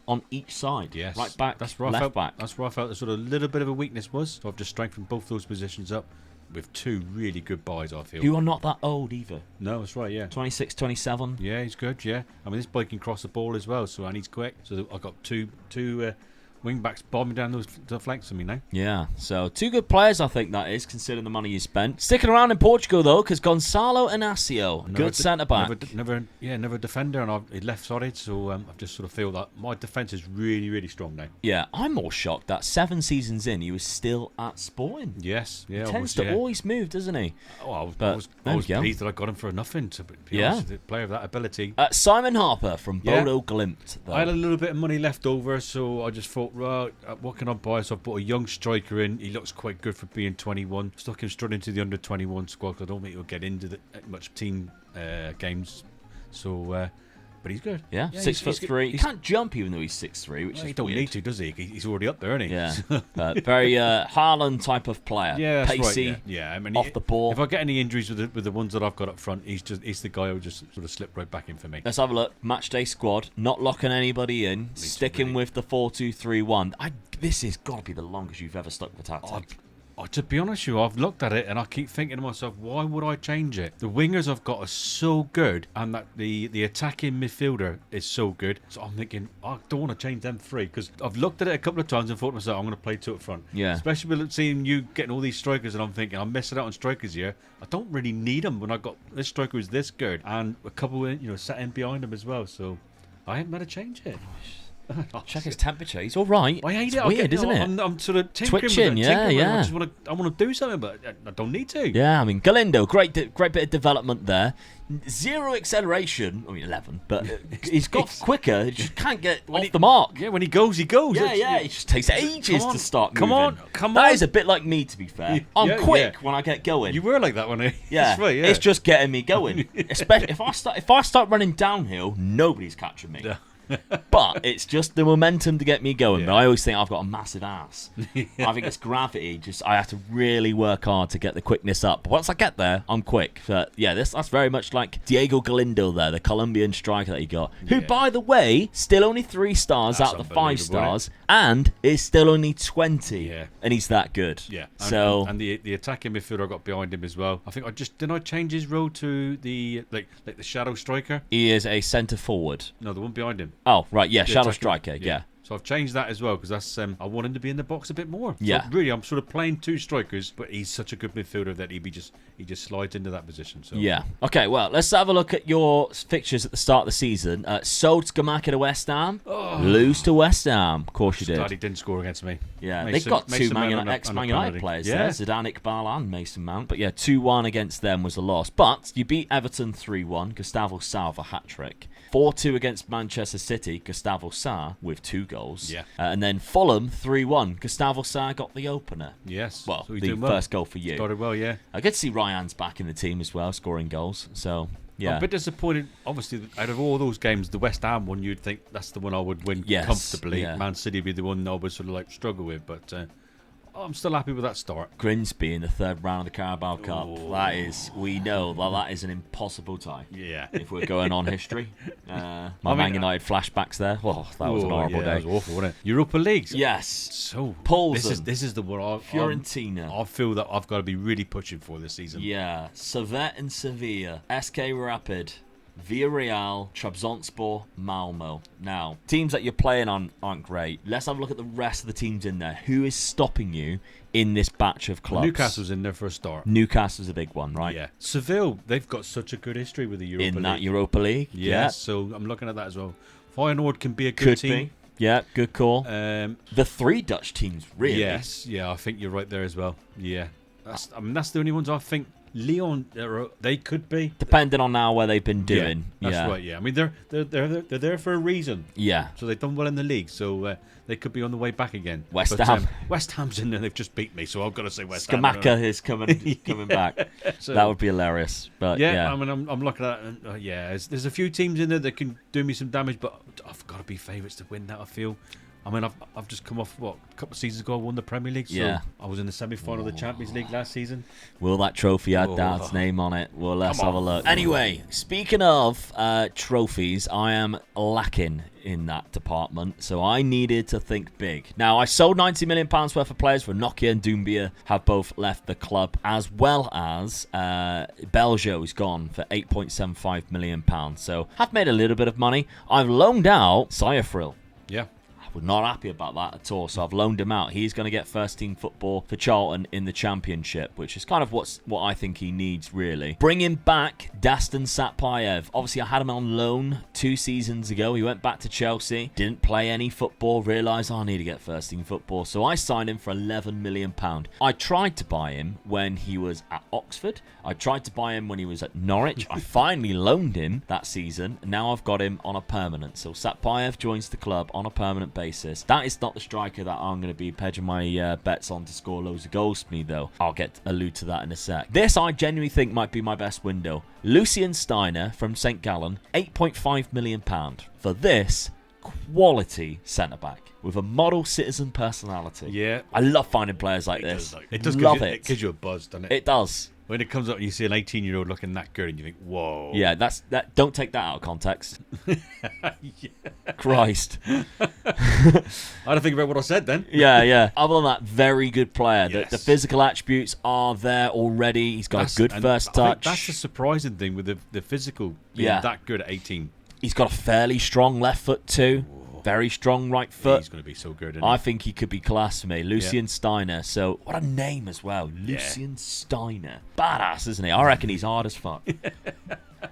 Speaker 1: on each side.
Speaker 2: Yes,
Speaker 1: right back,
Speaker 2: that's where
Speaker 1: left back.
Speaker 2: That's where I felt the sort of little bit of a weakness was. So I've just strengthened both those positions up with 2 really good buys, I feel.
Speaker 1: Who are not that old either.
Speaker 2: No, that's right, yeah.
Speaker 1: 26, 27.
Speaker 2: Yeah, he's good, yeah. I mean, this boy can cross the ball as well, and he's quick. So I've got two wing backs bombing down the flanks for me now.
Speaker 1: Yeah, so 2 good players, I think that is, considering the money you spent. Sticking around in Portugal, though, because Gonçalo Inácio, good centre-back.
Speaker 2: Never defender, and he left-sided, so I just sort of feel that my defence is really, really strong now.
Speaker 1: Yeah, I'm more shocked that 7 seasons in, he was still at Sporting.
Speaker 2: Yes, yeah.
Speaker 1: He tends to always move, doesn't he?
Speaker 2: Oh, I was pleased that I got him for nothing, to be honest. A player of that ability.
Speaker 1: Simon Harper from Bodo Glimt, though.
Speaker 2: I had a little bit of money left over, so I just thought, right, what can I buy? So I bought a young striker in. He looks quite good for being 21. Stuck him straight into the under-21 squad, because I don't think he'll get into much team games. So, but he's good.
Speaker 1: Yeah, 6'3". He can't jump even though he's 6'3", which is
Speaker 2: he don't
Speaker 1: weird.
Speaker 2: need to, does he? He's already up there, isn't he?
Speaker 1: Yeah, very Haaland type of player.
Speaker 2: Yeah, that's
Speaker 1: pacey,
Speaker 2: right. Yeah, I mean,
Speaker 1: off the ball.
Speaker 2: If I get any injuries with the ones that I've got up front, he's the guy who'll just sort of slip right back in for me.
Speaker 1: Let's have a look. Matchday squad, not locking anybody in, sticking with the 4-2-3-1. This has got to be the longest you've ever stuck with a tactic.
Speaker 2: To be honest with you, I've looked at it and I keep thinking to myself, why would I change it? The wingers I've got are so good, and that the attacking midfielder is so good. So I'm thinking, I don't want to change them 3, because I've looked at it a couple of times and thought to myself, I'm going to play 2 up front.
Speaker 1: Yeah.
Speaker 2: Especially with seeing you getting all these strikers, and I'm thinking, I'm missing out on strikers here. I don't really need them when I got this striker who's this good, and a couple, set in behind him as well. So I haven't had to change it.
Speaker 1: Check his temperature. He's all right.
Speaker 2: I hate
Speaker 1: it's
Speaker 2: it.
Speaker 1: weird, isn't it?
Speaker 2: I'm sort of tinkering
Speaker 1: twitching.
Speaker 2: with it,
Speaker 1: Yeah.
Speaker 2: I want to do something, but I don't need to.
Speaker 1: Yeah, I mean, Galindo, great bit of development there. 0 acceleration. I mean, 11, but he's got quicker. He just can't get off the mark.
Speaker 2: Yeah, when he goes, he goes.
Speaker 1: Yeah. It just takes ages to start moving.
Speaker 2: Come on.
Speaker 1: That is a bit like me, to be fair. I'm quick when I get going.
Speaker 2: You were like that when
Speaker 1: Yeah,
Speaker 2: right,
Speaker 1: it's just getting me going. Especially if I start running downhill, nobody's catching me.
Speaker 2: Yeah.
Speaker 1: But it's just the momentum to get me going.
Speaker 2: Yeah.
Speaker 1: But I always think I've got a massive ass. I think it's gravity. I have to really work hard to get the quickness up. But once I get there, I'm quick. But yeah, that's very much like Diego Galindo there, the Colombian striker that he got. Who, by the way, still only 3 stars out of the 5 stars, and is still only 20.
Speaker 2: Yeah.
Speaker 1: And he's that good.
Speaker 2: Yeah.
Speaker 1: And
Speaker 2: the attacking midfielder I got behind him as well. I think didn't I change his role to the like the shadow striker?
Speaker 1: he is a centre forward.
Speaker 2: No, the one behind him.
Speaker 1: Oh, right, yeah, shadow
Speaker 2: attacking-
Speaker 1: striker, yeah.
Speaker 2: So I've changed that as well because that's I want him to be in the box a bit more. So
Speaker 1: Yeah.
Speaker 2: really, I'm sort of playing 2 strikers, but he's such a good midfielder that he just slides into that position. So
Speaker 1: Yeah. Okay, well, let's have a look at your fixtures at the start of the season. Sold Skamaka to West Ham. Lose to West Ham. Of course you did.
Speaker 2: Glad he didn't score against me.
Speaker 1: Yeah,
Speaker 2: Mason-
Speaker 1: they've got 2
Speaker 2: Mason
Speaker 1: Man
Speaker 2: Mount
Speaker 1: United,
Speaker 2: on a
Speaker 1: ex-Man United
Speaker 2: penalty.
Speaker 1: players
Speaker 2: Yeah.
Speaker 1: there, Zidane Iqbal and Mason Mount. But yeah, 2-1 against them was a loss. But you beat Everton 3-1, Gustavo Sarr a hat-trick. 4-2 against Manchester City, Gustavo Sarr with 2 goals.
Speaker 2: Yeah.
Speaker 1: And then Fulham 3-1, Gustavo Sarr got the opener.
Speaker 2: Yes.
Speaker 1: Well,
Speaker 2: So he's
Speaker 1: the
Speaker 2: doing well.
Speaker 1: first goal for you.
Speaker 2: Started well, yeah.
Speaker 1: I get to see Ryan's back in the team as well, scoring goals. So, yeah.
Speaker 2: I'm a bit disappointed. Obviously, out of all those games, the West Ham one, you'd think that's the one I would win comfortably.
Speaker 1: Yeah.
Speaker 2: Man City would be the one I would sort of like struggle with, but I'm still happy with that start.
Speaker 1: Grimsby in the 3rd round of the Carabao Cup. We know that is an impossible tie.
Speaker 2: Yeah.
Speaker 1: If we're going on history. Man United flashbacks there. Oh, that was an horrible day.
Speaker 2: That was awful, wasn't it? Europa League.
Speaker 1: Yes.
Speaker 2: So
Speaker 1: Paulson.
Speaker 2: this is the one
Speaker 1: Fiorentina.
Speaker 2: I feel that I've got to be really pushing for this season.
Speaker 1: Yeah. Servette and Sevilla. SK Rapid. Villarreal, Trabzonspor, Malmo. Now, teams that you're playing on aren't great. Let's have a look at the rest of the teams in there. Who is stopping you in this batch of clubs?
Speaker 2: Newcastle's in there for a start.
Speaker 1: Newcastle's a big one, right?
Speaker 2: Yeah. Seville, they've got such a good history with the Europa League.
Speaker 1: In that Europa League.
Speaker 2: Yeah, so I'm looking at that as well. Feyenoord can be a good team.
Speaker 1: Yeah, good call.
Speaker 2: The
Speaker 1: 3 Dutch teams, really.
Speaker 2: Yes, yeah, I think you're right there as well. Yeah. That's the only ones I think Lyon, they could be.
Speaker 1: Depending on now where they've been doing.
Speaker 2: Yeah, that's right, yeah. I mean, they're there for a reason.
Speaker 1: Yeah.
Speaker 2: So they've done well in the league, so they could be on the way back again.
Speaker 1: West Ham.
Speaker 2: West Ham's in there. They've just beat me, so I've got to say West Ham.
Speaker 1: Skamaka is coming back.
Speaker 2: So,
Speaker 1: that would be hilarious. But yeah.
Speaker 2: I mean, I'm looking at it, and, there's a few teams in there that can do me some damage, but I've got to be favourites to win that, I feel. I mean, I've just come off, a couple of seasons ago, I won the Premier League. So I was in the semi-final of the Champions League last season.
Speaker 1: Will that trophy have Dad's name on it? Well, let's have a look. Anyway, speaking of trophies, I am lacking in that department, so I needed to think big. Now, I sold £90 million worth of players for Nokia and Doumbia have both left the club, as well as Belgio's gone for £8.75 million. So I've made a little bit of money. I've loaned out Sayafril.
Speaker 2: Yeah.
Speaker 1: We're not happy about that at all, so I've loaned him out. He's going to get first team football for Charlton in the Championship, which is kind of what I think he needs, really. Bringing back Dastan Satpayev. Obviously, I had him on loan 2 seasons ago. He went back to Chelsea, didn't play any football, realised I need to get first team football, so I signed him for £11 million. I tried to buy him when he was at Oxford. I tried to buy him when he was at Norwich. I finally loaned him that season, and now I've got him on a permanent. So Satpayev joins the club on a permanent basis. That is not the striker that I'm going to be hedging my bets on to score loads of goals for me, though. I'll allude to that in a sec. This I genuinely think might be my best window. Lucian Steiner from St. Gallen, £8.5 million for this quality centre-back with a model citizen personality.
Speaker 2: Yeah.
Speaker 1: I love finding players like this.
Speaker 2: It does
Speaker 1: love
Speaker 2: it gives you a buzz, doesn't it?
Speaker 1: It does.
Speaker 2: When it comes up and you see an 18-year-old looking that good and you think, whoa.
Speaker 1: Yeah, that. Don't take that out of context. Christ.
Speaker 2: I had to think about what I said then.
Speaker 1: Yeah. Other than that, very good player.
Speaker 2: Yes.
Speaker 1: The physical attributes are there already. He's got a good first touch.
Speaker 2: That's the surprising thing with the physical being that good at 18.
Speaker 1: He's got a fairly strong left foot too. Very strong right foot.
Speaker 2: He's going to be so good.
Speaker 1: I think he could be class for me. Lucian Steiner. So, what a name as well. Lucian Steiner. Badass, isn't he? I reckon he's hard as fuck.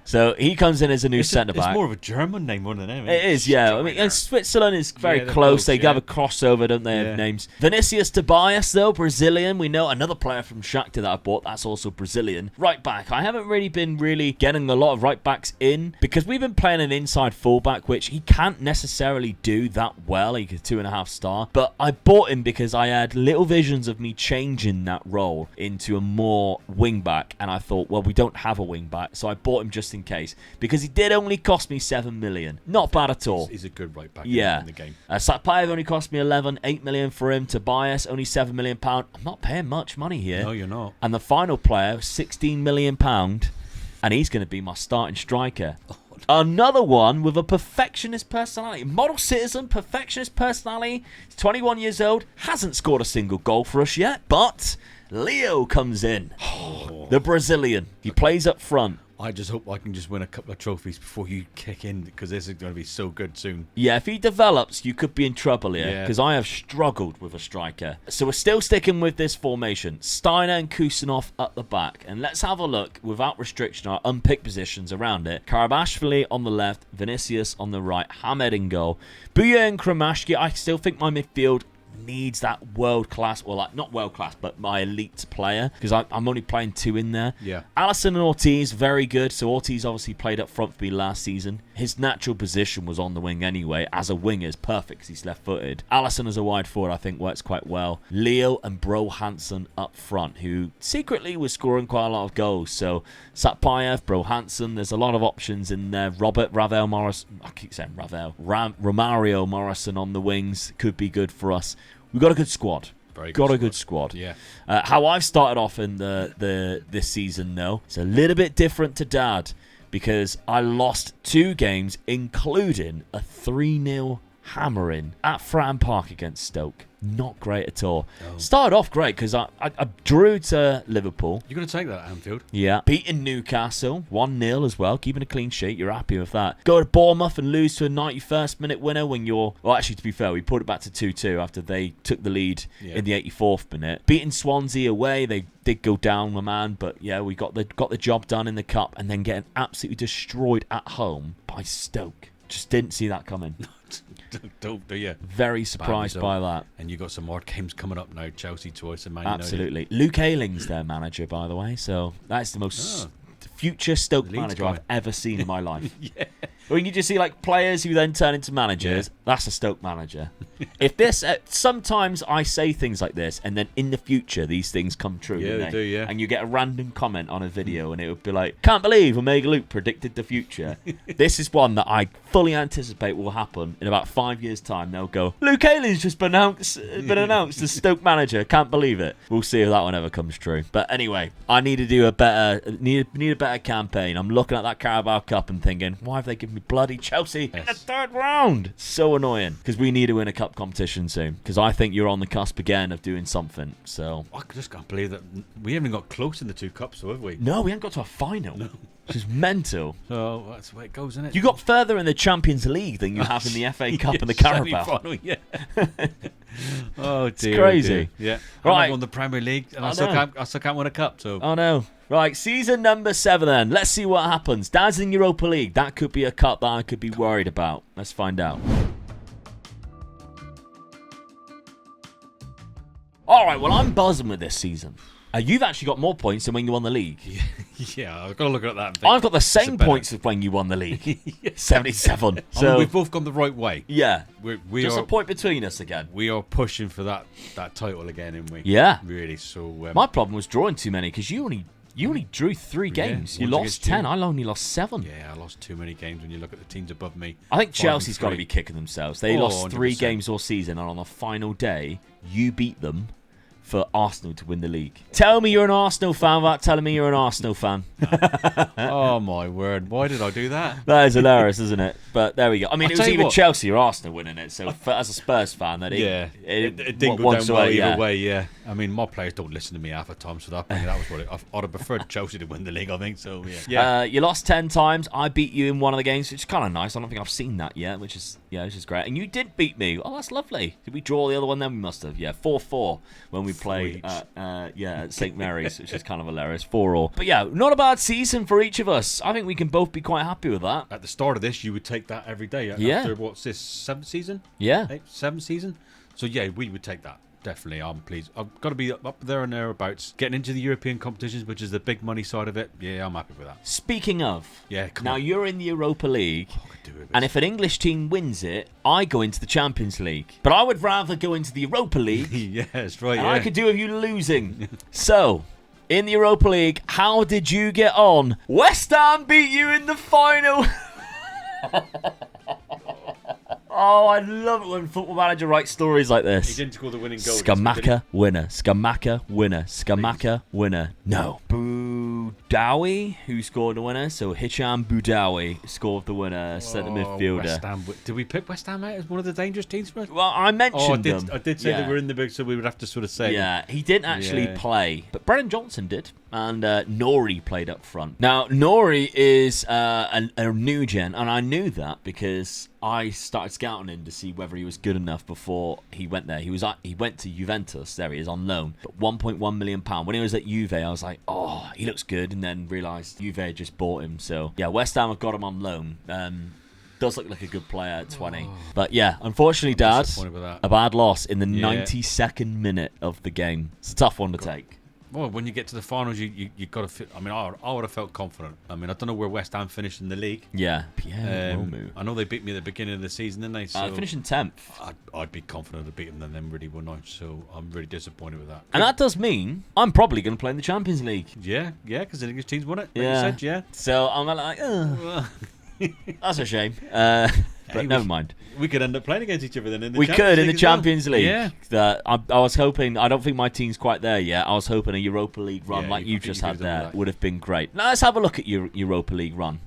Speaker 1: So he comes in as a new centre-back.
Speaker 2: It's more of a German name more than anything.
Speaker 1: It is, yeah. I mean, and Switzerland is very close. They have a crossover, don't they, of names. Vinicius Tobias, though, Brazilian. We know another player from Shakhtar that I bought. That's also Brazilian. Right back. I haven't really been getting a lot of right backs in because we've been playing an inside fullback, which he can't necessarily do that well. He's a 2.5 star. But I bought him because I had little visions of me changing that role into a more wing back. And I thought, well, we don't have a wing back. So I bought him just in case because he did only cost me 7 million. Not bad at all.
Speaker 2: He's a good right back
Speaker 1: in
Speaker 2: the game.
Speaker 1: Satpayev only cost me 11, 8 million for him. Tobias, only 7 million pound. I'm not paying much money here.
Speaker 2: No, you're not.
Speaker 1: And the final player, 16 million pound, and he's going to be my starting striker. Another one with a perfectionist personality. Model citizen, perfectionist personality. He's 21 years old, hasn't scored a single goal for us yet, but Leo comes in. The Brazilian. He plays up front.
Speaker 2: I just hope I can just win a couple of trophies before you kick in because this is going to be so good soon.
Speaker 1: Yeah, if he develops, you could be in trouble here because I have struggled with a striker. So we're still sticking with this formation. Steiner and Kusanov at the back. And let's have a look, without restriction, our unpicked positions around it. Karabashvili on the left, Vinicius on the right, Hamed in goal. Buya and Kramashki, I still think my midfield needs that world-class, well, like, not world-class, but my elite player, because I'm only playing 2 in there.
Speaker 2: Yeah.
Speaker 1: Allison and Ortiz, very good. So Ortiz obviously played up front for me last season. His natural position was on the wing anyway. As a winger, is perfect because he's left-footed. Allison as a wide forward, I think, works quite well. Leo and Bro Hansen up front, who secretly was scoring quite a lot of goals. So Satpayev, Bro Hansen, there's a lot of options in there. Romario Morrison on the wings could be good for us. We've got a good squad. Good squad.
Speaker 2: Yeah.
Speaker 1: How I've started off in this season, though, it's a little bit different to Dad because I lost 2 games, including a 3-0 hammering at Fratton Park against Stoke. Not great at all. Oh. Started off great because I drew to Liverpool.
Speaker 2: You're going to take that at Anfield?
Speaker 1: Yeah. Beating Newcastle 1-0 as well. Keeping a clean sheet. You're happy with that. Go to Bournemouth and lose to a 91st minute winner when you're... Well, actually, to be fair, we put it back to 2-2 after they took the lead in the 84th minute. Beating Swansea away. They did go down, my man. But yeah, we got the job done in the cup and then getting absolutely destroyed at home by Stoke. Just didn't see that coming.
Speaker 2: Don't do you?
Speaker 1: Very surprised by that.
Speaker 2: And you got some more games coming up now. Chelsea twice and Man United.
Speaker 1: Absolutely. Luke Ayling's their manager, by the way. So that's the most future Stoke manager I've ever seen in my life.
Speaker 2: Yeah.
Speaker 1: When you just see like players who then turn into managers, that's a Stoke manager. If this, sometimes I say things like this, and then in the future these things come true.
Speaker 2: Yeah, they do. Yeah.
Speaker 1: And you get a random comment on a video, and it would be like, "Can't believe Omega Luke predicted the future." This is one that I fully anticipate will happen in about 5 years' time. They'll go, "Luke Ayling's just been announced as Stoke manager. Can't believe it." We'll see if that one ever comes true. But anyway, I need to do a better campaign. I'm looking at that Carabao Cup and thinking, why have they given me bloody Chelsea in the 3rd round? So annoying because we need to win a cup competition soon because I think you're on the cusp again of doing something. So
Speaker 2: I just can't believe that we haven't got close in the 2 cups, though, have we?
Speaker 1: No, we haven't got to a final. No. Which is mental.
Speaker 2: So that's the way it goes, isn't it?
Speaker 1: You got further in the Champions League than you have in the FA Cup and the Carabao.
Speaker 2: Final, yeah. Oh dear,
Speaker 1: it's crazy.
Speaker 2: Oh dear. Yeah,
Speaker 1: right.
Speaker 2: I won the Premier League, and I still can't win a cup. So
Speaker 1: I know. Right, season number 7 then. Let's see what happens. Dad's in Europa League. That could be a cup that I could be worried about. Let's find out. All right, well, I'm buzzing with this season. You've actually got more points than when you won the league.
Speaker 2: Yeah, I've got to look at that.
Speaker 1: I've got the same points as when you won the league. 77. So
Speaker 2: I mean, we've both gone the right way.
Speaker 1: Yeah.
Speaker 2: We
Speaker 1: just
Speaker 2: are,
Speaker 1: a point between us again.
Speaker 2: We are pushing for that title again, aren't we?
Speaker 1: Yeah.
Speaker 2: Really, so...
Speaker 1: my problem was drawing too many because you only drew 3 games. You lost 10. I only lost 7.
Speaker 2: Yeah, I lost too many games when you look at the teams above me.
Speaker 1: I think Chelsea's got to be kicking themselves. They lost 3
Speaker 2: 100%.
Speaker 1: games all season, and on the final day, you beat them for Arsenal to win the league. Tell me you're an Arsenal fan without telling me you're an Arsenal fan.
Speaker 2: Oh, my word. Why did I do that?
Speaker 1: That is hilarious, isn't it? But there we go. I mean, it was either
Speaker 2: what,
Speaker 1: Chelsea or Arsenal winning it. So as a Spurs fan, that
Speaker 2: it didn't go down well either way, yeah. I mean, my players don't listen to me half the time, so that was what I'd have preferred Chelsea to win the league, I think. So, yeah.
Speaker 1: You lost 10 times. I beat you in one of the games, which is kind of nice. I don't think I've seen that yet, which is great. And you did beat me. Oh, that's lovely. Did we draw the other one then? We must have. Yeah, 4-4 when we we play at St Mary's, which is kind of hilarious. 4-4. But yeah, not a bad season for each of us. I think we can both be quite happy with that.
Speaker 2: At the start of this, you would take that every day. After, what's this, 7th season?
Speaker 1: Yeah.
Speaker 2: 7th season? So yeah, we would take that. Definitely, I'm pleased. I've got to be up there and thereabouts. Getting into the European competitions, which is the big money side of it, yeah, I'm happy with that.
Speaker 1: Speaking of,
Speaker 2: now
Speaker 1: you're in the Europa League, and if an English team wins it, I go into the Champions League. But I would rather go into the Europa League.
Speaker 2: Yeah, that's right.
Speaker 1: And I could do with you losing. So, in the Europa League, how did you get on? West Ham beat you in the final. Oh, I love it when Football Manager writes stories like this.
Speaker 2: He didn't score the winning goal.
Speaker 1: Skamaka, winner. Skamaka, winner. Skamaka, winner. No. Boudawi, who scored the winner. So Hicham Boudawi scored the winner, centre midfielder.
Speaker 2: West Ham. Did we pick West Ham out as one of the dangerous teams for us?
Speaker 1: Well, I mentioned them.
Speaker 2: I did say they were in the big, so we would have to sort of say.
Speaker 1: Yeah, he didn't actually play, but Brennan Johnson did. And Nori played up front. Now, Nori is a new gen, and I knew that because I started scouting him to see whether he was good enough before he went there. He went to Juventus. There he is on loan, but £1.1 million. When he was at Juve, I was like, oh, he looks good, and then realised Juve had just bought him. So yeah, West Ham have got him on loan. Does look like a good player at 20. But yeah, unfortunately, Dad, a bad loss in the 92nd minute of the game. It's a tough one to take.
Speaker 2: Well, when you get to the finals, you got to feel. I mean, I would have felt confident. I mean, I don't know where West Ham finished in the league.
Speaker 1: Yeah.
Speaker 2: I know they beat me at the beginning of the season, didn't they? So
Speaker 1: finished in 10th.
Speaker 2: I'd be confident of beating them really, wouldn't I? So I'm really disappointed with that.
Speaker 1: And that does mean I'm probably going to play in the Champions League.
Speaker 2: Yeah, because the English team's won it. Like you said,
Speaker 1: So I'm like, that's a shame. But never mind.
Speaker 2: We could end up playing against each other then in the
Speaker 1: Champions League.
Speaker 2: Yeah.
Speaker 1: I was hoping, I don't think my team's quite there yet. I was hoping a Europa League run like you just had there would have been great. Now let's have a look at your Europa League run.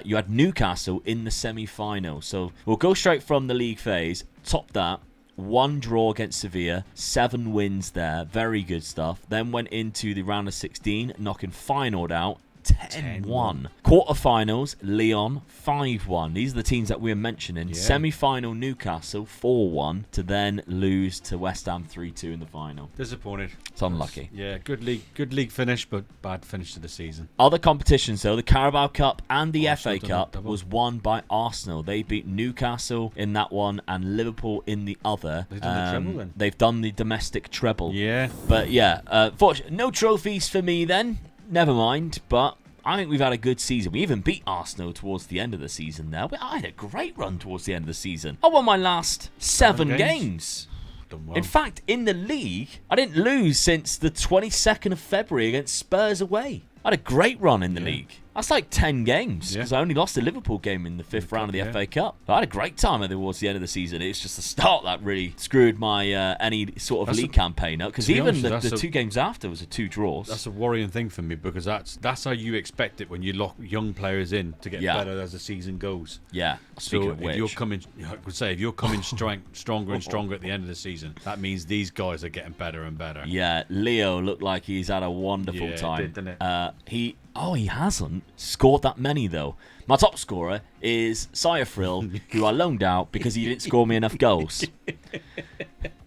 Speaker 1: You had Newcastle in the semi-final. So we'll go straight from the league phase. Top that. 1 draw against Sevilla, 7 wins there. Very good stuff. Then went into the round of 16, knocking Feyenoord out. 10-1. Quarterfinals, Lyon 5-1. These are the teams that we're mentioning. Semi-final, Newcastle 4-1 to then lose to West Ham 3-2 in the final.
Speaker 2: Disappointed.
Speaker 1: It's unlucky.
Speaker 2: Yeah, good league finish, but bad finish to the season.
Speaker 1: Other competitions though, the Carabao Cup and the FA Cup was won by Arsenal. They beat Newcastle in that one and Liverpool in the other.
Speaker 2: They've done the treble then.
Speaker 1: They've done the domestic treble.
Speaker 2: Yeah.
Speaker 1: But yeah, no trophies for me then. Never mind, but I think we've had a good season. We even beat Arsenal towards the end of the season there. I had a great run towards the end of the season. I won my last 7 games.
Speaker 2: Done well.
Speaker 1: In fact, in the league, I didn't lose since the 22nd of February against Spurs away. I had a great run in the league. That's like 10 games because I only lost the Liverpool game in the 5th round of the FA Cup. I had a great time towards the end of the season. It's just the start that really screwed my any sort of league campaign up because even the 2 games after was 2 draws.
Speaker 2: That's a worrying thing for me because that's how you expect it when you lock young players in to get better as the season goes.
Speaker 1: Yeah. Speaking of which,
Speaker 2: if you're coming stronger and stronger at the end of the season, that means these guys are getting better and better.
Speaker 1: Yeah, Leo looked like he's had a wonderful time.
Speaker 2: Didn't it?
Speaker 1: He hasn't scored that many, though. My top scorer is Sayafril, who I loaned out because he didn't score me enough goals.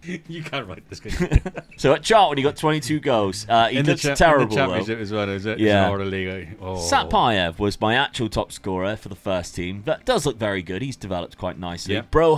Speaker 2: You can't write this game.
Speaker 1: So at Charlton, he got 22 goals. He looks terrible,
Speaker 2: in the championship as well, is it?
Speaker 1: Yeah.
Speaker 2: Satpayev
Speaker 1: was my actual top scorer for the first team. That does look very good. He's developed quite nicely.
Speaker 2: Yeah.
Speaker 1: Bro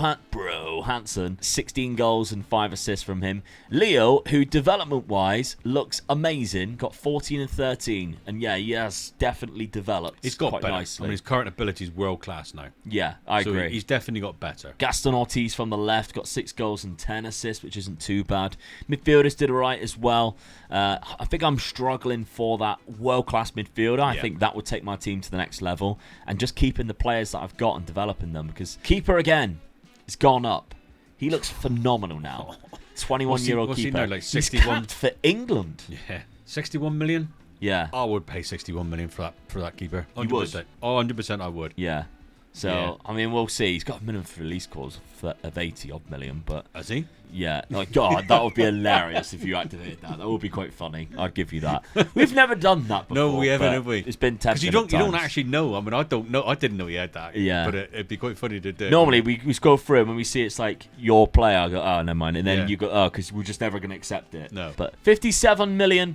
Speaker 1: Hansen, 16 goals and 5 assists from him. Leo, who development-wise looks amazing, got 14 and 13. And yeah, he has definitely developed.
Speaker 2: He's got
Speaker 1: quite
Speaker 2: better.
Speaker 1: nicely.
Speaker 2: I mean, his current ability is world-class now.
Speaker 1: Yeah, I agree.
Speaker 2: He's definitely got better.
Speaker 1: Gaston Ortiz from the left got 6 goals and 10 assists, which isn't too bad. Midfielders did all right as well. I think I'm struggling for that world-class midfielder. I think that would take my team to the next level. And just keeping the players that I've got and developing them. Because keeper, again, has gone up. He looks phenomenal now. 21-year-old keeper.
Speaker 2: He now, like 61?
Speaker 1: He's capped for England.
Speaker 2: Yeah. 61 million?
Speaker 1: Yeah.
Speaker 2: I would pay 61 million for that keeper. 100%.
Speaker 1: You would?
Speaker 2: Oh, 100% I would.
Speaker 1: Yeah. So, I mean, we'll see. He's got a minimum release clause of 80-odd million, but...
Speaker 2: Has he?
Speaker 1: Yeah. Like, God, that would be hilarious if you activated that. That would be quite funny. I'd give you that. We've never done that before.
Speaker 2: No, we haven't, have we?
Speaker 1: It's been tested.
Speaker 2: Because you don't actually know. I mean, I don't know. I didn't know he had that.
Speaker 1: Yeah.
Speaker 2: But it'd be quite funny to do.
Speaker 1: Normally, we scroll through and when we see it's like your player, I go, oh, never mind. And then you go, oh, because we're just never going to accept it.
Speaker 2: No.
Speaker 1: But £57 million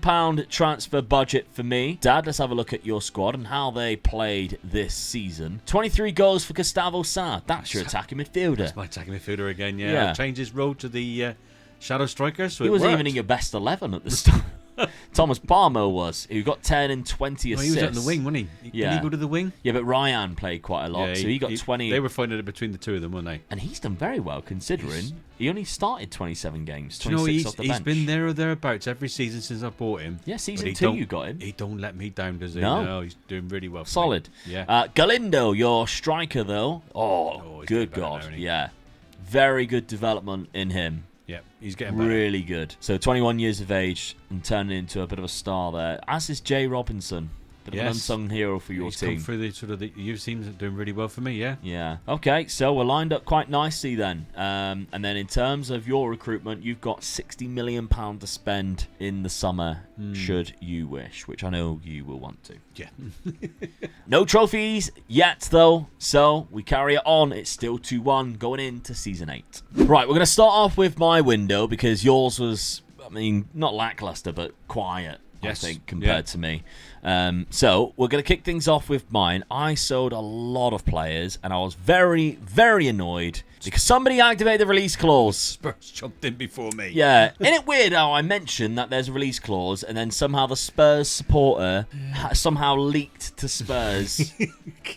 Speaker 1: transfer budget for me. Dad, let's have a look at your squad and how they played this season. 23 goals for Gustavo Sa. That's your attacking midfielder.
Speaker 2: That's my attacking midfielder again, yeah. Changed his role to the shadow striker, so
Speaker 1: he wasn't even in your best 11 at the start. Thomas Palmer was, who got 10 and 20 assists.
Speaker 2: He was on the wing, wasn't he? Didn't he go to the wing?
Speaker 1: Yeah, but Ryan played quite a lot, so he got 20.
Speaker 2: They were finding it between the two of them, weren't they?
Speaker 1: And he's done very well, considering he only started 27 games, 26 off the bench.
Speaker 2: He's been there or thereabouts every season since I bought him.
Speaker 1: Yeah, season 2 you got him.
Speaker 2: He don't let me down, does he?
Speaker 1: No,
Speaker 2: he's doing really well.
Speaker 1: Solid.
Speaker 2: Yeah.
Speaker 1: Galindo, your striker, though. Oh good God.
Speaker 2: Now,
Speaker 1: yeah. Very good development in him.
Speaker 2: Yeah, he's getting better.
Speaker 1: Really good. So 21 years of age and turning into a bit of a star there. As is Jay Robinson. Bit of an unsung hero for your team.
Speaker 2: He's come through the youth teams doing really well for me, yeah.
Speaker 1: Yeah. Okay, so we're lined up quite nicely then. And then in terms of your recruitment, you've got £60 million to spend in the summer, should you wish, which I know you will want to.
Speaker 2: Yeah.
Speaker 1: No trophies yet, though, so we carry it on. It's still 2-1 going into Season 8. Right, we're going to start off with my window because yours was, I mean, not lackluster, but quiet.
Speaker 2: Yes.
Speaker 1: I think, compared to me. So, we're going to kick things off with mine. I sold a lot of players, and I was very, very annoyed because somebody activated the release clause.
Speaker 2: Spurs jumped in before me.
Speaker 1: Yeah. Isn't it weird how I mentioned that there's a release clause, and then somehow the Spurs supporter somehow leaked to Spurs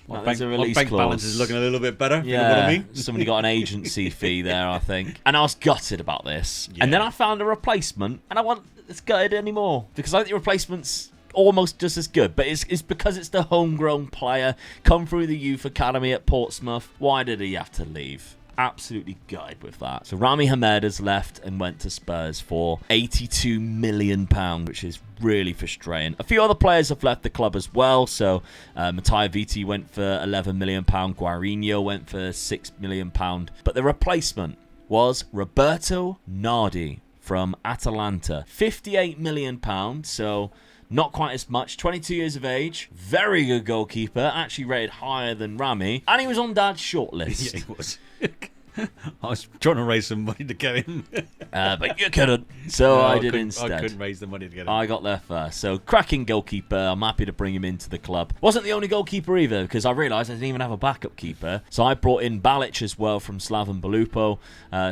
Speaker 2: My
Speaker 1: there's a release clause.
Speaker 2: balance is looking a little bit better.
Speaker 1: Yeah,
Speaker 2: you know what I mean?
Speaker 1: Somebody got an agency fee there, I think. And I was gutted about this. Yeah. And then I found a replacement, and I wasn't as gutted anymore because I think the replacement's almost just as good, but it's because it's the homegrown player, come through the youth academy at Portsmouth. Why did he have to leave? Absolutely gutted with that. So Rami Hamed has left and went to Spurs for £82 million, which is really frustrating. A few other players have left the club as well. So Matteo Vitti went for £11 million. Guarinho went for £6 million. But the replacement was Roberto Nardi from Atalanta. £58 million. So not quite as much. 22 years of age. Very good goalkeeper. Actually rated higher than Rami. And he was on Dad's shortlist.
Speaker 2: Yeah, he was. I was trying to raise some money to get him.
Speaker 1: But you couldn't. So no, I did instead.
Speaker 2: I couldn't raise the money to get him.
Speaker 1: I got there first. So cracking goalkeeper. I'm happy to bring him into the club. Wasn't the only goalkeeper either, because I realised I didn't even have a backup keeper. So I brought in Balic as well from Slaven Belupo.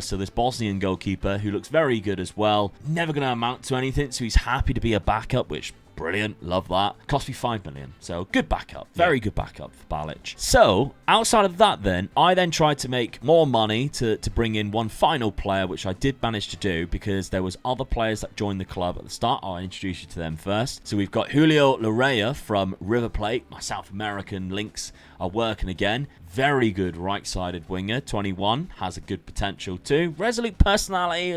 Speaker 1: So this Bosnian goalkeeper who looks very good as well. Never going to amount to anything, so he's happy to be a backup, which... brilliant, love that. Cost me £5 million, so good backup, very good backup for Balic. So outside of that, then I tried to make more money to bring in one final player, which I did manage to do because there was other players that joined the club at the start. I'll introduce you to them first. So we've got Julio Larrea from River Plate. My South American links are working again. Very good right-sided winger, 21, has a good potential too. Resolute personality.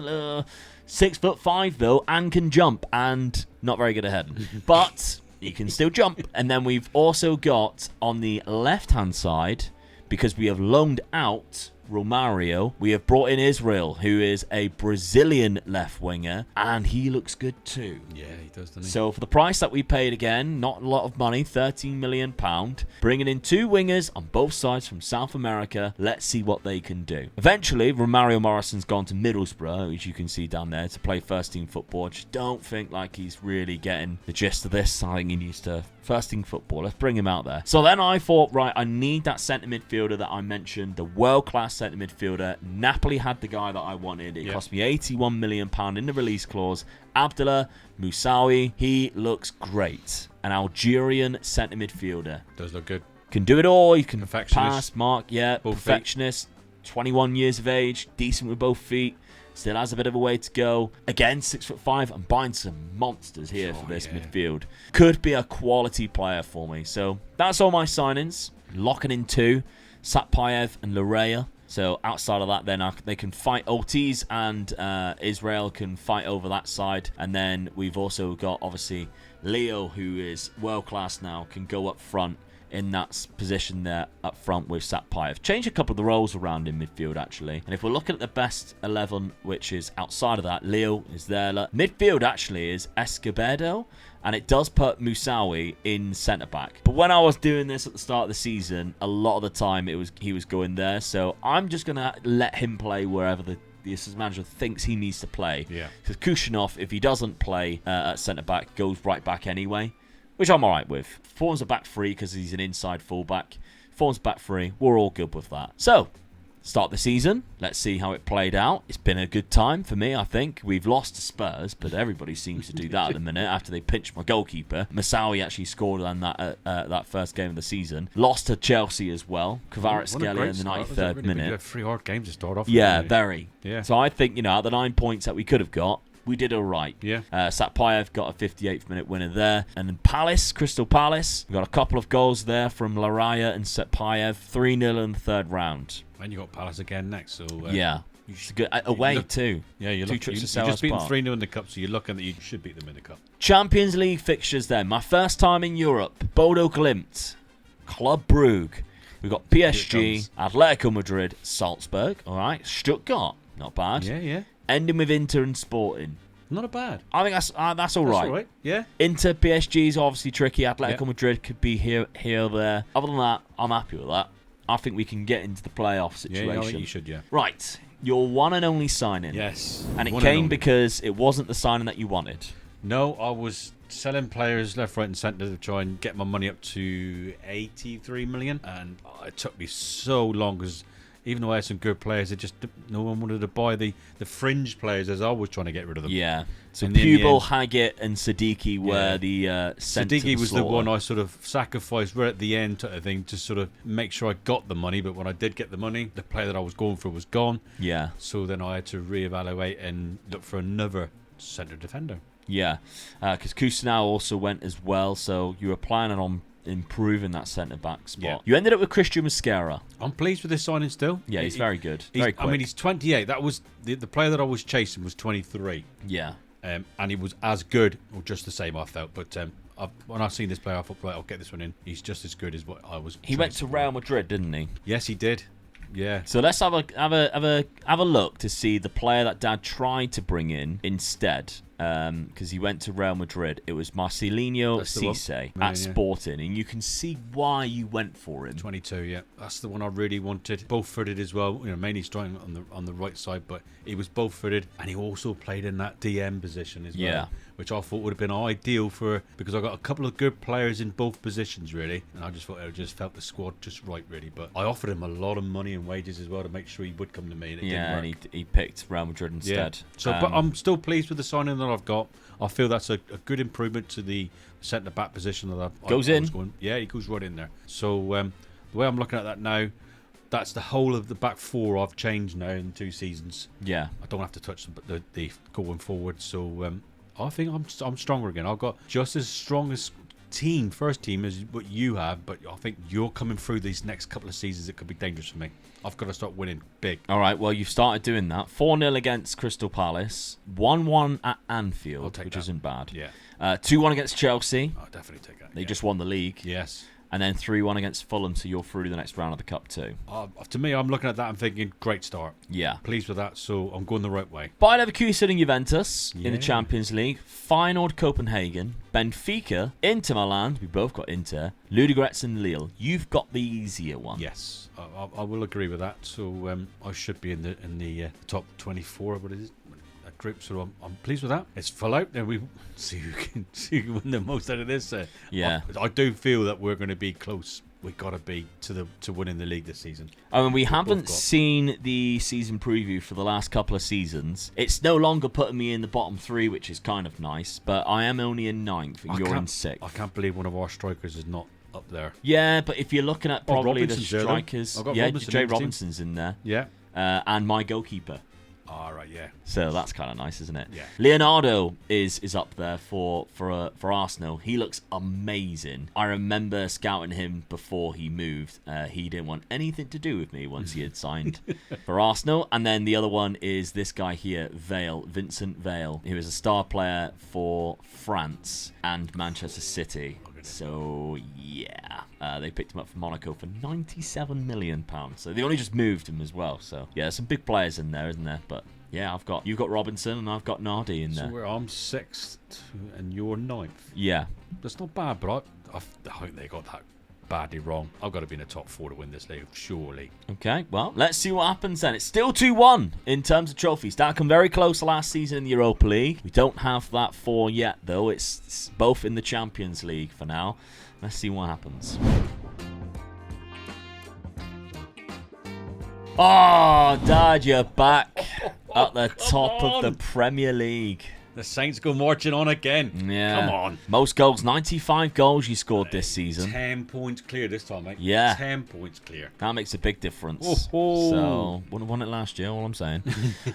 Speaker 1: 6'5" though, and can jump, and not very good at heading, but he can still jump. And then we've also got on the left-hand side, because we have loaned out Romario, we have brought in Israel, who is a Brazilian left winger, and he looks good too.
Speaker 2: Yeah, he does, doesn't he?
Speaker 1: So for the price that we paid, again, not a lot of money, £13 million, bringing in two wingers on both sides from South America. Let's see what they can do. Eventually, Romario Morrison's gone to Middlesbrough, as you can see down there, to play first-team football. I just don't think like he's really getting the gist of this. I think he needs to first-team football. Let's bring him out there. So then I thought, right, I need that centre midfielder that I mentioned, the world-class centre midfielder. Napoli had the guy that I wanted. It cost me £81 million in the release clause. Abdullah Moussaoui, he looks great. An Algerian centre midfielder.
Speaker 2: Does look good.
Speaker 1: Can do it all. He can
Speaker 2: pass,
Speaker 1: mark, perfectionist. 21 years of age, decent with both feet. Still has a bit of a way to go. Again, 6'5". I'm buying some monsters here for this midfield. Could be a quality player for me. So that's all my signings. Locking in two, Satpayev and Larrea. So outside of that, then they can fight. Ortiz and Israel can fight over that side. And then we've also got, obviously, Leo, who is world-class now, can go up front in that position there up front with Satpayev. Changed a couple of the roles around in midfield, actually. And if we're looking at the best 11, which is outside of that, Leo is there. Midfield, actually, is Escobedo. And it does put Moussaoui in centre-back. But when I was doing this at the start of the season, a lot of the time he was going there. So I'm just going to let him play wherever the assistant manager thinks he needs to play.
Speaker 2: Yeah.
Speaker 1: Because Kushinov, if he doesn't play at centre-back, goes right back anyway, which I'm all right with. Forms a back three because he's an inside full-back. Forms back three. We're all good with that. So, start the season. Let's see how it played out. It's been a good time for me, I think. We've lost to Spurs, but everybody seems to do that at the minute after they pinched my goalkeeper. Moussaoui actually scored on that first game of the season. Lost to Chelsea as well. Kvaratskhelia in the 93rd minute.
Speaker 2: You had 3 hard games to start off with.
Speaker 1: Yeah, very.
Speaker 2: Yeah.
Speaker 1: So I think, out of the 9 points that we could have got, we did all right.
Speaker 2: Yeah.
Speaker 1: Satpayev got a 58th minute winner there. And then Crystal Palace, we got a couple of goals there from Laraya and Satpayev. 3-0 in the third round.
Speaker 2: And you got Palace again next. So
Speaker 1: yeah. You should go away too.
Speaker 2: Yeah, you're
Speaker 1: Two trips to Selhurst
Speaker 2: you just beaten
Speaker 1: Park.
Speaker 2: 3-0 in the cup, so you're looking that you should beat them in the cup.
Speaker 1: Champions League fixtures then. My first time in Europe. Bodo Glimt, Club Brugge. We've got PSG, Atletico Madrid, Salzburg. All right. Stuttgart. Not bad.
Speaker 2: Yeah.
Speaker 1: Ending with Inter and Sporting.
Speaker 2: Not bad.
Speaker 1: I think that's all right.
Speaker 2: That's all right. Yeah.
Speaker 1: Inter, PSG is obviously tricky. Atletico Madrid could be here, there. Other than that, I'm happy with that. I think we can get into the playoff situation.
Speaker 2: Yeah, I think you should, yeah.
Speaker 1: Right. Your one and only signing.
Speaker 2: Yes.
Speaker 1: And it came because it wasn't the signing that you wanted.
Speaker 2: No, I was selling players left, right and centre to try and get my money up to 83 million. And it took me so long because even though I had some good players, no one wanted to buy the fringe players as I was trying to get rid of them.
Speaker 1: Yeah. So Pupil, Haggett and Siddiqui were the sent to the
Speaker 2: Siddiqui was
Speaker 1: slaughter.
Speaker 2: the one I sort of sacrificed right at the end type of thing to sort of make sure I got the money. But when I did get the money, the player that I was going for was gone.
Speaker 1: Yeah.
Speaker 2: So then I had to reevaluate and look for another centre defender.
Speaker 1: Yeah. Because Cousineau also went as well. So you were planning on improving that centre-back spot.
Speaker 2: Yeah.
Speaker 1: You ended up with Christian Mosquera.
Speaker 2: I'm pleased with this signing still.
Speaker 1: Yeah, he's very good. Very quick.
Speaker 2: I mean, he's 28. That was the player that I was chasing was 23.
Speaker 1: Yeah.
Speaker 2: And he was as good, or just the same, I felt. But when I seen this player, I thought, right, I'll get this one in. He's just as good as what I was.
Speaker 1: He went to Real Madrid, didn't he?
Speaker 2: Yes, he did. Yeah.
Speaker 1: So let's have a look to see the player that Dad tried to bring in instead. Because he went to Real Madrid. It was Marcelinho Cisse at Sporting, and you can see why you went for him.
Speaker 2: 22, yeah, that's the one I really wanted. Both-footed as well, mainly starting on the right side, but he was both-footed, and he also played in that DM position as well, which I thought would have been ideal because I got a couple of good players in both positions really, and I just thought it just felt the squad just right really. But I offered him a lot of money and wages as well to make sure he would come to me, and it didn't work.
Speaker 1: And he picked Real Madrid instead.
Speaker 2: Yeah. So, but I'm still pleased with the signing that I've got. I feel that's a good improvement to the centre-back position that I was going. Yeah, he goes right in there. So the way I'm looking at that now, that's the whole of the back four I've changed now in 2 seasons. Yeah. I don't have to touch the going forward. So I think I'm stronger again. I've got just as strong as first team as what you have, but I think you're coming through these next couple of seasons. It could be dangerous for me. I've got to start winning big. All right, well, you've started doing that. 4-0 against Crystal Palace, 1-1 at Anfield, which isn't bad. Yeah. 2-1 against Chelsea. I'll definitely take that.
Speaker 1: They just won the league.
Speaker 2: Yes.
Speaker 1: And then 3-1 against Fulham, so you're through to the next round of the Cup too.
Speaker 2: To me, I'm looking at that and thinking, great start.
Speaker 1: Yeah.
Speaker 2: Pleased with that, so I'm going the right way.
Speaker 1: Bayer Leverkusen and Juventus in the Champions League. Feyenoord Copenhagen. Benfica, Inter Milan, we both got Inter. Ludogorets and Lille. You've got the easier one.
Speaker 2: Yes, I will agree with that. So I should be in the top 24, what is it? Group, so I'm pleased with that. It's full out, and we see who can win the most out of this. I do feel that we're going to be close. We've got to be to winning the league this season.
Speaker 1: I mean, we haven't seen the season preview for the last couple of seasons. It's no longer putting me in the bottom 3, which is kind of nice, but I am only in 9th, and you're in 6th.
Speaker 2: I can't believe one of our strikers is not up there.
Speaker 1: Yeah, but if you're looking at probably the strikers, Jay Robinson's in there.
Speaker 2: Yeah,
Speaker 1: and my goalkeeper.
Speaker 2: All right, yeah.
Speaker 1: So that's kind of nice, isn't it?
Speaker 2: Yeah.
Speaker 1: Leonardo is up there for Arsenal. He looks amazing. I remember scouting him before he moved. He didn't want anything to do with me once he had signed for Arsenal. And then the other one is this guy here, Vincent Vale, who is a star player for France and Manchester City.
Speaker 2: Okay.
Speaker 1: So, yeah. They picked him up from Monaco for £97 million. So they only just moved him as well. So, yeah, there's some big players in there, isn't there? But, yeah, you've got Robinson and I've got Nardi in there.
Speaker 2: So I'm 6th and you're 9th.
Speaker 1: Yeah.
Speaker 2: That's not bad, but I think they got that badly wrong. I've got to be in the top 4 to win this league, surely.
Speaker 1: Okay, well, let's see what happens then. It's still 2-1 in terms of trophies. That come very close last season in the Europa League. We don't have that 4 yet, though. It's both in the Champions League for now. Let's see what happens. Oh, Dad, you're back at the top of the Premier League.
Speaker 2: The Saints go marching on again.
Speaker 1: Yeah.
Speaker 2: Come on.
Speaker 1: Most goals, 95 goals you scored this season.
Speaker 2: 10 points clear this time, mate.
Speaker 1: Yeah.
Speaker 2: 10 points clear.
Speaker 1: That makes a big difference.
Speaker 2: Oh.
Speaker 1: So, wouldn't have won it last year, all I'm saying.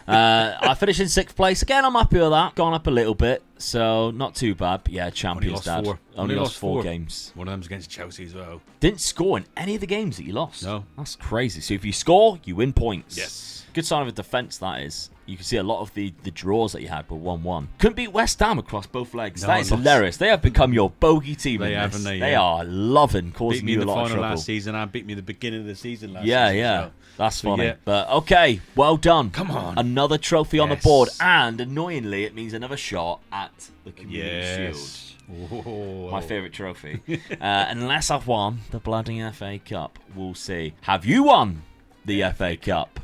Speaker 1: I finished in 6th place. Again, I'm happy with that. Gone up a little bit, so not too bad. But yeah, champions, Dad. Only lost 4 games.
Speaker 2: One of them's against Chelsea as well.
Speaker 1: Didn't score in any of the games that you lost.
Speaker 2: No.
Speaker 1: That's crazy. So if you score, you win points.
Speaker 2: Yes.
Speaker 1: Good sign of a defence, that is. You can see a lot of the draws that you had were 1-1. Couldn't beat West Ham across both legs. That is hilarious. They have become your bogey team.
Speaker 2: They have, haven't they?
Speaker 1: They are loving causing you a lot of trouble. Beat me in the final
Speaker 2: last season and beat me at the beginning of the season last season.
Speaker 1: Yeah. That's funny. Yeah. But okay, well done.
Speaker 2: Come on.
Speaker 1: Another trophy on the board. And annoyingly, it means another shot at the Community Shield.
Speaker 2: Oh.
Speaker 1: My favourite trophy. Unless I've won the bloody FA Cup, we'll see. Have you won the FA Cup?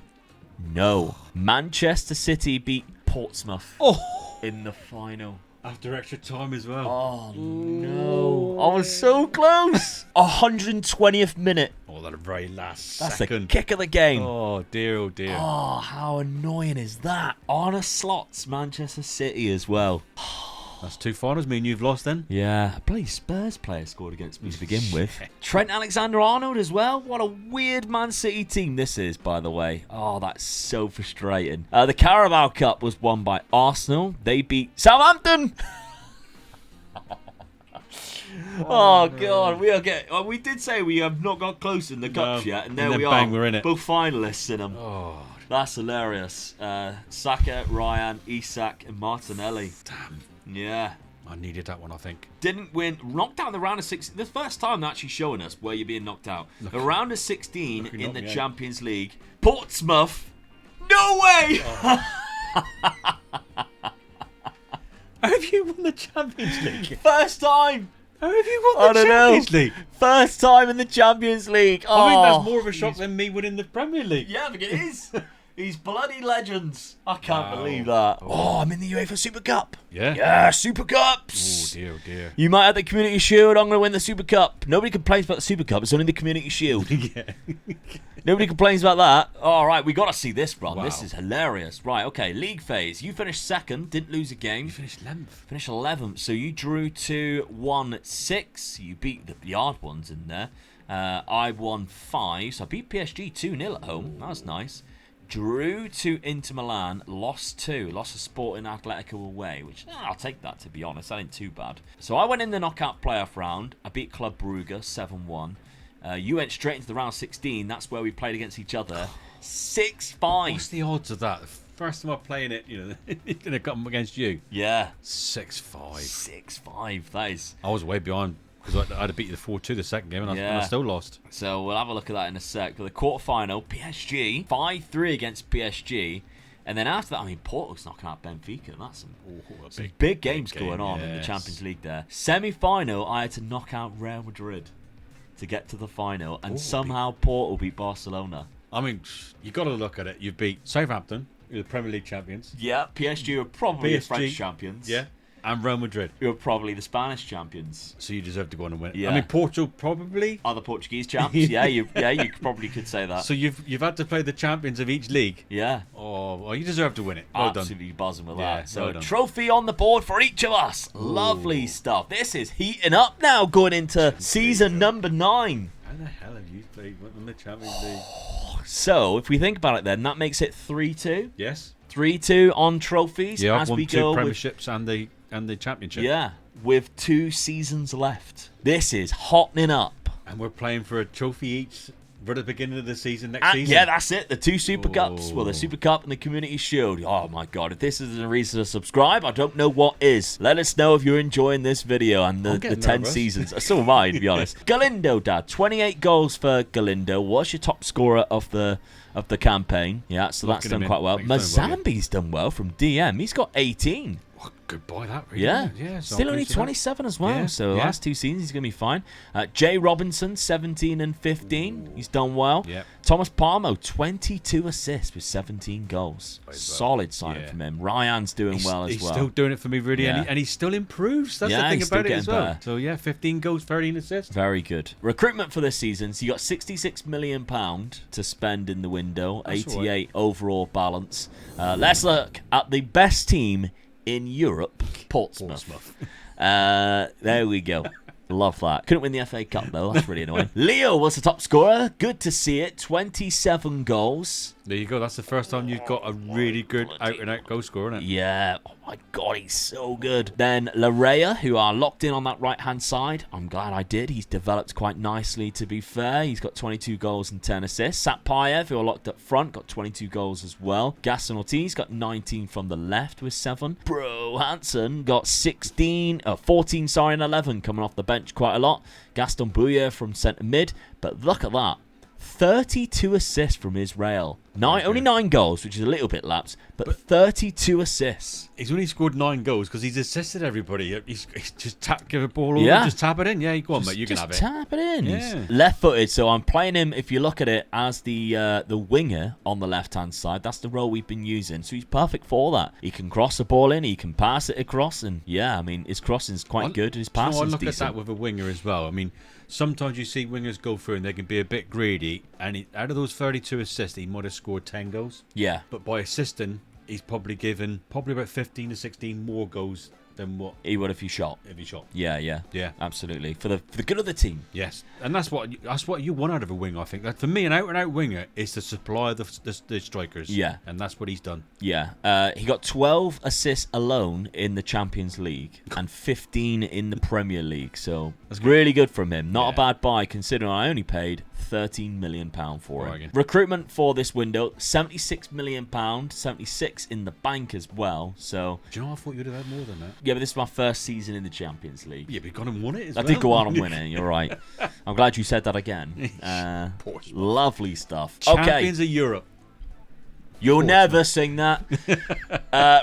Speaker 1: No. Manchester City beat Portsmouth in the final.
Speaker 2: After extra time as well.
Speaker 1: Oh, no. I was so close. 120th minute.
Speaker 2: Oh, that very last
Speaker 1: That's
Speaker 2: second.
Speaker 1: the kick of the game.
Speaker 2: Oh, dear, oh, dear.
Speaker 1: Oh, how annoying is that? On a slots, Manchester City as well.
Speaker 2: That's 2 finals. Me and you've lost then.
Speaker 1: Yeah, a bloody Spurs player scored against me to begin with. Trent Alexander-Arnold as well. What a weird Man City team this is, by the way. Oh, that's so frustrating. The Carabao Cup was won by Arsenal. They beat Southampton. Oh, God. We did say we have not got close in the cups yet, and there we are.
Speaker 2: We're in it.
Speaker 1: Both finalists in them.
Speaker 2: Oh.
Speaker 1: That's hilarious. Saka, Ryan, Isak, and Martinelli.
Speaker 2: Damn.
Speaker 1: Yeah.
Speaker 2: I needed that one, I think.
Speaker 1: Didn't win. Knocked out in the round of 16. The first time they're actually showing us where you're being knocked out. The round of 16 in the Champions League. Portsmouth. No way!
Speaker 2: Have you won the Champions League?
Speaker 1: First time.
Speaker 2: How have you won the Champions League?
Speaker 1: First time in the Champions League.
Speaker 2: I think that's more of a shock than me winning the Premier League.
Speaker 1: Yeah, I think it is. He's bloody legends. I can't believe that. Oh, I'm in the UEFA Super Cup.
Speaker 2: Yeah?
Speaker 1: Yeah, Super Cups.
Speaker 2: Oh, dear, oh, dear.
Speaker 1: You might have the Community Shield. I'm going to win the Super Cup. Nobody complains about the Super Cup. It's only the Community Shield.
Speaker 2: Yeah.
Speaker 1: Nobody complains about that. All right, we got to see this run.
Speaker 2: Wow.
Speaker 1: This is hilarious. Right, okay, league phase. You finished 2nd, didn't lose a game.
Speaker 2: You finished 11th.
Speaker 1: Finished 11th. So you drew 2-1-6. You beat the yard ones in there. I won 5. So I beat PSG 2-0 at home. That was nice. Drew to Inter Milan, lost 2. Lost to Sporting Atletico away, which I'll take that, to be honest. That ain't too bad. So I went in the knockout playoff round. I beat Club Brugge 7-1. You went straight into the round 16. That's where we played against each other. 6-5.
Speaker 2: What's the odds of that? The first time I'm playing it, it's going to come against you.
Speaker 1: Yeah.
Speaker 2: 6-5.
Speaker 1: 6-5. That is.
Speaker 2: I was way behind because I'd have beat you the 4-2 the second game and I still lost.
Speaker 1: So we'll have a look at that in a sec. For the quarterfinal, PSG 5-3 against PSG. And then after that, I mean, Porto's knocking out Benfica. That's some big games going on in the Champions League there. Semi-final, I had to knock out Real Madrid to get to the final. And somehow Porto beat Barcelona.
Speaker 2: I mean, you got to look at it. You beat Southampton, you're the Premier League champions.
Speaker 1: Yeah, PSG are probably the French champions.
Speaker 2: Yeah. And Real Madrid.
Speaker 1: Who are probably the Spanish champions.
Speaker 2: So you deserve to go on and win it.
Speaker 1: Yeah.
Speaker 2: I mean, Portugal probably.
Speaker 1: Are the Portuguese champs? Yeah, you probably could say that.
Speaker 2: So you've had to play the champions of each league.
Speaker 1: Yeah.
Speaker 2: Oh, well, you deserve to win it. Well
Speaker 1: Absolutely
Speaker 2: done.
Speaker 1: Buzzing with that. So
Speaker 2: well done.
Speaker 1: Trophy on the board for each of us. Ooh. Lovely stuff. This is heating up now, going into season number 9.
Speaker 2: How the hell have you played in the Champions League?
Speaker 1: So if we think about it, then that makes it 3-2.
Speaker 2: Yes.
Speaker 1: 3-2 on trophies.
Speaker 2: Yeah,
Speaker 1: as
Speaker 2: I've won
Speaker 1: we
Speaker 2: 2
Speaker 1: go
Speaker 2: premierships and the championship.
Speaker 1: Yeah, with 2 seasons left. This is hottening up.
Speaker 2: And we're playing for a trophy each For the beginning of the season next season.
Speaker 1: Yeah, that's it. The 2 Super Cups. Well, the Super Cup and the Community Shield. Oh my God! If this isn't a reason to subscribe, I don't know what is. Let us know if you're enjoying this video and the 10 seasons. So am I, to be honest. Galindo, Dad. 28 goals for Galindo. What's your top scorer of the campaign? Yeah, so that's done quite well. Mazambi's done well from DM. He's got 18.
Speaker 2: Good boy, that really.
Speaker 1: Yeah, still only 27 as well. So the last 2 seasons he's going to be fine. Jay Robinson, 17 and 15. He's done well.
Speaker 2: Yeah.
Speaker 1: Thomas Palmo, 22 assists with 17 goals. Solid signing from him. Ryan's doing well as well.
Speaker 2: He's still doing it for me, really, and he still improves. That's the thing about it as well. Better. So yeah, 15 goals, 13 assists.
Speaker 1: Very good. Recruitment for this season. So you got £66 million to spend in the window. That's 88 overall balance. Let's look at the best team in Europe, Portsmouth. There we go. Love that. Couldn't win the FA Cup, though. That's really annoying. Leo was the top scorer. Good to see it. 27 goals.
Speaker 2: There you go. That's the first time you've got a really good out-and-out goal scorer, isn't it?
Speaker 1: Yeah. Oh, my God. He's so good. Then Larea, who are locked in on that right-hand side. I'm glad I did. He's developed quite nicely, to be fair. He's got 22 goals and 10 assists. Satpayev, who are locked up front, got 22 goals as well. Gaston Ortiz got 19 from the left with 7. Bro Hansen got 14, and 11 coming off the bench quite a lot. Gaston Bouyer from centre mid. But look at that. 32 assists from Israel. Only 9 goals, which is a little bit lapsed, but 32 assists.
Speaker 2: He's only scored 9 goals because he's assisted everybody. He's just give a ball over, just tap it in. Yeah, go on, mate, you can have it.
Speaker 1: Tap it in. Yeah. Left-footed, so I'm playing him, if you look at it, as the winger on the left-hand side. That's the role we've been using, so he's perfect for that. He can cross the ball in, he can pass it across, and yeah, I mean, his crossing's quite good, his passing's decent.
Speaker 2: I look at that with a winger as well. I mean, sometimes you see wingers go through and they can be a bit greedy, and out of those 32 assists, he might have scored 10 goals.
Speaker 1: Yeah.
Speaker 2: But by assisting, he's probably given about 15 to 16 more goals than what
Speaker 1: he would if he shot. Yeah, absolutely. For the good of the team.
Speaker 2: Yes, and that's what you want out of a winger. I think that for me, an out-and-out winger is to supply the strikers. Yeah, and that's what he's done.
Speaker 1: Yeah, he got 12 assists alone in the Champions League and 15 in the Premier League. So that's really good from him. Not a bad buy considering I only paid £13 million for him. Recruitment for this window, £76 million, 76 in the bank as well. So
Speaker 2: do you know, I thought you'd have had more than that.
Speaker 1: Yeah, but this is my first season in the Champions League.
Speaker 2: Yeah, but you gone and won it as
Speaker 1: well. I did go on and win it, you're right. I'm glad you said that again. Lovely stuff.
Speaker 2: Champions of Europe.
Speaker 1: You'll never sing that.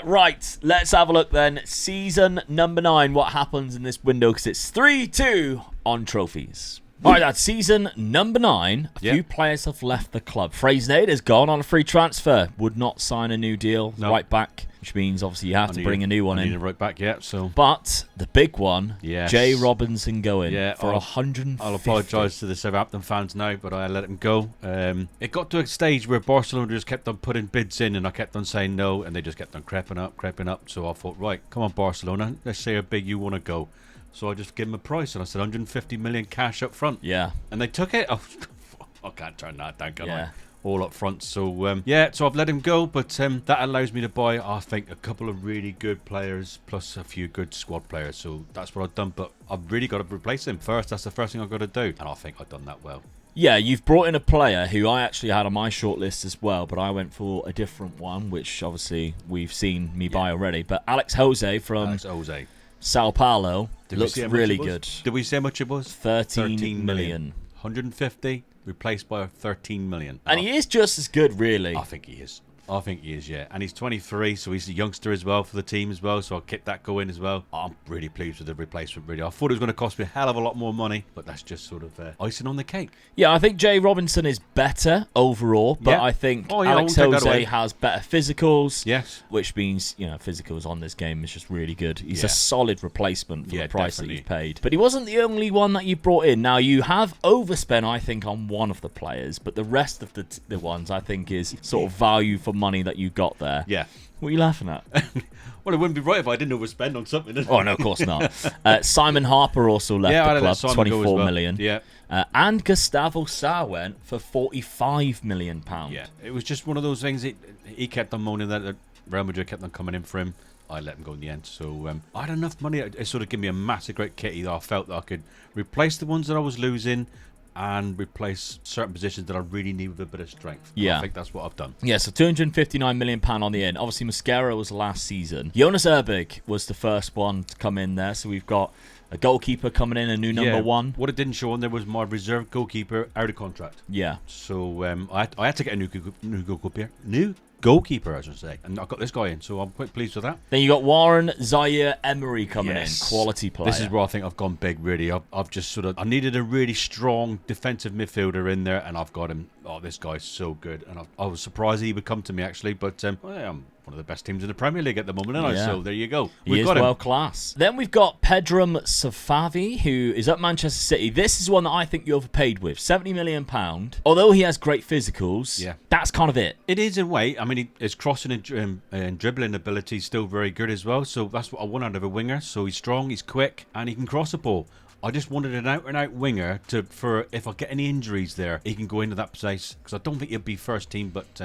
Speaker 1: Right, let's have a look then. Season number 9, what happens in this window, because it's 3-2 on trophies. All right, that's season number 9. A few players have left the club. Fraser has gone on a free transfer. Would not sign a new deal. No. Right back, which means obviously you have to bring a new one in.
Speaker 2: Need a right back, so.
Speaker 1: But the big one, Jay Robinson going for 150.
Speaker 2: I'll apologise to the Southampton fans now, but I let him go. It got to a stage where Barcelona just kept on putting bids in, and I kept on saying no, and they just kept on creeping up. So I thought, right, come on, Barcelona, let's see how big you want to go. So I just gave him a price, and I said 150 million cash up front.
Speaker 1: Yeah.
Speaker 2: And they took it. Oh, I can't turn that down, can I? All up front. So, so I've let him go, but that allows me to buy, I think, a couple of really good players, plus a few good squad players. So that's what I've done, but I've really got to replace him first. That's the first thing I've got to do, and I think I've done that well.
Speaker 1: Yeah, you've brought in a player who I actually had on my shortlist as well, but I went for a different one, which obviously we've seen me buy already. But Alex Jose from Sao Paulo looks really good.
Speaker 2: Did we say how much it was?
Speaker 1: 13 million.
Speaker 2: 150 replaced by 13 million.
Speaker 1: And he is just as good, really.
Speaker 2: I think he is. Yeah. And he's 23, so he's a youngster as well for the team as well, so I'll keep that going as well. I'm really pleased with the replacement, really. I thought it was going to cost me a hell of a lot more money, but that's just sort of icing on the cake.
Speaker 1: Yeah, I think Jay Robinson is better overall, but I think Alex Jose has better physicals.
Speaker 2: Yes.
Speaker 1: Which means, physicals on this game is just really good. He's a solid replacement for the price that you've paid. But he wasn't the only one that you brought in. Now, you have overspent, I think, on one of the players, but the rest of the ones, I think, is sort of value for money that you got there.
Speaker 2: Yeah.
Speaker 1: What are you laughing at?
Speaker 2: Well, it wouldn't be right if I didn't overspend on something.
Speaker 1: Oh, no, of course not. Simon Harper also left the club, 24 million.
Speaker 2: Yeah.
Speaker 1: And Gustavo Sarr went for £45 million.
Speaker 2: Yeah, it was just one of those things. He kept on moaning that Real Madrid kept on coming in for him. I let him go in the end. So I had enough money. It sort of gave me a massive, great kitty that I felt that I could replace the ones that I was losing, and replace certain positions that I really need with a bit of strength.
Speaker 1: Yeah.
Speaker 2: I think that's what I've done.
Speaker 1: Yeah, so £259 million on the end. Obviously, Mosquera was last season. Jonas Erbig was the first one to come in there. So we've got a goalkeeper coming in, a new number one.
Speaker 2: What it didn't show on there was my reserve goalkeeper out of contract.
Speaker 1: Yeah.
Speaker 2: So I had to get a new goalkeeper, I should say. And I got this guy in, so I'm quite pleased with that.
Speaker 1: Then you got Warren Zaire-Emery coming in, quality player.
Speaker 2: This is where I think I've gone big, really. I've just I needed a really strong defensive midfielder in there, and I've got him. Oh, this guy's so good. And I was surprised he would come to me, actually, but I'm one of the best teams in the Premier League at the moment, aren't I? So there you go.
Speaker 1: We've got him. World class. Then we've got Pedram Safavi, who is at Manchester City. This is one that I think you overpaid with, £70 million. Although he has great physicals, that's kind of it.
Speaker 2: It is in a way. I mean, his crossing and dribbling ability is still very good as well. So that's what I want out of a winger. So he's strong, he's quick, and he can cross a ball. I just wanted an out-and-out winger for if I get any injuries there, he can go into that place. Because I don't think he'll be first team, but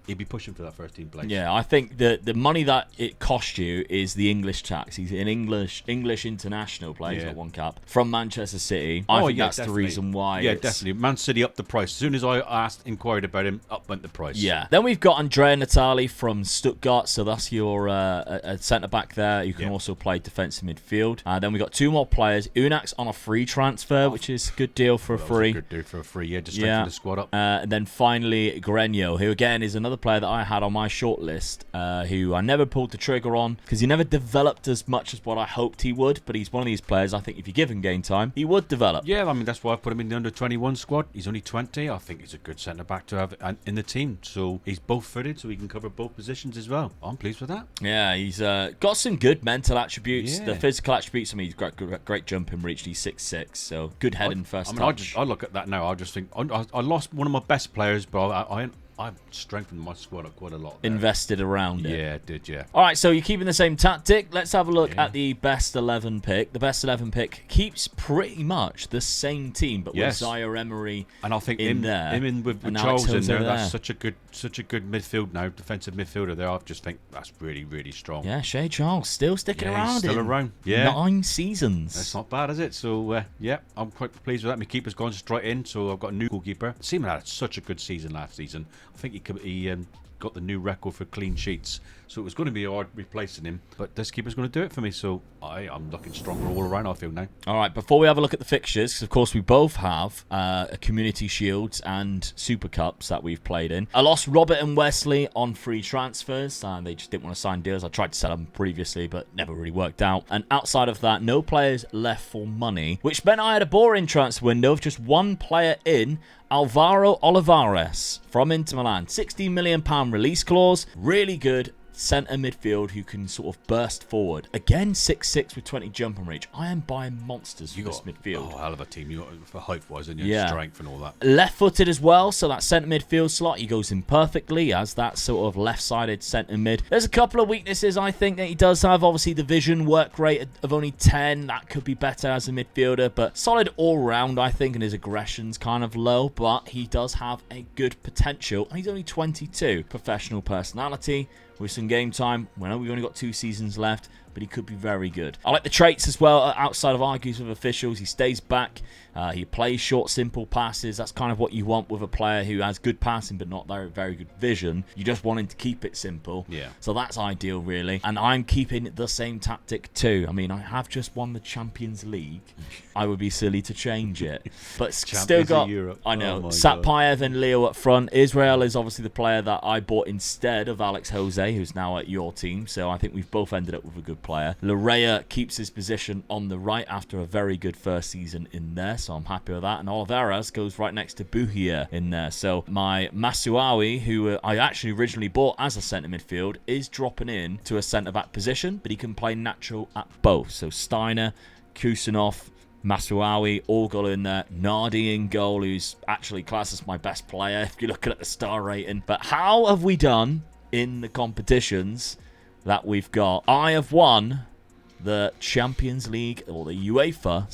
Speaker 2: he'd be pushing for that first team place.
Speaker 1: Yeah, I think the money that it cost you is the English tax. He's an English international player. He's got one cap from Manchester City. I think that's definitely the reason why.
Speaker 2: Yeah, definitely. Man City upped the price. As soon as I inquired about him, up went the price.
Speaker 1: Yeah. Then we've got Andrea Natali from Stuttgart. So that's your centre back there. You can also play defensive midfield. Then we got two more players. Unax on a free transfer, which is a good deal for a free.
Speaker 2: Good deal for a free. Yeah, just strengthen the squad up.
Speaker 1: And then finally Grenier, who again is another player that I had on my shortlist, who I never pulled the trigger on because he never developed as much as what I hoped he would. But he's one of these players, I think if you give him game time, he would develop.
Speaker 2: Yeah, I mean, that's why I put him in the under-21 squad. He's only 20. I think he's a good centre-back to have in the team. So he's both-footed, so he can cover both positions as well. I'm pleased with that.
Speaker 1: Yeah, he's got some good mental attributes. The physical attributes, I mean, he's got great jumping reach. He's 6'6", so good head and first touch.
Speaker 2: I look at that now, I just think, I lost one of my best players, but I've strengthened my squad up quite a lot there.
Speaker 1: Invested around it.
Speaker 2: Yeah, it did, yeah.
Speaker 1: All right, so you're keeping the same tactic. Let's have a look at the best 11 pick. The best 11 pick keeps pretty much the same team, but with Zaire-Emery
Speaker 2: and I think
Speaker 1: in there.
Speaker 2: Him in with Charles in there. That's such a good midfield now, defensive midfielder there. I just think that's really, really strong.
Speaker 1: Yeah, Shea Charles still sticking around.
Speaker 2: He's still around. Yeah.
Speaker 1: 9 seasons.
Speaker 2: That's not bad, is it? So, I'm quite pleased with that. My keeper's gone straight in, so I've got a new goalkeeper. Seaman had such a good season last season. I think he got the new record for clean sheets, so it was going to be hard replacing him, but this keeper's going to do it for me, so I'm looking stronger all around, I feel now.
Speaker 1: All right, before we have a look at the fixtures, because of course we both have Community Shields and Super Cups that we've played in. I lost Robert and Wesley on free transfers, and they just didn't want to sign deals. I tried to sell them previously, but never really worked out. And outside of that, no players left for money, which meant I had a boring transfer window of just one player in, Alvaro Olivares from Inter Milan. £16 million release clause. Really good centre midfield who can sort of burst forward. Again, 6'6" with 20 jumping reach. I am buying monsters for this midfield.
Speaker 2: Oh, hell of a team. You got for height-wise and your strength and all that.
Speaker 1: Left-footed as well, so that centre midfield slot, he goes in perfectly as that sort of left-sided centre mid. There's a couple of weaknesses I think that he does have. Obviously, the vision work rate of only 10. That could be better as a midfielder, but solid all-round, I think, and his aggression's kind of low, but he does have a good potential, and he's only 22. Professional personality. With some game time, we know we've only got 2 seasons left, but he could be very good. I like the traits as well, outside of argues with officials. He stays back. He plays short, simple passes. That's kind of what you want with a player who has good passing but not very, very good vision. You just want him to keep it simple. Yeah. So that's ideal, really. And I'm keeping the same tactic too. I mean, I have just won the Champions League. I would be silly to change it. But still got, I know, Satpayev and Leo up front. Israel is obviously the player that I bought instead of Alex Jose, who's now at your team. So I think we've both ended up with a good player. Larea keeps his position on the right after a very good first season in there. So I'm happy with that. And Oliveras goes right next to Buhia in there. So my Masuawi, who I actually originally bought as a centre midfield, is dropping in to a centre-back position, but he can play natural at both. So Steiner, Kusanov, Masuawi, all got in there. Nardi in goal, who's actually classed as my best player if you're looking at the star rating. But how have we done in the competitions that we've got? I have won the Champions League, or the UEFA,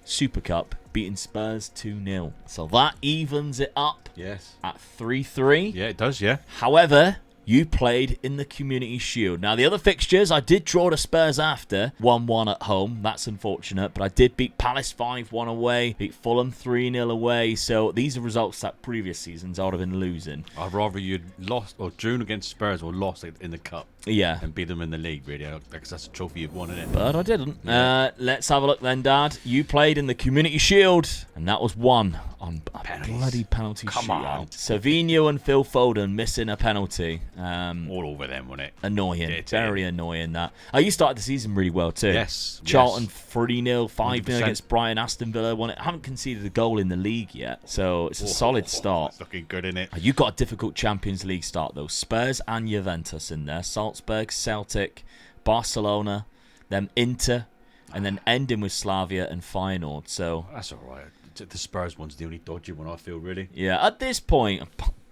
Speaker 1: Super Cup, beating Spurs 2-0. So that evens it up at 3-3.
Speaker 2: Yeah, it does, yeah.
Speaker 1: However, you played in the Community Shield. Now, the other fixtures, I did draw the Spurs after. 1-1 at home. That's unfortunate. But I did beat Palace 5-1 away. Beat Fulham 3-0 away. So these are results that previous seasons I would have been losing.
Speaker 2: I'd rather you'd lost or drawn against Spurs or lost in the Cup.
Speaker 1: Yeah.
Speaker 2: And beat them in the league, really. Because that's a trophy you've won, isn't it?
Speaker 1: But I didn't. Yeah. Let's have a look then, Dad. You played in the Community Shield. And that was won on a bloody penalty shootout. Come on. Savinho and Phil Foden missing a penalty.
Speaker 2: All over them, wasn't it?
Speaker 1: Annoying. Very annoying, that. You started the season really well, too.
Speaker 2: Yes.
Speaker 1: Charlton 3-0, 5-0 against Brighton. Aston Villa won it. I haven't conceded a goal in the league yet. So it's a solid start.
Speaker 2: It's looking good, isn't it?
Speaker 1: You got a difficult Champions League start, though. Spurs and Juventus in there. Salzburg, Celtic, Barcelona, then Inter, and then ending with Slavia and Feyenoord. So
Speaker 2: that's all right. The Spurs one's the only dodgy one, I feel, really.
Speaker 1: Yeah, at this point,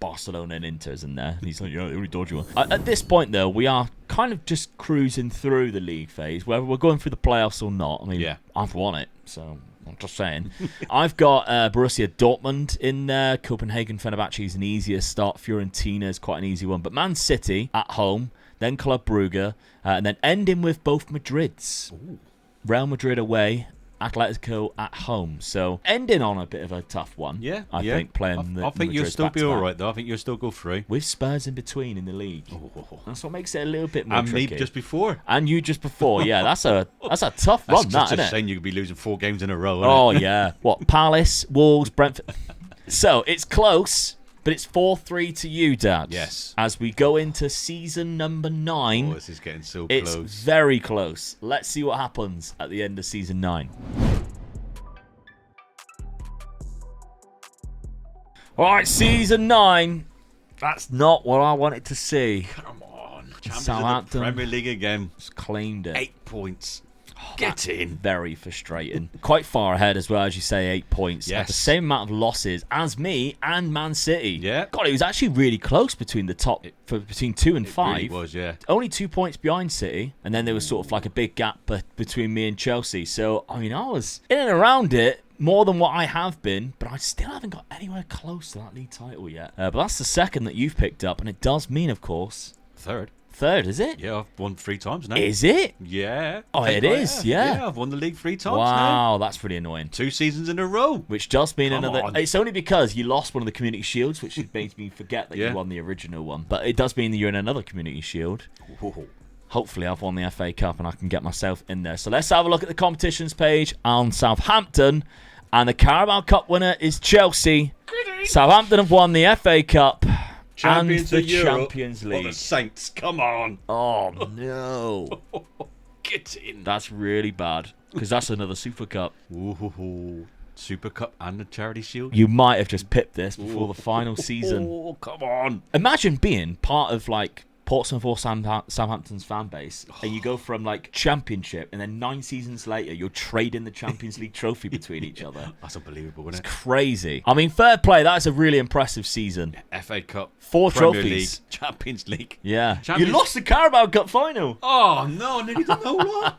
Speaker 1: Barcelona and Inter's in there. He's like, the only dodgy one. At this point, though, we are kind of just cruising through the league phase, whether we're going through the playoffs or not. I mean, yeah. I've won it, so I'm just saying. I've got Borussia Dortmund in there. Copenhagen Fenerbahce is an easier start. Fiorentina is quite an easy one. But Man City at home, then Club Brugge, and then ending with both Madrids. Ooh. Real Madrid away, Atletico at home. So ending on a bit of a tough one. Yeah, I think playing
Speaker 2: I think you'll still be all right, though. I think you'll still go through.
Speaker 1: With Spurs in between in the league. Oh. That's what makes it a little bit more tricky.
Speaker 2: And me just before.
Speaker 1: And you just before. Yeah, that's a tough run, that, isn't it?
Speaker 2: Just saying you could be losing 4 games in a row,
Speaker 1: Oh, yeah. What, Palace, Wolves, Brentford. So, it's close. But it's 4-3 to you, Dad.
Speaker 2: Yes.
Speaker 1: As we go into season number 9.
Speaker 2: Oh, this is getting so close.
Speaker 1: It's very close. Let's see what happens at the end of season 9. All right, season 9. That's not what I wanted to see.
Speaker 2: Come on. Champions
Speaker 1: Southampton.
Speaker 2: of the Premier League again.
Speaker 1: Just claimed it.
Speaker 2: 8 points. Get in.
Speaker 1: Very frustrating. Quite far ahead as well, as you say, 8 points.
Speaker 2: Yes.
Speaker 1: Had the same amount of losses as me and Man City.
Speaker 2: Yeah.
Speaker 1: God, it was actually really close between the top, between 2 and 5.
Speaker 2: It really was, yeah.
Speaker 1: Only 2 points behind City, and then there was sort of like a big gap between me and Chelsea. So, I mean, I was in and around it more than what I have been, but I still haven't got anywhere close to that league title yet. But that's the second that you've picked up, and it does mean, of course... Third, is it?
Speaker 2: Yeah, I've won 3 times now.
Speaker 1: Is it?
Speaker 2: Yeah.
Speaker 1: Oh, it is, yeah.
Speaker 2: Yeah, I've won the league 3 times now.
Speaker 1: Wow, that's really annoying.
Speaker 2: 2 seasons in a row.
Speaker 1: Which does mean It's only because you lost one of the Community Shields, which made me forget that you won the original one. But it does mean that you're in another Community Shield.
Speaker 2: Ooh.
Speaker 1: Hopefully I've won the FA Cup and I can get myself in there. So let's have a look at the competitions page on Southampton. And the Carabao Cup winner is Chelsea. Southampton have won the FA Cup.
Speaker 2: Champions
Speaker 1: and
Speaker 2: of
Speaker 1: the
Speaker 2: Europe,
Speaker 1: Champions League.
Speaker 2: the Saints, come on.
Speaker 1: Oh, no.
Speaker 2: Get in.
Speaker 1: That's really bad, because that's another Super Cup.
Speaker 2: Ooh, Super Cup and the Charity Shield.
Speaker 1: You might have just pipped this before the final season.
Speaker 2: Oh, come on.
Speaker 1: Imagine being part of, like, Portsmouth or Southampton's fan base, and you go from like Championship, and then 9 seasons later you're trading the Champions League trophy between each other.
Speaker 2: That's unbelievable, isn't it?
Speaker 1: It's crazy. I mean, fair play. That's a really impressive season.
Speaker 2: FA Cup,
Speaker 1: 4
Speaker 2: Premier
Speaker 1: trophies,
Speaker 2: League, Champions League.
Speaker 1: Yeah, you lost the Carabao Cup final.
Speaker 2: Oh no, I nearly done the whole lot.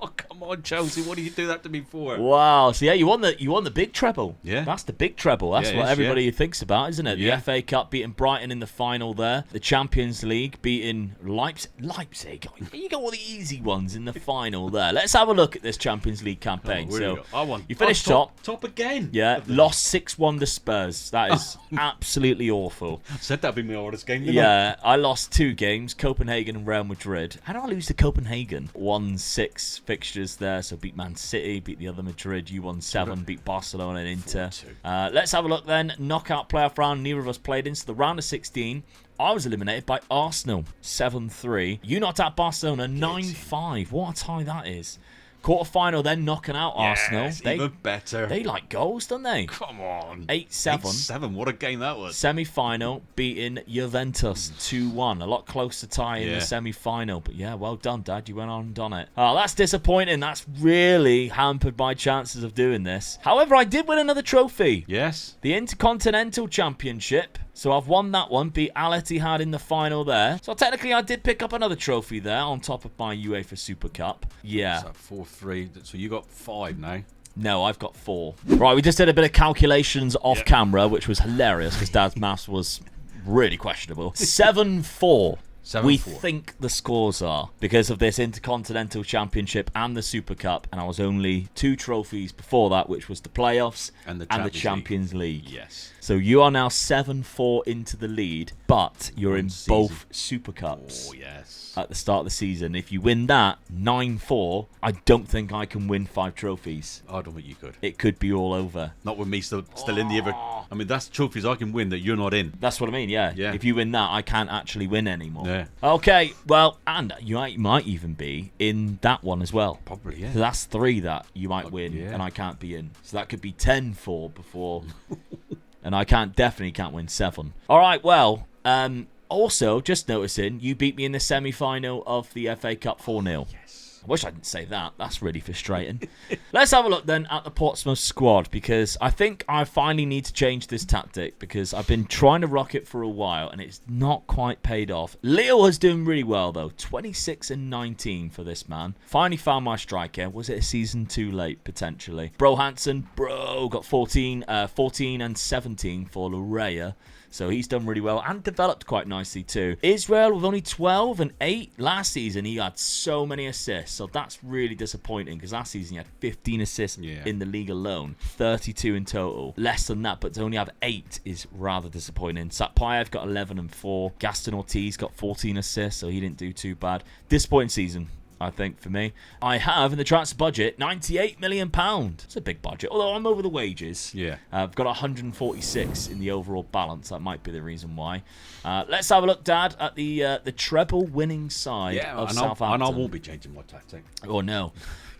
Speaker 2: Oh, come on, Chelsea! What do you do that to me for?
Speaker 1: Wow! So yeah, you won the big treble.
Speaker 2: Yeah,
Speaker 1: that's the big treble. That's what everybody thinks about, isn't it? The FA Cup beating Brighton in the final there. The Champions League beating Leipzig. You got all the easy ones in the final there. Let's have a look at this Champions League campaign. You finished
Speaker 2: top again.
Speaker 1: Yeah, lost 6-1 to Spurs. That is absolutely awful.
Speaker 2: I said that'd be my hardest game.
Speaker 1: Yeah, I lost 2 games, Copenhagen and Real Madrid. How did I lose to Copenhagen? Won 6 fixtures there, so beat Man City, beat the other Madrid. You won 7, beat Barcelona and Inter. Let's have a look then. Knockout playoff round. Neither of us played in. So the round of 16, I was eliminated by Arsenal, 7-3. You knocked out Barcelona, 9-5. What a tie that is. Quarter-final then, knocking out Arsenal.
Speaker 2: Even better.
Speaker 1: They like goals, don't they?
Speaker 2: Come on.
Speaker 1: 8-7.
Speaker 2: 8-7, what a game that was.
Speaker 1: Semi-final, beating Juventus 2-1. A lot closer tie in the semi-final. But yeah, well done, Dad. You went on and done it. Oh, that's disappointing. That's really hampered my chances of doing this. However, I did win another trophy.
Speaker 2: Yes.
Speaker 1: The Intercontinental Championship. So I've won that one, beat Al Ittihad in the final there. So technically I did pick up another trophy there on top of my UEFA Super Cup. Yeah.
Speaker 2: So 4-3. So you got 5 now.
Speaker 1: No, I've got 4. Right, we just did a bit of calculations off camera, which was hilarious because Dad's maths was really questionable. 7-4. We
Speaker 2: 7-4.
Speaker 1: think the scores are because of this Intercontinental Championship and the Super Cup, and I was only 2 trophies before that, which was the playoffs
Speaker 2: and the
Speaker 1: Champions League.
Speaker 2: Yes.
Speaker 1: So you are now 7-4 into the lead, but you're in both Super Cups.
Speaker 2: Oh, yes.
Speaker 1: At the start of the season. If you win that, 9-4, I don't think I can win 5 trophies.
Speaker 2: I don't think you could.
Speaker 1: It could be all over.
Speaker 2: Not with me still in the other. I mean, that's trophies I can win that you're not in.
Speaker 1: That's what I mean, yeah. If you win that, I can't actually win anymore.
Speaker 2: Yeah.
Speaker 1: Okay, well, and you might even be in that one as well.
Speaker 2: Probably, yeah.
Speaker 1: So that's 3 that you might win, and I can't be in. So that could be 10-4 before... and I definitely can't win 7. All right, well... also, just noticing, you beat me in the semi-final of the FA Cup 4-0. Yes. I wish I didn't say that. That's really frustrating. Let's have a look then at the Portsmouth squad, because I think I finally need to change this tactic, because I've been trying to rock it for a while and it's not quite paid off. Leo is doing really well though. 26 and 19 for this man. Finally found my striker. Was it a season too late potentially? Bro Hansen, got 14 and 17 for Larea. So he's done really well and developed quite nicely too. Israel with only 12 and 8. Last season, he had so many assists. So that's really disappointing because last season he had 15 assists in the league alone. 32 in total. Less than that, but to only have 8 is rather disappointing. Satpayev got 11 and 4. Gaston Ortiz got 14 assists, so he didn't do too bad. Disappointing season, I think, for me. I have, in the transfer budget, £98 million. It's a big budget, although I'm over the wages.
Speaker 2: Yeah.
Speaker 1: I've got 146 in the overall balance. That might be the reason why. Let's have a look, Dad, at the treble-winning side of Southampton.
Speaker 2: And I won't be changing my tactic.
Speaker 1: Oh, no.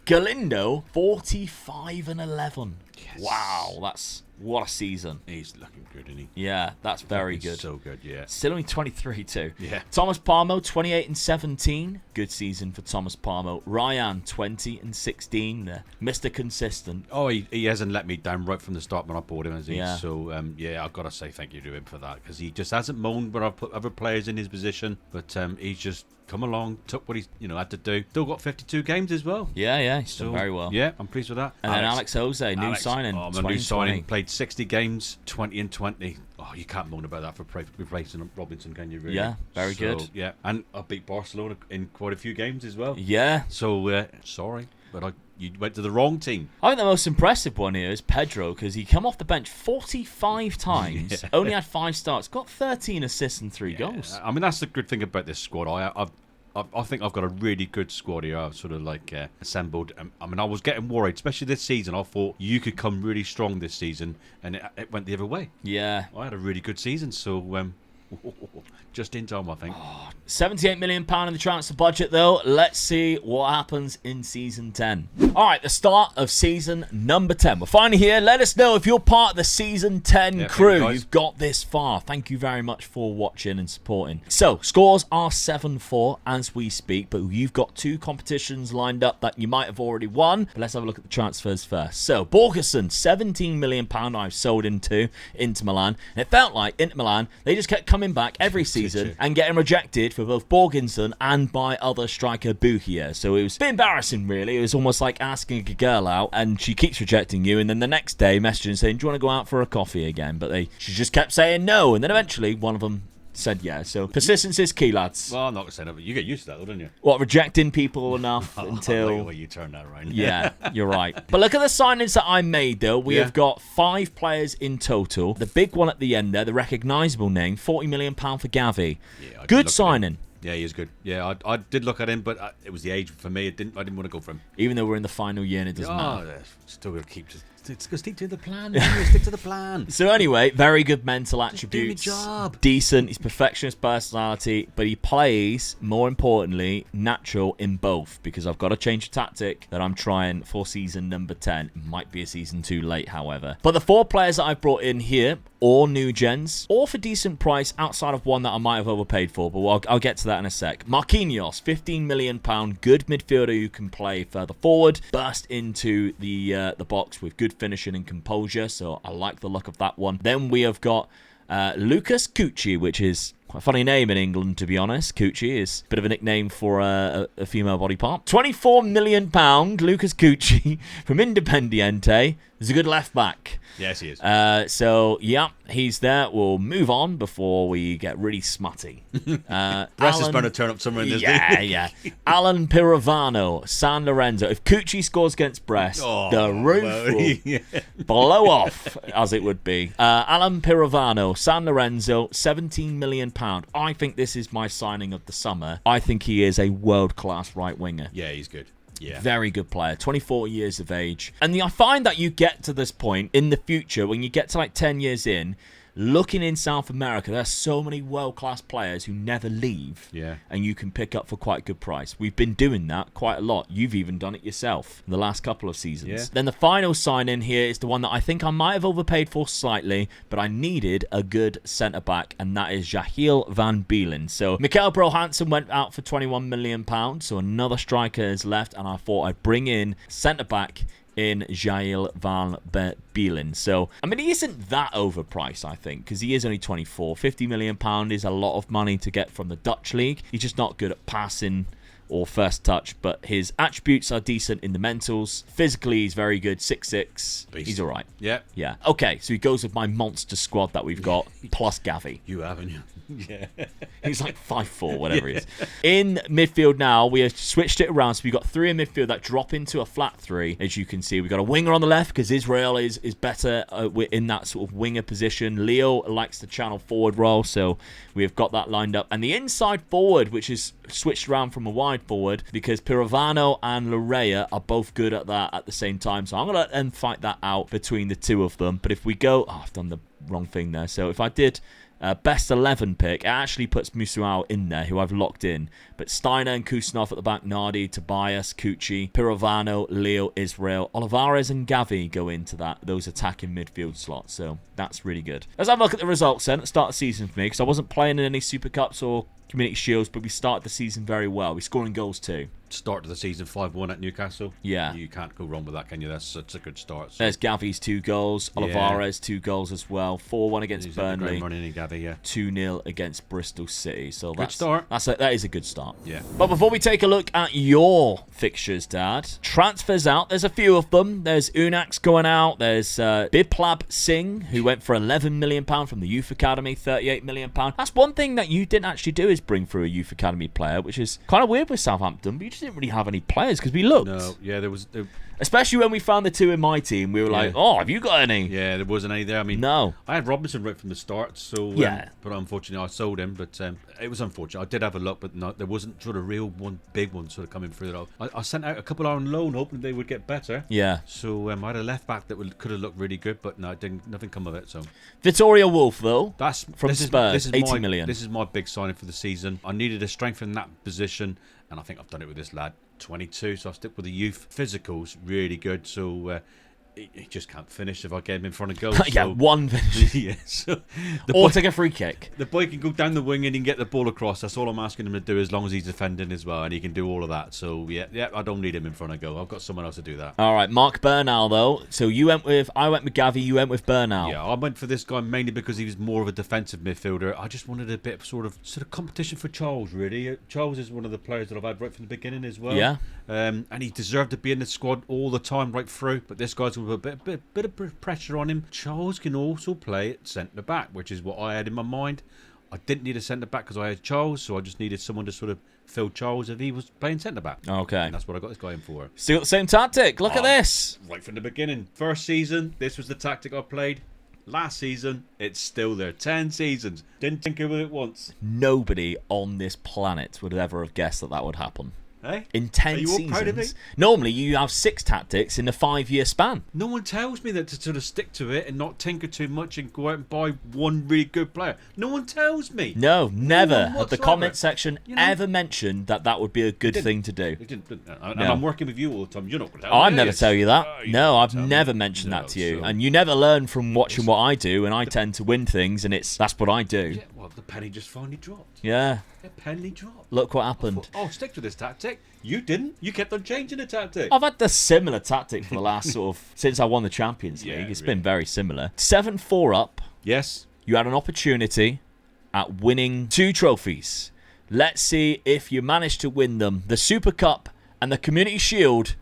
Speaker 1: Galindo, 45 and 11.
Speaker 2: Yes.
Speaker 1: Wow, what a season.
Speaker 2: He's looking good, isn't he?
Speaker 1: Yeah, that's very good.
Speaker 2: So good, yeah.
Speaker 1: Still only 23 too.
Speaker 2: Yeah.
Speaker 1: Thomas Parmo, 28 and 17. Good season for Thomas Parmo. Ryan, 20 and 16. Mr. Consistent.
Speaker 2: Oh, he hasn't let me down right from the start when I bought him, has he?
Speaker 1: Yeah.
Speaker 2: So, I've got to say thank you to him for that, because he just hasn't moaned when I've put other players in his position, but he's just come along, took what he had to do. Still got 52 games as well.
Speaker 1: Yeah, he's done very well.
Speaker 2: Yeah, I'm pleased with that.
Speaker 1: And then Alex Jose, new signing.
Speaker 2: New signing, played 60 games, 20 and 20. Oh, you can't moan about that for replacing Robinson, can you, really?
Speaker 1: Yeah, very good.
Speaker 2: Yeah, and I beat Barcelona in quite a few games as well.
Speaker 1: Yeah.
Speaker 2: So, sorry, but you went to the wrong team.
Speaker 1: I think the most impressive one here is Pedro, because he came off the bench 45 times, only had 5 starts, got 13 assists and 3 goals.
Speaker 2: I mean, that's the good thing about this squad. I think I've got a really good squad here. I've sort of assembled. I mean, I was getting worried, especially this season. I thought you could come really strong this season, and it went the other way.
Speaker 1: Yeah.
Speaker 2: I had a really good season, so just in time, I think.
Speaker 1: £78 million in the transfer budget, though. Let's see what happens in Season 10. All right, the start of Season number 10. We're finally here. Let us know if you're part of the Season 10 crew. You've got this far. Thank you very much for watching and supporting. So, scores are 7-4 as we speak, but you've got 2 competitions lined up that you might have already won. But let's have a look at the transfers first. So, Borgerson, £17 million I've sold into Milan. And it felt like Inter Milan, they just kept coming back every season and getting rejected for both Borgenson and by other striker Buchia. So it was a bit embarrassing, really. It was almost like asking a girl out and she keeps rejecting you, and then the next day messaging saying, do you want to go out for a coffee again? But she just kept saying no, and then eventually one of them said yeah. So persistence is key, lads.
Speaker 2: Well, I'm not going to say no, but you get used to that, though, don't you?
Speaker 1: What, rejecting people enough until...
Speaker 2: I like the way you turn that around.
Speaker 1: Yeah, you're right. But look at the signings that I made, though. We have got 5 players in total. The big one at the end there, the recognisable name, £40 million for Gavi. Yeah, good signing.
Speaker 2: Yeah, he is good. Yeah, I did look at him, but it was the age for me. I didn't want to go for him.
Speaker 1: Even though we're in the final year and it doesn't matter.
Speaker 2: Still got to keep... Stick to the plan. Stick to the plan.
Speaker 1: So anyway, very good mental attributes.
Speaker 2: Just do my job.
Speaker 1: Decent. He's perfectionist personality, but he plays, more importantly, natural in both, because I've got to change the tactic that I'm trying for season number 10. It might be a season too late, however. But the 4 players that I've brought in here, all new gens, all for decent price outside of one that I might have overpaid for, but I'll get to that in a sec. Marquinhos, £15 million, good midfielder who can play further forward, burst into the box with good finishing and composure, so I like the look of that one. Then we have got Lucas Cucci, which is quite a funny name in England, to be honest. Cucci is a bit of a nickname for a female body part. £24 million, Lucas Cucci from Independiente. He's a good left back.
Speaker 2: Yes, he is.
Speaker 1: So, yeah, he's there. We'll move on before we get really smutty.
Speaker 2: Brest is going to turn up somewhere in this
Speaker 1: league. Yeah. Alan Pirovano, San Lorenzo. If Cucci scores against Brest, the roof will blow off, as it would be. Alan Pirovano, San Lorenzo, £17 million. I think this is my signing of the summer. I think he is a world-class right winger.
Speaker 2: Yeah, he's good. Yeah.
Speaker 1: Very good player, 24 years of age. And I find that you get to this point in the future, when you get to like 10 years in, looking in South America, there's so many world-class players who never leave.
Speaker 2: Yeah.
Speaker 1: And you can pick up for quite a good price. We've been doing that quite a lot. You've even done it yourself in the last couple of seasons.
Speaker 2: Yeah.
Speaker 1: Then the final sign-in here is the one that I think I might have overpaid for slightly, but I needed a good centre-back, and that is Jahiel van Beelen. So Mikael Bro-Hansen went out for £21 million, so another striker is left, and I thought I'd bring in centre-back in Jahiel van Beelen. So, I mean, he isn't that overpriced, I think, because he is only 24. £50 million is a lot of money to get from the Dutch league. He's just not good at passing or first touch, but his attributes are decent in the mentals. Physically, he's very good, 6'6". He's all right.
Speaker 2: Yeah.
Speaker 1: Yeah. Okay, so he goes with my monster squad that we've got, plus Gavi.
Speaker 2: You haven't you? Yeah.
Speaker 1: He's like 5'4", whatever he is. In midfield now, we have switched it around. So we've got three in midfield that drop into a flat three. As you can see, we've got a winger on the left because Israel is better in that sort of winger position. Leo likes the channel forward role, so we've got that lined up. And the inside forward, which is switched around from a wide forward because Pirovano and Lorea are both good at that at the same time. So I'm going to let them fight that out between the two of them. But if we go... Oh, I've done the wrong thing there. So if I did... best 11 pick, it actually puts Musau in there, who I've locked in. But Steiner and Kusanov at the back, Nardi, Tobias, Cucci, Pirovano, Leo, Israel, Olivares and Gavi go into those attacking midfield slots. So that's really good. Let's have a look at the results then at the start of the season for me, because I wasn't playing in any Super Cups or Community Shields, but we started the season very well. We're scoring goals too.
Speaker 2: Start of the season 5-1 at Newcastle.
Speaker 1: Yeah.
Speaker 2: You can't go wrong with that, can you? That's such a good start. So.
Speaker 1: There's Gavi's 2 goals. Olivares 2 goals as well. 4-1 against Burnley. 2-0 against Bristol City. So
Speaker 2: good start.
Speaker 1: That is a good start.
Speaker 2: Yeah.
Speaker 1: But before we take a look at your fixtures, Dad, transfers out. There's a few of them. There's Unax going out. There's Biplab Singh, who went for £11 million from the Youth Academy, £38 million. That's one thing that you didn't actually do, is bring through a Youth Academy player, which is kind of weird with Southampton, but you just didn't really have any players because we looked.
Speaker 2: No, yeah, there was...
Speaker 1: Especially when we found the 2 in my team, we were like, oh, have you got any?
Speaker 2: Yeah, there wasn't any there. I mean,
Speaker 1: no.
Speaker 2: I had Robinson right from the start, so but unfortunately I sold him. But it was unfortunate. I did have a look, but no, there wasn't sort of big one sort of coming through. I sent out a couple on loan, hoping they would get better.
Speaker 1: Yeah.
Speaker 2: So I had a left back that could have looked really good, but no, nothing come of it. So
Speaker 1: Vittoria Wolf, though,
Speaker 2: that's
Speaker 1: from Spurs, 80 million.
Speaker 2: This is my big signing for the season. I needed a strength in that position, and I think I've done it with this lad. 22, so I'll stick with the youth. Physical's really good, so he just can't finish if I get him in front of goal.
Speaker 1: Yeah,
Speaker 2: so,
Speaker 1: one finish.
Speaker 2: Yeah, so
Speaker 1: or take a free kick.
Speaker 2: The boy can go down the wing and he can get the ball across. That's all I'm asking him to do, as long as he's defending as well, and he can do all of that. So yeah, I don't need him in front of goal. I've got someone else to do that. All
Speaker 1: right, Mark Bernal though. So I went with Gavi. You went with Bernal.
Speaker 2: Yeah, I went for this guy mainly because he was more of a defensive midfielder. I just wanted a bit of sort of competition for Charles. Really, Charles is one of the players that I've had right from the beginning as well.
Speaker 1: Yeah.
Speaker 2: And he deserved to be in the squad all the time right through. But this guy's with a bit of pressure on him. Charles can also play at centre back, which is what I had in my mind. I didn't need a centre back because I had Charles, so I just needed someone to sort of fill Charles if he was playing centre back.
Speaker 1: Okay.
Speaker 2: And that's what I got this guy in for.
Speaker 1: Still got the same tactic. Look at this.
Speaker 2: Right from the beginning. First season, this was the tactic I played. Last season, it's still there. 10 seasons. Didn't tinker with it once.
Speaker 1: Nobody on this planet would ever have guessed that would happen.
Speaker 2: Hey?
Speaker 1: In 10 seasons. Normally, you have 6 tactics in a 5-year span.
Speaker 2: No one tells me that to sort of stick to it and not tinker too much and go out and buy one really good player. No one tells me.
Speaker 1: No, never. Have the comment section ever mentioned that would be a good thing to do.
Speaker 2: And I'm working with you all the time. You're not going to tell
Speaker 1: me.
Speaker 2: I'd
Speaker 1: never tell you that. No, I've never mentioned that to you. So. And you never learn from watching what I do, and I tend to win things, and that's what I do.
Speaker 2: Yeah, well, the penny just finally dropped.
Speaker 1: Yeah.
Speaker 2: The penny dropped.
Speaker 1: Look what happened.
Speaker 2: I thought, stick to this tactic. You didn't. You kept on changing the tactic.
Speaker 1: I've had the similar tactic for the last since I won the Champions League. It's been very similar. 7-4 up.
Speaker 2: Yes.
Speaker 1: You had an opportunity at winning 2 trophies. Let's see if you managed to win them. The Super Cup and the Community Shield.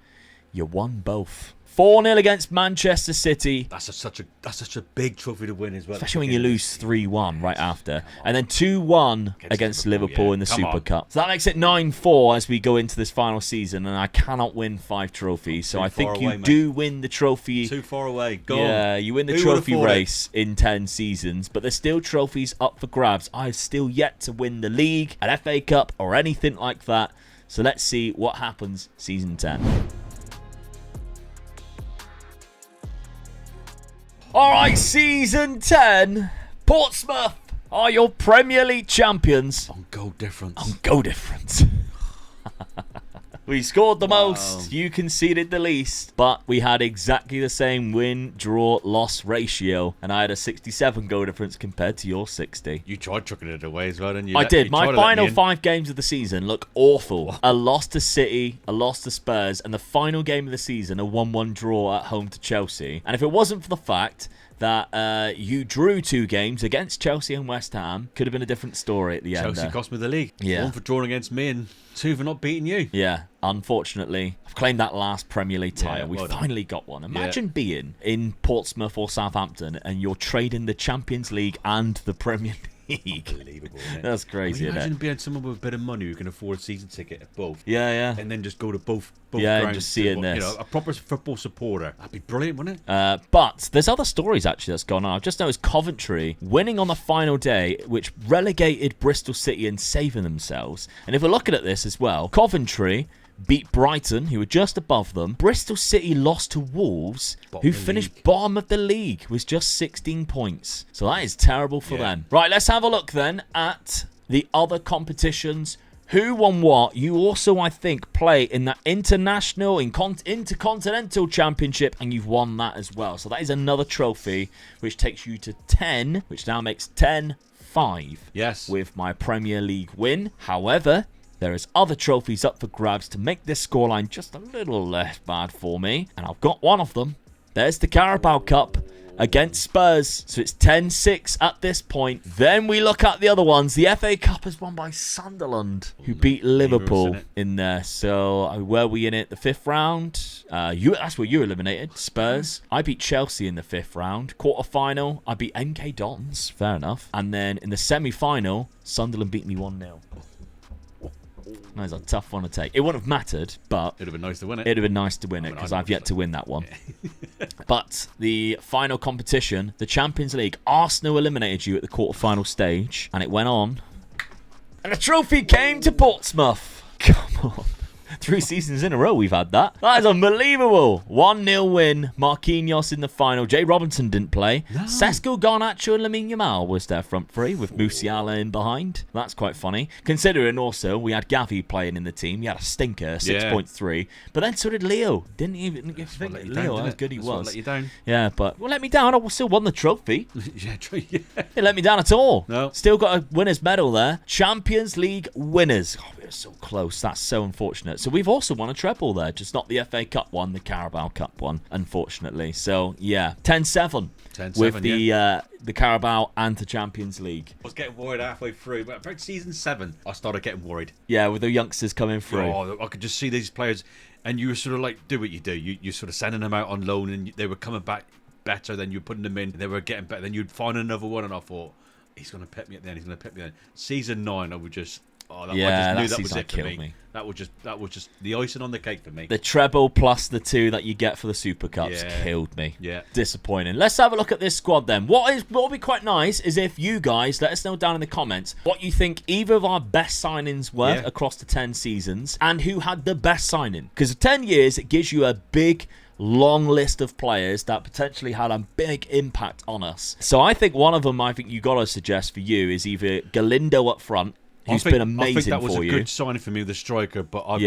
Speaker 1: You won both. 4-0 against Manchester City.
Speaker 2: That's such a big trophy to win as well.
Speaker 1: Especially when you lose 3-1 right after. And then 2-1 against Liverpool in the Super Cup. So that makes it 9-4 as we go into this final season. And I cannot win 5 trophies. So I think you do win the trophy.
Speaker 2: Too far away. Go on.
Speaker 1: Yeah, you win the trophy race in 10 seasons. But there's still trophies up for grabs. I've still yet to win the league, an FA Cup, or anything like that. So let's see what happens season 10. Alright, season 10. Portsmouth are your Premier League champions.
Speaker 2: On goal difference.
Speaker 1: On goal difference. We scored the most, you conceded the least, but we had exactly the same win-draw-loss ratio, and I had a 67 goal difference compared to your 60.
Speaker 2: You tried chucking it away as well, didn't you?
Speaker 1: I did. My final 5 games of the season look awful. A loss to City, a loss to Spurs, and the final game of the season, a 1-1 draw at home to Chelsea. And if it wasn't for the fact that you drew 2 games against Chelsea and West Ham, could have been a different story at the end.
Speaker 2: Chelsea cost me the league.
Speaker 1: Yeah.
Speaker 2: 1 for drawing against me and 2 for not beating you.
Speaker 1: Yeah, unfortunately, I've claimed that last Premier League title. We finally got one. Imagine being in Portsmouth or Southampton and you're trading the Champions League and the Premier League.
Speaker 2: Unbelievable, isn't it?
Speaker 1: That's crazy, isn't it?
Speaker 2: Imagine being someone with a bit of money who can afford a season ticket at both.
Speaker 1: Yeah.
Speaker 2: And then just go to both
Speaker 1: yeah,
Speaker 2: grounds
Speaker 1: and just see it in this.
Speaker 2: You know, a proper football supporter. That'd be brilliant, wouldn't
Speaker 1: it? But there's other stories actually that's gone on. I've just noticed Coventry winning on the final day, which relegated Bristol City and saving themselves. And if we're looking at this as well, Coventry beat Brighton, who were just above them. Bristol City lost to Wolves, who finished bottom of the league with just 16 points. So that is terrible for them. Right, let's have a look then at the other competitions. Who won what? You also, I think, play in that international, intercontinental championship, and you've won that as well. So that is another trophy, which takes you to 10, which now makes 10-5.
Speaker 2: Yes.
Speaker 1: With my Premier League win. However, there is other trophies up for grabs to make this scoreline just a little less bad for me. And I've got one of them. There's the Carabao Cup against Spurs. So it's 10-6 at this point. Then we look at the other ones. The FA Cup is won by Sunderland, who beat Liverpool in there. So were we in it the 5th round? That's where you eliminated. Spurs. I beat Chelsea in the 5th round. Quarter-final, I beat MK Dons. Fair enough. And then in the semi-final, Sunderland beat me 1-0. That's a tough one to take. It wouldn't have mattered, but
Speaker 2: it'd have been nice to win it.
Speaker 1: It'd have been nice to win it because I've yet to win that one. But the final competition, the Champions League, Arsenal eliminated you at the quarter-final stage, and it went on. And the trophy came to Portsmouth. Come on. 3 seasons in a row we've had that. That is unbelievable. 1-0 win. Marquinhos in the final. Jay Robinson didn't play. No. Sesko Garnacho and Lamine Yamal was their front three with Musiala in behind. That's quite funny. Considering also we had Gavi playing in the team. He had a stinker, 6.3. But then so did Leo. Didn't even think Leo how good he was.
Speaker 2: Let you down.
Speaker 1: Yeah, but let me down. I still won the trophy.
Speaker 2: Yeah, true. Yeah.
Speaker 1: It let me down at all.
Speaker 2: No.
Speaker 1: Still got a winner's medal there. Champions League winners. Oh, we were so close. That's so unfortunate. So we've also won a treble there, just not the FA Cup one, the Carabao Cup one, unfortunately. So yeah, 10-7 with the Carabao and the Champions League.
Speaker 2: I was getting worried halfway through, but about season 7, I started getting worried.
Speaker 1: Yeah, with the youngsters coming through.
Speaker 2: Oh, I could just see these players, and you were sort of like, do what you do. You're sort of sending them out on loan, and they were coming back better. Then you're putting them in, they were getting better. Then you'd find another one, and I thought, he's going to pep me at the end. He's going to pep me at the end. Season 9, I would just. I just knew that was it for me. That was just the icing on the cake for me.
Speaker 1: The treble plus the 2 that you get for the Super Cups killed me.
Speaker 2: Yeah.
Speaker 1: Disappointing. Let's have a look at this squad then. What will be quite nice is if you guys let us know down in the comments what you think either of our best signings were across the 10 seasons and who had the best signing. Because 10 years, it gives you a big long list of players that potentially had a big impact on us. So I think one of them you got to suggest for you is either Galindo up front, who's been amazing for you.
Speaker 2: I think that was a good signing for me, the striker, but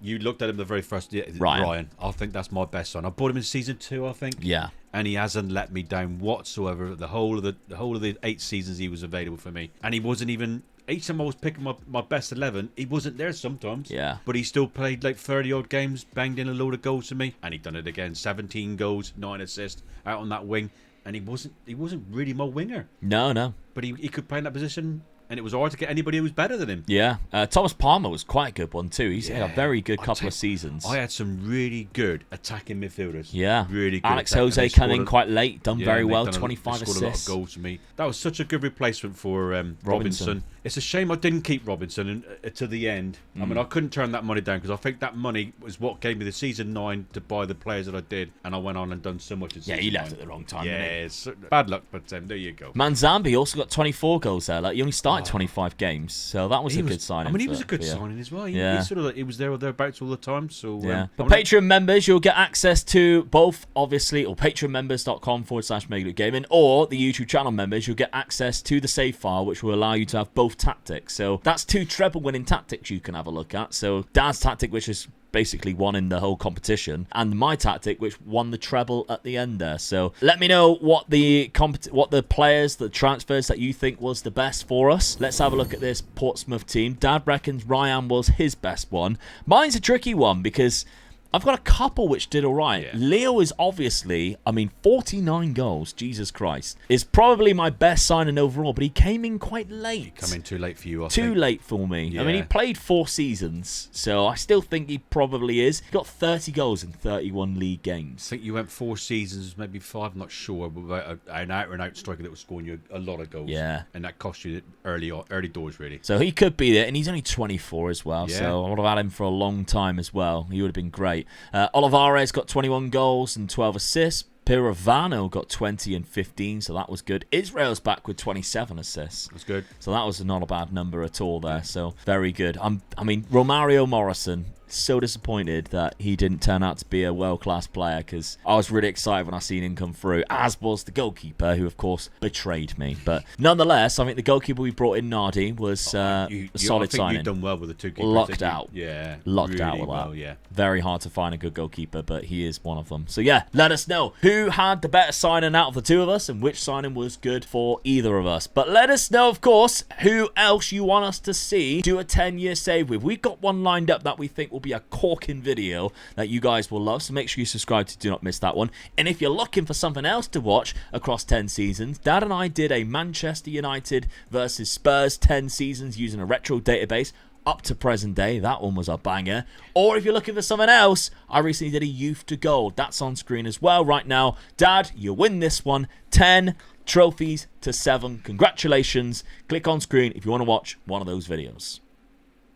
Speaker 2: you looked at him the very first year. Ryan. I think that's my best sign. I bought him in season 2, I think.
Speaker 1: Yeah.
Speaker 2: And he hasn't let me down whatsoever. The whole of the 8 seasons he was available for me. And he wasn't even each time I was picking my best 11, he wasn't there sometimes.
Speaker 1: Yeah.
Speaker 2: But he still played like 30 odd games, banged in a load of goals for me, and he done it again. 17 goals, 9 assists out on that wing. And he wasn't really my winger.
Speaker 1: No.
Speaker 2: But he could play in that position and it was hard to get anybody who was better than him.
Speaker 1: Yeah, Thomas Palmer was quite a good one too. He's had a very good couple of seasons.
Speaker 2: I had some really good attacking midfielders.
Speaker 1: Yeah,
Speaker 2: really good.
Speaker 1: Alex Jose coming in quite late, done very well, 25 assists.
Speaker 2: Scored a lot of goals for me. That was such a good replacement for Robinson. It's a shame I didn't keep Robinson to the end. I mean, I couldn't turn that money down because I think that money was what gave me the season 9 to buy the players that I did, and I went on and done so much.
Speaker 1: Yeah, he left at the wrong time.
Speaker 2: Yeah, it's bad luck, but there you go.
Speaker 1: Manzambi also got 24 goals there. Like, he only started 25 games, so that was a good signing.
Speaker 2: I mean, he was a good signing as well. He sort of he was there or thereabouts all the time. So
Speaker 1: but Patreon members, you'll get access to both, obviously, or patreonmembers.com/MegaLootGaming, or the YouTube channel members, you'll get access to the save file, which will allow you to have both tactics. So that's 2 treble winning tactics you can have a look at. So Dad's tactic, which is basically won in the whole competition, and my tactic, which won the treble at the end there. So let me know what the players, the transfers that you think was the best for us. Let's have a look at this Portsmouth team. Dad reckons Ryan was his best one. Mine's a tricky one because I've got a couple which did all right. Yeah. Leo is obviously, 49 goals, Jesus Christ, is probably my best signing overall, but he came in quite late.
Speaker 2: He came in too late for you, I think.
Speaker 1: Too late for me. Yeah. I mean, he played 4 seasons, so I still think he probably is. He got 30 goals in 31 league games.
Speaker 2: I think you went 4 seasons, maybe 5, I'm not sure, but an out-and-out striker that was scoring you a lot of goals.
Speaker 1: Yeah.
Speaker 2: And that cost you early doors, really.
Speaker 1: So he could be there, and he's only 24 as well, so I would have had him for a long time as well. He would have been great. Olivares got 21 goals and 12 assists. Pirovano got 20 and 15, so that was good. Israel's back with 27 assists.
Speaker 2: That's good.
Speaker 1: So that was not a bad number at all there, so very good. Romario Morrison, so disappointed that he didn't turn out to be a world-class player because I was really excited when I seen him come through, as was the goalkeeper, who, of course, betrayed me. But nonetheless, I think the goalkeeper we brought in, Nardi, was a solid signing. I think
Speaker 2: you've done well with the 2 keepers.
Speaker 1: Lucked out.
Speaker 2: Yeah.
Speaker 1: Lucked
Speaker 2: really
Speaker 1: out with
Speaker 2: well,
Speaker 1: that.
Speaker 2: Yeah.
Speaker 1: Very hard to find a good goalkeeper, but he is one of them. So, yeah, let us know who had the better signing out of the 2 of us and which signing was good for either of us. But let us know, of course, who else you want us to see do a 10-year save with. We've got one lined up that we think will be a corking video that you guys will love, so make sure you subscribe to do not miss that one. And if you're looking for something else to watch across 10 seasons, Dad and I did a Manchester United versus Spurs 10 seasons using a retro database up to present day. That one was a banger. Or if you're looking for something else, I recently did a Youth to Gold. That's on screen as well right now. Dad, you win this one. 10 trophies to 7. Congratulations. Click on screen if you want to watch one of those videos.